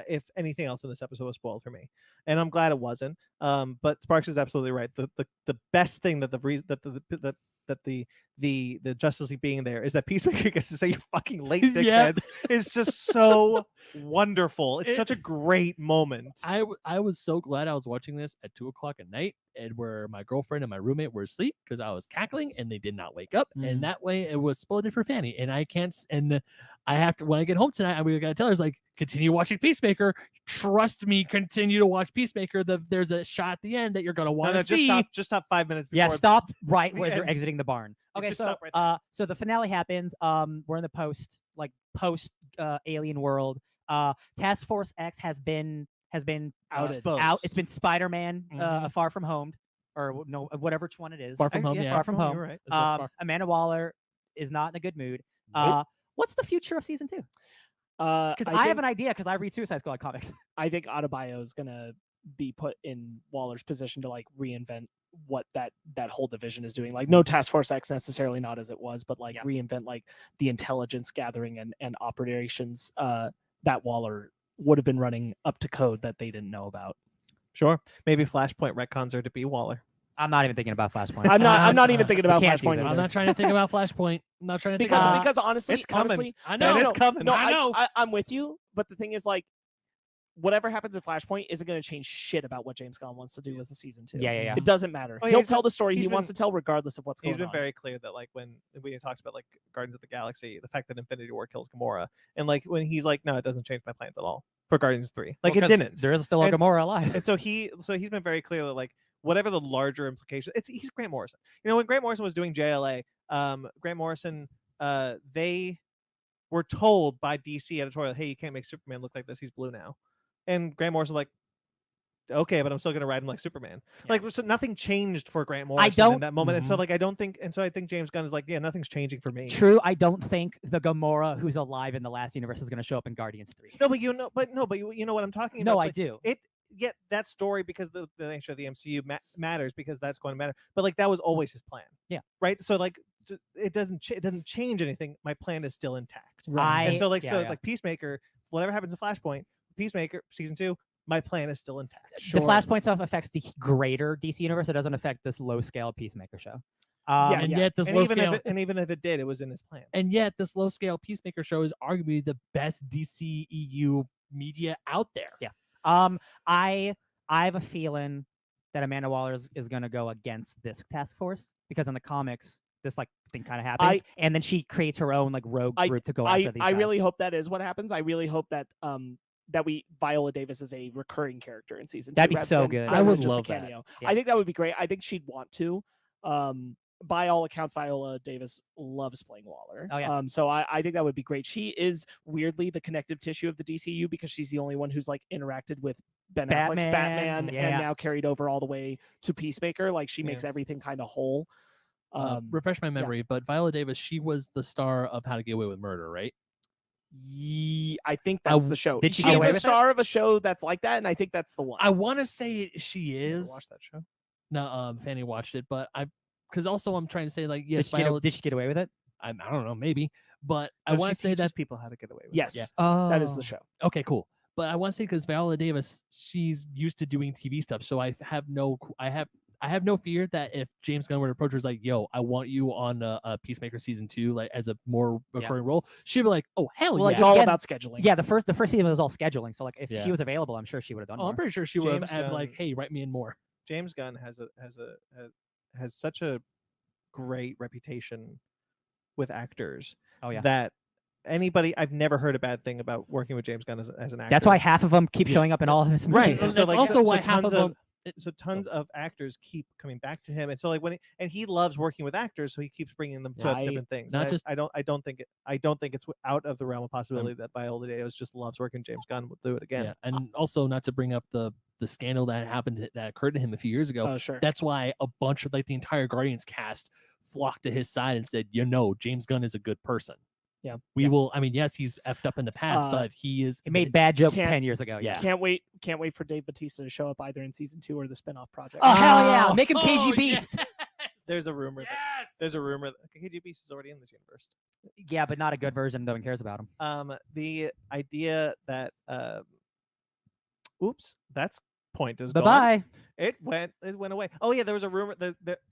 if anything else in this episode was spoiled for me, and I'm glad it wasn't. But Sparks is absolutely right. The best thing that the the Justice League being there is that Peacemaker gets to say "you fucking late Yeah. dickheads" is just so wonderful. It's such a great moment. I was so glad I was watching this at 2:00 at night, and where my girlfriend and my roommate were asleep because I was cackling and they did not wake up, Mm. and that way it was spoiled for Fanny. And I can't. And I have to when I get home tonight. I'm gonna tell her, like, continue watching Peacemaker. Trust me, continue to watch Peacemaker. There's a shot at the end that you're gonna want to see. Just stop 5 minutes. Yeah, Before stop right the as they're end. exiting the barn. Okay, Just so stop right there. so the finale happens. We're in the post alien world. Task Force X has been Outed. out. It's been Spider-Man Mhm. Far From Home, or no, whatever which one it is. Far From Home, yeah. Far From Home. You're right. It's not far. Amanda Waller is not in a good mood. Nope. What's the future of season 2? Because Because I have an idea because I read Suicide Squad comics. I think Adebayo is gonna be put in Waller's position to like reinvent what that whole division is doing. Like no Task Force X necessarily, not as it was, but like Yeah. reinvent like the intelligence gathering and operations that Waller would have been running up to code that they didn't know about. Sure. Maybe Flashpoint retcons are to be Waller. I'm not even thinking about Flashpoint. I'm not even thinking about can't do Flashpoint. this. I'm not trying to think about Flashpoint. I'm not trying to think because about because honestly, it's coming. honestly, I No, know. it's coming. no, I know. I'm with you, but the thing is, like, whatever happens in Flashpoint isn't going to change shit about what James Gunn wants to do with the season 2. Yeah. It doesn't matter. Oh, yeah, He'll he's tell been- the story he he's wants to been- tell, regardless of what's going He's been on. very clear that like when we talked about like Guardians of the Galaxy, the fact that Infinity War kills Gamora, and like when he's like, no, it doesn't change my plans at all for Guardians 3. Like Well, it 'cause didn't. There is still a And- Gamora alive. And so he's been very clear that like whatever the larger implication, he's Grant Morrison. You know, when Grant Morrison was doing JLA, Grant Morrison, they were told by DC editorial, hey, you can't make Superman look like this. He's blue now. And Grant Morrison was like, okay, but I'm still gonna ride him like Superman. Yeah. Like, so nothing changed for Grant Morrison in don't- that moment. And so Mhm. like I don't think, and so I think James Gunn is like, yeah, nothing's changing for me. True, I don't think the Gamora who's alive in the last universe is going to show up in Guardians 3. No, but you know what I'm talking about. No, I Like, do. Yet that story, because the nature of the MCU matters, because that's going to matter. But like that was always his plan. Yeah. Right. So like it doesn't change anything. My plan is still intact. Right. And so like Yeah, yeah. like Peacemaker, whatever happens in Flashpoint, Peacemaker season 2, my plan is still intact. The Flashpoint stuff affects the greater DC universe. It doesn't affect this low-scale Peacemaker show. and yet this low scale, and even if it did, it was in his plan. and yet this low scale Peacemaker show is arguably the best DCEU media out there. Yeah. I have a feeling that Amanda Waller is going to go against this task force because in the comics this like thing kind of happens, and then she creates her own like rogue group to go after these I really guys. hope that is what happens. I really hope that that Viola Davis is a recurring character in season 2. That'd be rather so than- good. rather I than would just a love that. cameo. Yeah. I think that would be great. I think she'd want to. By all accounts, Viola Davis loves playing Waller. Oh, yeah. So I think that would be great. She is weirdly the connective tissue of the DCU because she's the only one who's like interacted with Ben Affleck's Batman yeah. and now carried over all the way to Peacemaker. Like she makes everything kind of whole. Refresh my memory, but Viola Davis, she was the star of How to Get Away with Murder, right? I think that's the show. did she She's get away a with it? star of a show that's like that, and I think that's the one. I want to say she You ever is. watched that show? No, Fanny watched it, but because also I'm trying to say like Did yes, she, get, Viola, did she get away with it? I don't know, maybe, but I No, want she to say teaches that people how to get away with Yes, it. Oh, that is the show. okay, cool. But I want to say because Viola Davis, she's used to doing TV stuff, so I have no fear that if James Gunn were to approach her, is like, "Yo, I want you on a Peacemaker season 2, like as a more recurring role," she'd be like, "Oh hell Well, yeah!" like, It's all again, about scheduling. Yeah, the first season was all scheduling. So like if Yeah. she was available, I'm sure she would have done Oh, more. I'm pretty sure she would James have like, Gunn- "Hey, write me in more." James Gunn has such a great reputation with actors Oh yeah. that I've never heard a bad thing about working with James Gunn as an actor. That's why half of them keep showing up in all of his movies. Right. And And that's so, like, also so why half of tons them. tons of actors keep coming back to him, and so like and he loves working with actors, so he keeps bringing them to Yeah, different things. not And just- I don't think it's out of the realm of possibility that Viola Davis just loves working with James Gunn. Will do it again. Yeah, and also not to bring up the scandal that that occurred to him a few years ago. Oh, sure. That's why a bunch of like the entire Guardians cast flocked to his side and said, James Gunn is a good person. Yeah. We will. I mean, yes, he's effed up in the past, but he is. He made bad jokes Can't- 10 years ago. Yeah. Can't wait for Dave Bautista to show up either in season 2 or the spin-off project. Oh hell yeah! Oh, Make him KG oh, Beast. yes! There's a rumor. Yes! There's a rumor that KG Beast is already in this universe. Yeah, but not a good version. No one cares about him. The idea that oops, that's point is Bye gone. bye. It went away. Oh yeah, there was a rumor.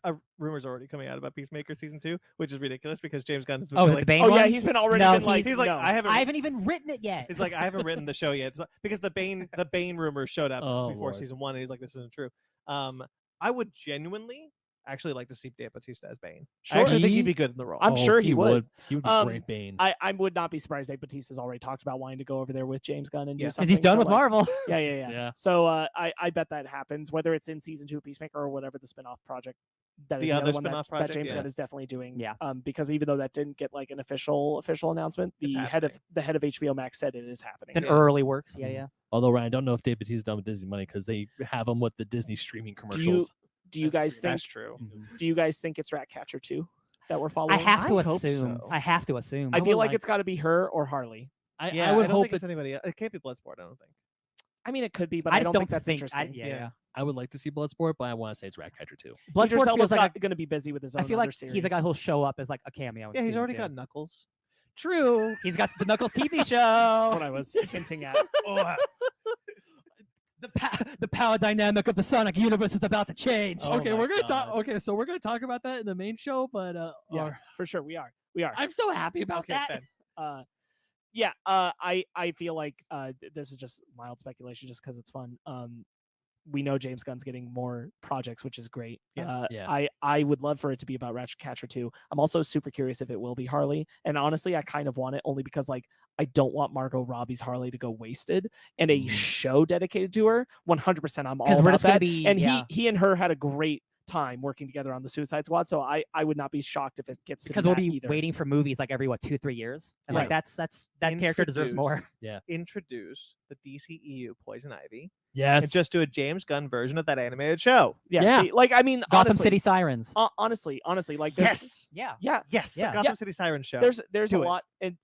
A rumor's already coming out about Peacemaker season 2, which is ridiculous because James Gunn has been Oh, like, the Bane Oh one? yeah, he's been already No, been like, he's like, no. I I haven't even written it yet. He's like, I haven't written the show yet. It's like, because the Bane rumor showed up Oh, before Lord. season 1, and he's like, this isn't true. I would genuinely actually like to see Dave Bautista as Bane. Sure. I actually think He- he'd be good in the role. I'm sure he would. He would be Um, great Bane. I would not be surprised if Batista's already talked about wanting to go over there with James Gunn and do Yeah. something. Because he's done so, with like, Marvel. Yeah. Yeah. So I bet that happens, whether it's in season 2 of Peacemaker or whatever the spin-off project. That is The other one spin-off that project, James yeah. Gunn is definitely doing. Yeah. Because even though that didn't get like an official announcement, It's the head of HBO Max said it is happening. It's in Yeah. early works. Yeah, Mhm. yeah. Although Ryan, I don't know if Dave Bautista's done with Disney money because they have him with the Disney streaming commercials. Do you guys think? That's true. Do you guys think it's Ratcatcher 2 that we're following? I have to I hope assume. so. I have to assume. I feel would like like- it's got to be her or Harley. Yeah, I would don't hope think it's anybody else. It can't be Bloodsport, I don't think. I mean, it could be, but I I, just don't think that's interesting. yeah, Yeah. yeah. I would like to see Bloodsport, but I want to say it's Ratcatcher 2. Idris Bloodsport Elba's feels like going to be busy with his own I feel like other series. he's a guy who'll show up as like a cameo. in Yeah, he's season already 2. got Knuckles. True. He's got the Knuckles TV show. That's what I was hinting at. The power dynamic of the Sonic universe is about to change. Oh Okay, my we're gonna talk. God. Okay, so we're gonna talk about that in the main show, but Yeah, or- for sure. We are. I'm so happy about Okay, that. Ben. I feel like this is just mild speculation just because it's fun. We know James Gunn's getting more projects, which is great. Yes. Yeah. I would love for it to be about Ratcatcher 2. I'm also super curious if it will be Harley. And honestly, I kind of want it only because like I don't want Margot Robbie's Harley to go wasted. And a show dedicated to her, 100% I'm all Because we're about just gonna that. be And yeah. he and her had a great time working together on the Suicide Squad. So I would not be shocked if it gets to because we'll that be either. waiting for movies like every 2-3 years, and like Right. that's that character deserves more. Introduce the DCEU Poison Ivy Yes. and just do a James Gunn version of that animated show. Yeah. Yeah. See, like I mean, Gotham honestly, City Sirens. honestly, like there's, Yeah. yeah, Yes, Yeah. a Gotham City Siren show. there's a Do it. lot, and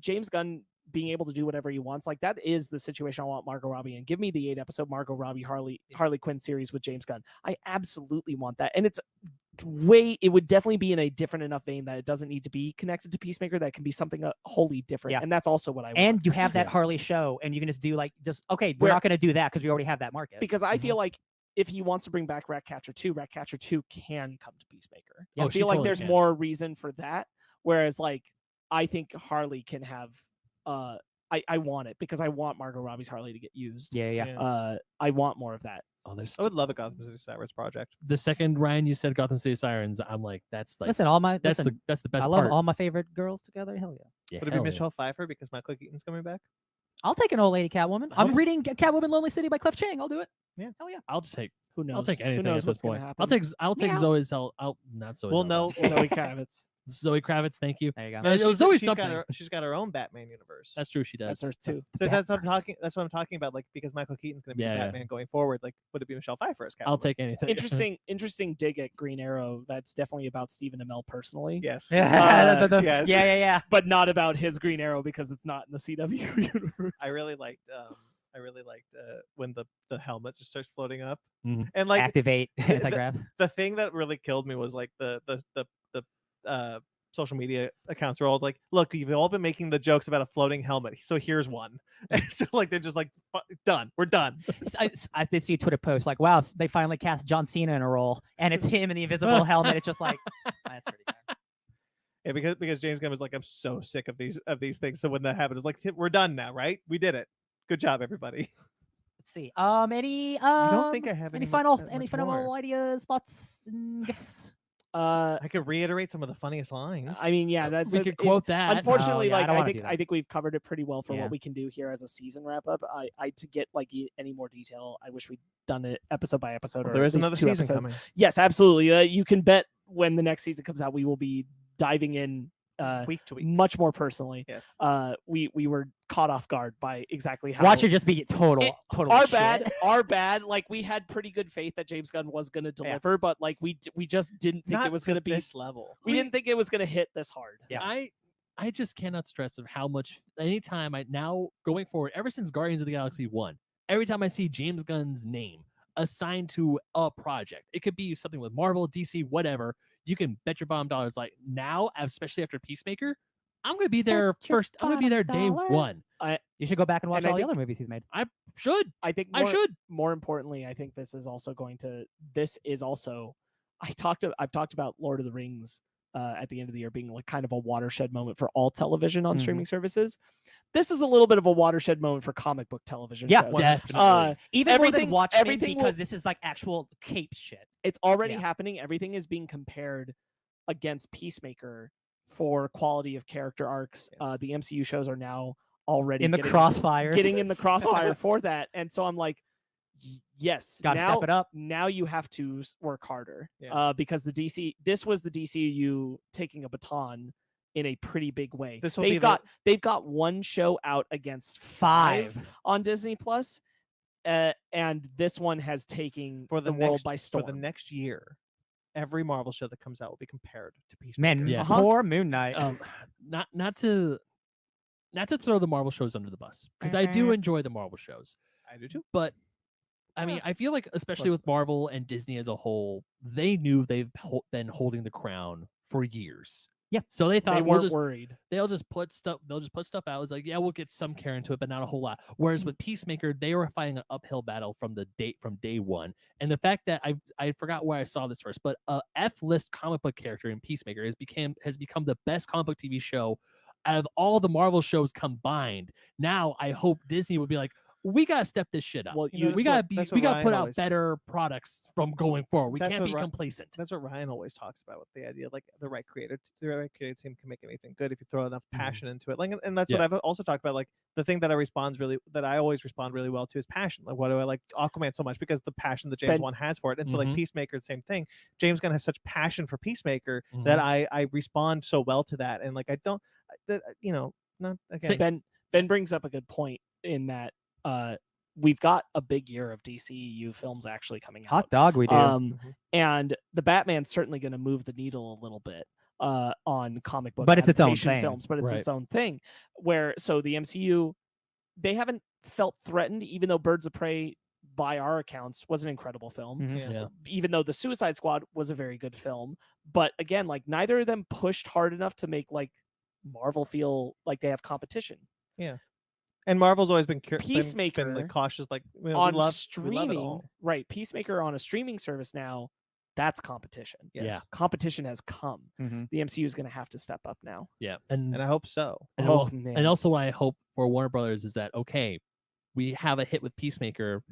James Gunn being able to do whatever he wants, like that is the situation I want Margot Robbie in. Give me the 8-episode Margot Robbie Harley Quinn series with James Gunn. I absolutely want that, and it would definitely be in a different enough vein that it doesn't need to be connected to Peacemaker. That can be something wholly different, Yeah. and that's also what I want. And you have that Yeah. Harley show, and you can just do like okay, we're Where- not going to do that because we already have that market. because I feel like if he wants to bring back Ratcatcher 2 can come to Peacemaker. Yeah, I she feel like totally there's can. more reason for that. Whereas like I think Harley can have I want it because I want Margot Robbie's Harley to get used. yeah. I want more of that. oh, there's I would love a Gotham City Sirens project. the second Ryan you said Gotham City Sirens. I'm like, that's like Listen, all my that's listen, the best I love part. all my favorite girls together. Hell yeah. Yeah, Would it be hell yeah. Michelle Pfeiffer because Michael Keaton's coming back? I'll take an old lady Catwoman. I'm I'll- reading Catwoman Lonely City by Cliff Chang. I'll do it. Yeah. Hell yeah. I'll just take. Who knows? I'll take anything Who knows at what's this gonna point. happen? I'll take Meow. Zoe Sel. Not Zoe. Well, Saldana. no, Zoe Kravitz. Zoe Kravitz. Thank you. There you go. No, it was always she's got something. she's got her own Batman universe. That's true. She does. That's her too. That's what I'm Batverse. talking. That's what I'm talking about. Like because Michael Keaton's going to be Yeah, yeah. Batman going forward. Like would it be Michelle Pfeiffer as Catwoman? I'll take anything. Interesting dig at Green Arrow. That's definitely about Stephen Amell personally. Yes. Yeah, yes. yeah. But not about his Green Arrow because it's not in the CW universe. I really liked. When the helmet just starts floating up, Mhm. and like Activate the- anti-grav. the thing that really killed me was like the social media accounts were all like, look, you've all been making the jokes about a floating helmet, so here's one. And so like they're just like done, we're done. I did see a Twitter post like, wow, they finally cast John Cena in a role, and it's him in the invisible helmet. It's just like, that's pretty good. Yeah, because James Gunn was like, I'm so sick of these things. So when that happened, it's like we're done now, right? We did it. Good job, everybody. Let's see. Any I don't think I have any much final more. ideas, thoughts, and gifts? I could reiterate some of the funniest lines. I mean, yeah, that's we it. could quote that. Unfortunately, yeah, I like don't I wanna think do I that. think we've covered it pretty well for Yeah. what we can do here as a season wrap up. I to get like any more detail, I wish we'd done it episode by episode. Well, or there at is least another 2 season episodes. coming. Yes, absolutely. You can bet when the next season comes out, we will be diving in Week to week. much more personally. Yes. We were caught off guard by exactly how Watch it just be total our shit. bad. Like we had pretty good faith that James Gunn was going to deliver, but like we just didn't think Not it was to going to be. this level. We didn't think it was going to hit this hard. Yeah. I just cannot stress of how much anytime I now going forward, ever since Guardians of the Galaxy 1, every time I see James Gunn's name assigned to a project, it could be something with Marvel, DC, whatever, you can bet your bottom dollars like now, especially after Peacemaker, I'm gonna be there first. I'm gonna be there day $100. one. You should go back and watch I all the think- other movies he's made. Should I think I should? more importantly, I think this is also I've talked about Lord of the Rings at the end of the year being like kind of a watershed moment for all television on Mhm. streaming services. This is a little bit of a watershed moment for comic book television Yeah, shows. Definitely. Even more than everything- Watchmen, everything will- because this is like actual cape shit. It's already Yeah. happening. Everything is being compared against Peacemaker for quality of character arcs. Yes. The MCU shows are now already In the crossfires. getting in the crossfire for that. And so I'm like, yes, Gotta now, step it up. now you have to work harder Yeah. because this was the DCEU taking a baton in a pretty big way. This will be They've got one show out against 5. on Disney Plus, and this one has taken for the world next, by storm. For the next year, every Marvel show that comes out will be compared to Peacemaker. Man, Yeah. poor Moon Knight. Not to throw the Marvel shows under the bus, because I do enjoy the Marvel shows, I do too. but I mean, I feel like especially Plus- with Marvel and Disney as a whole, they knew they've been holding the crown for years. Yeah. So they thought they we'll weren't just worried. they'll just put stuff out. It's like, yeah, we'll get some care into it, but not a whole lot. Whereas with Peacemaker, they were fighting an uphill battle from day one. And the fact that I forgot where I saw this first, but a F-list comic book character in Peacemaker has become the best comic book TV show out of all the Marvel shows combined. Now I hope Disney would be like, we gotta step this shit up. Well, You know, we that's gotta what we gotta Ryan put out always- better products from going forward. We That's can't what be Ri- complacent. That's what Ryan always talks about with the idea, like the right creative team can make anything good if you throw enough passion into it. Like, and that's what Yeah. I've also talked about. Like the thing that I always respond really well to is passion. Like, why do I like Aquaman so much? Because the passion that James Ben- Wan has for it. And so like Mhm. Peacemaker, same thing. James Gunn has such passion for Peacemaker Mhm. that I respond so well to that. And like I don't, that not again. Ben brings up a good point in that we've got a big year of DCEU films actually coming out. Hot dog, we do. Mhm. And the Batman's certainly going to move the needle a little bit on comic book But it's its own adaptation thing. films, but it's Right. its own thing. So the MCU, they haven't felt threatened, even though Birds of Prey, by our accounts, was an incredible film. Mhm. Yeah. Even though the Suicide Squad was a very good film, but again, like neither of them pushed hard enough to make like Marvel feel like they have competition. And Marvel's always been been Peacemaker like cautious, like we on love it streaming, all. right? Peacemaker on a streaming service now, that's competition. Yes. Yeah. Competition has come. Mhm. The MCU is going to have to step up now. Yeah. And I hope so. And, Oh, al- man. and also what I hope for Warner Brothers is that, okay, we have a hit with Peacemaker,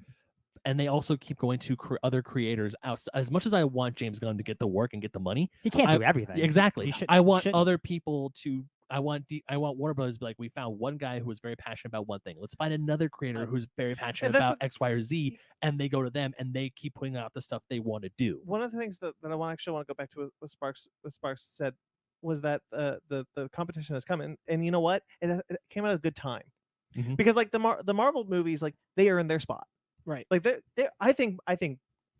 and they also keep going to other creators out. As much as I want James Gunn to get the work and get the money, He can't I- do everything. exactly. He should- I want shouldn't. other people to. I want Warner Brothers to be like, we found one guy who was very passionate about one thing. Let's find another creator who's very passionate that's about X, Y, or Z, and they go to them and they keep putting out the stuff they want to do. One of the things that I want to go back to what Sparks said was that the competition has come, and you know what, it came at a good time. Mhm. Because like the Marvel movies, like they are in their spot, Right. like they I think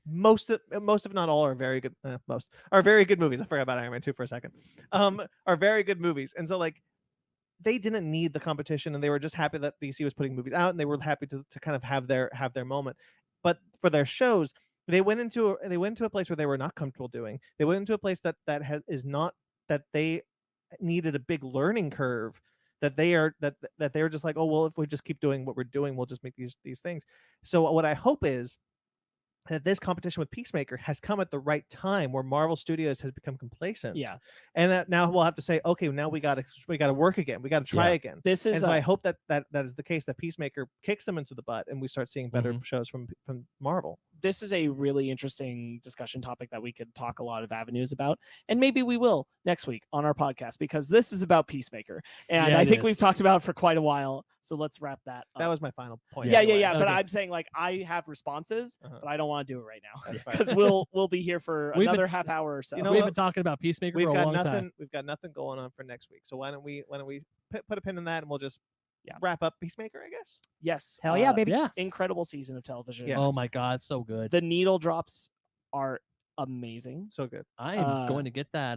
most if not all are very good. Most are very good movies. I forgot about Iron Man 2 for a second. Are very good movies, and so like they didn't need the competition, and they were just happy that DC was putting movies out, and they were happy to kind of have their moment. But for their shows, they went into a place where they were not comfortable doing. They went into a place that they needed a big learning curve. That they are just like, oh well, if we just keep doing what we're doing, we'll just make these things. So what I hope is that this competition with Peacemaker has come at the right time, where Marvel Studios has become complacent. Yeah. And that now we'll have to say, okay, now we got to work again. We got to try Yeah. again. This is And so I hope that is the case, that Peacemaker kicks them into the butt, and we start seeing better shows from Marvel. this is a really interesting discussion topic that we could talk a lot of avenues about, and maybe we will next week on our podcast, because this is about Peacemaker, and Yeah, I it think is. we'll talked about it for quite a while. So let's wrap that up. That was my final point. yeah, anyway. But Okay. I'm saying, like, I have responses, Uh-huh. but I don't want to do it right now That's fine. because we'll be here for We've been- another half hour or so. You know We've what? been talking about Peacemaker We've for a got long nothing. time. We've got nothing going on for next week. So why don't we put a pin in that, and we'll just Yeah. wrap up Peacemaker, I guess. Yes, Hell yeah, baby. Yeah. incredible season of television. Yeah. Oh my God, so good. The needle drops are amazing. So good. I am going to get that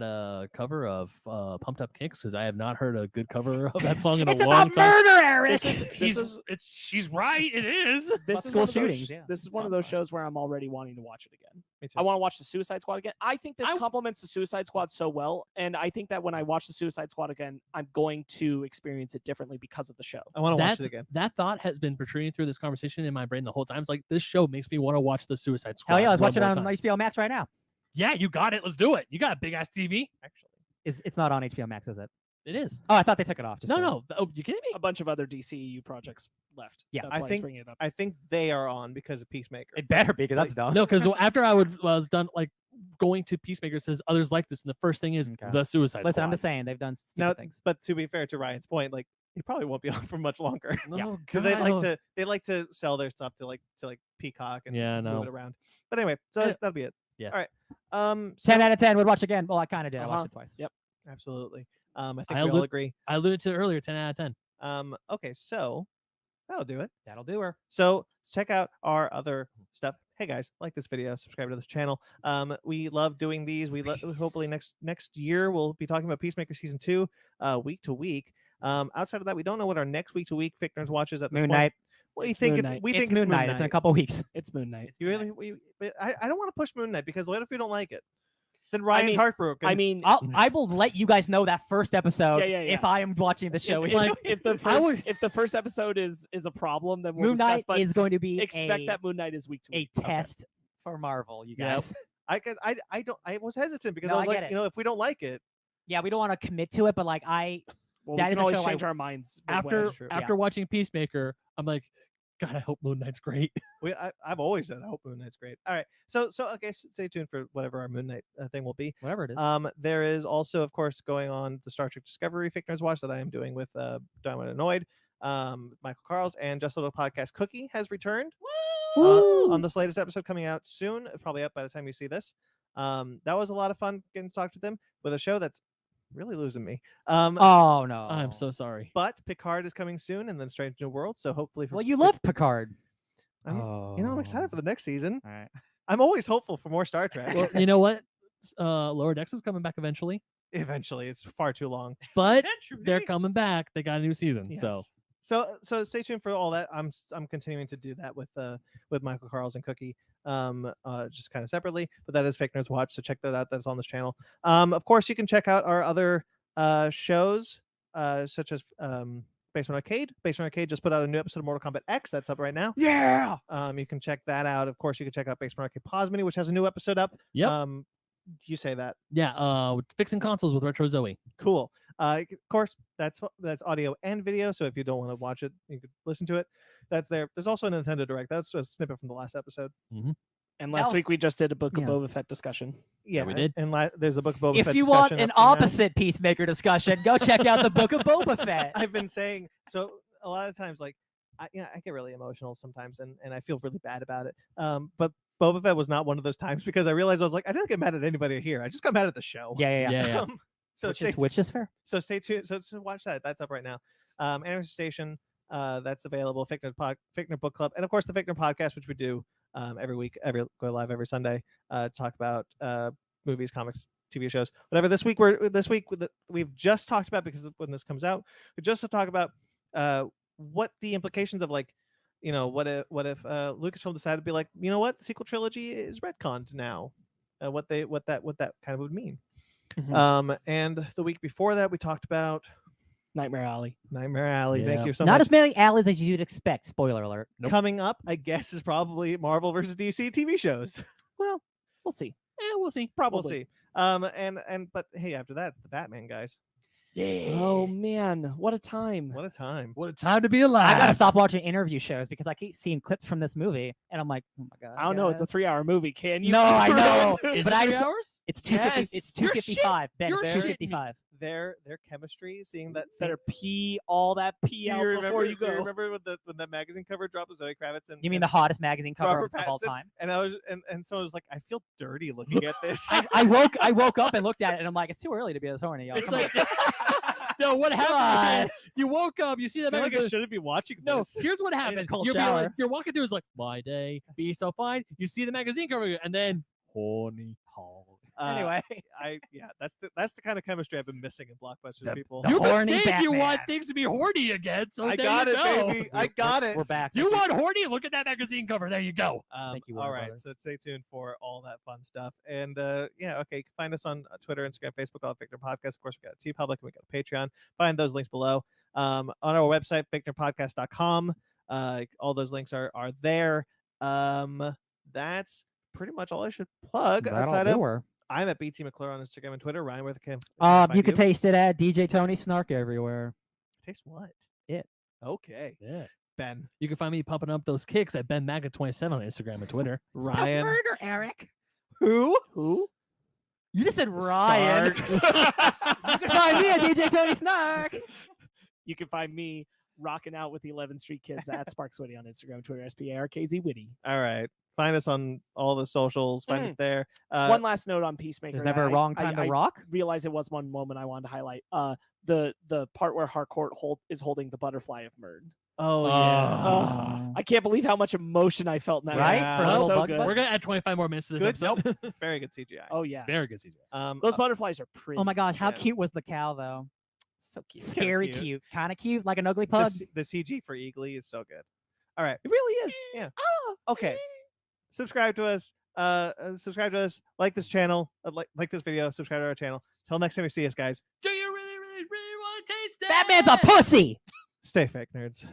cover of Pumped Up Kicks, because I have not heard a good cover of that song in a It's long about time. murder, Eric. She's right. It is. This is School one of those, shootings, yeah. This is one of those shows where I'm already wanting to watch it again. Me too. I want to watch the Suicide Squad again. I think this I- complements the Suicide Squad so well, and I think that when I watch the Suicide Squad again, I'm going to experience it differently because of the show. I want to watch it again. That thought has been protruding through this conversation in my brain the whole time. It's like this show makes me want to watch the Suicide Squad. Hell yeah, let's one watch it more on time. HBO Max right now. Yeah, you got it. Let's do it. You got a big ass TV. Actually, It's not on HBO Max, is it? It is. Oh, I thought they took it off. Just No, kidding. no. Oh, you kidding me? A bunch of other DCEU projects left. Yeah, That's I why think- he's bringing it up. I think they are on because of Peacemaker. It better be because that's dumb. No, because after I was done like going to Peacemaker, it says others like this, and the first thing is Okay. the Suicide Listen, Squad. I'm just saying they've done stupid Now, things. but to be fair to Ryan's point, like it probably won't be on for much longer. Oh, Because they God. like to sell their stuff to Peacock and Yeah, move no. it around. But anyway, so Yeah. that'll be it. Yeah. All right. 10 out of 10 would watch again. Well, I kind of did. I watched Uh-huh. it twice. Yep. absolutely. I think I we all look- agree. I alluded to it earlier. 10 out of 10. Okay, so that'll do it. That'll do her. So check out our other stuff. Hey guys, like this video, subscribe to this channel. We love doing these. Hopefully next year we'll be talking about Peacemaker season 2, week to week. Outside of that, we don't know what our next week to week Fake Nerds watches at this Moon point. Knight. What do you It's think? Moon It's Knight. we It's think Moon it's Knight. It's in a couple weeks. It's Moon Knight. You really? But I don't want to push Moon Knight because what if we don't like it? Then Ryan's mean- heartbroken. I mean, I will let you guys know that first episode Yeah. if I am watching the show. if, with if, you. if the first if the first episode is a problem, then we'll Moon discuss. Knight But is going to be expect that Moon Knight is week to a week. test for Marvel, you Yep. guys. I was hesitant because No, I was I get like, it. if we don't like it, Yeah, we don't want to commit to it, but like Well, That we is can a always show I- change our minds midway. After That's true. after watching Peacemaker, I'm like, God, I hope Moon Knight's great. I've always said I hope Moon Knight's great. All right, so okay, stay tuned for whatever our Moon Knight thing will be. whatever it is. There is also, of course, going on the Star Trek Discovery Fake Nerds Watch that I am doing with Diamond Annoyed, Michael Carls, and Just a Little Podcast Cookie has returned on this latest episode coming out soon, probably up by the time you see this. That was a lot of fun getting to talk to them with a show that's really losing me. Oh no! I'm so sorry. But Picard is coming soon, and then Strange New World. So hopefully, Well, you love Picard. I'm excited for the next season. All right. I'm always hopeful for more Star Trek. Well, you know what? Lower Decks is coming back eventually, Eventually, it's far too long. but they're coming back. They got a new season, so So stay tuned for all that. I'm continuing to do that with Michael Carls and Cookie, just kind of separately. But that is Fake Nerds Watch, so check that out. That's on this channel. Of course, you can check out our other shows, such as Basement Arcade. Basement Arcade just put out a new episode of Mortal Kombat X. That's up right now. Yeah. You can check that out. Of course, you can check out Basement Arcade Posmany, which has a new episode up. Yep. You say that. yeah. Fixing consoles with Retro Zoe. Cool. Of course, that's audio and video. So if you don't want to watch it, you could listen to it. That's there. There's also a Nintendo Direct. That's a snippet from the last episode. And last Else- week we just did a Book of Yeah. Boba Fett discussion. Yeah, we did. And there's a Book of Boba If Fett you want discussion an up there now. opposite Peacemaker discussion, go check out the Book of Boba Fett. I've been saying so a lot of times, like I get really emotional sometimes, and I feel really bad about it. But Boba Fett was not one of those times because I realized I was like, I didn't get mad at anybody here. I just got mad at the show. Yeah. Yeah. So Which is fair. So stay tuned. So watch that. That's up right now. Animation Station, that's available. Fake Nerd Book Club, and of course the Fake Nerd Podcast, which we do every week, go live every Sunday. Talk about movies, comics, TV shows, whatever. This week we've just talked about, because when this comes out, we just talk about what the implications of, like, what if Lucasfilm decided to be like, you know what, the sequel trilogy is retconned now, what that kind of would mean. And the week before that, we talked about Nightmare Alley. Nightmare Alley. Thank Yeah. you so Not much. as many alleys as you'd expect. Spoiler alert. Nope. Coming up, I guess, is probably Marvel versus DC TV shows. Well, we'll see. We'll see. Probably. We'll see. But hey, after that, it's the Batman, guys. Yeah. Oh man, what a time! What a time. What a time to be I alive. gotta stop watching interview shows because I keep seeing clips from this movie, and I'm like, oh my god. I don't know. It's a guys. 3-hour movie. Can you? No, I know. Is but it I 3 just- hours? It's 250. Yes, It's you're 255. Ben, you're it's shitting me. 255. Their chemistry, seeing that. Better pee all that pee Do out you remember, before you do go. you remember when that magazine cover dropped with Zoe Kravitz and You mean the hottest magazine cover Robert of all Pattinson? time? And I was and someone was like, I feel dirty looking at this. I woke up and looked at it, and I'm like, it's too early to be this horny, y'all. It's Come like, on. no, what Come happened on. is you woke up, you see I that feel like I magazine. shouldn't be watching No, this. here's what need a happened. cold You're being like, shower. you're walking through, it's like, my day, be so fine. You see the magazine cover, and then horny. Anyway, that's the kind of chemistry I've been missing in blockbusters, people. the You've been horny saying you want Batman. things to be horny again, so I there got you it, go. baby. I got it. We're back. You want horny? Look at that magazine cover. There you go. Thank you, All Warner right, Brothers. so stay tuned for all that fun stuff. And you can find us on Twitter, Instagram, Facebook, all Victor Podcast. Of course, we got a TeePublic, we got a Patreon. Find those links below. On our website, victorpodcast.com. All those links are there. That's pretty much all I should plug. Outside of I'm at BT McClure on Instagram and Twitter. Ryan, where can you can taste it at DJ Tony Snark everywhere. taste what? It. Okay, Yeah. Ben. You can find me pumping up those kicks at BenMaga27 on Instagram and Twitter. Ryan. Burger, Eric. Who? You just said Ryan. You can find me at DJ Tony Snark. You can find me rocking out with the 11th Street Kids at Sparks Witty on Instagram, Twitter, SPARKZ Witty. All right. Find us on all the socials. Find us there. One last note on Peacemaker. There's never a wrong time to rock. Realize it was one moment I wanted to highlight. The part where Harcourt is holding the butterfly of Murd. Oh, yeah. I can't believe how much emotion I felt in that. Right? Yeah. For a Well, little so bug good. bug? We're gonna add 25 more minutes to this Good. episode. very good CGI. Oh yeah. Very good CGI. Those butterflies are pretty. Oh my gosh, how Yeah. cute was the cow though? So cute. Scary cute. cute. Kind of cute, like an ugly The, pug. the CG for Eagly is so good. All right. It really is. Yeah. Oh, Okay. Subscribe to us. Subscribe to us. Like this channel. Like this video. Subscribe to our channel. Till next time we see us, guys. Do you really want to taste it? Batman's a pussy. Stay fake nerds.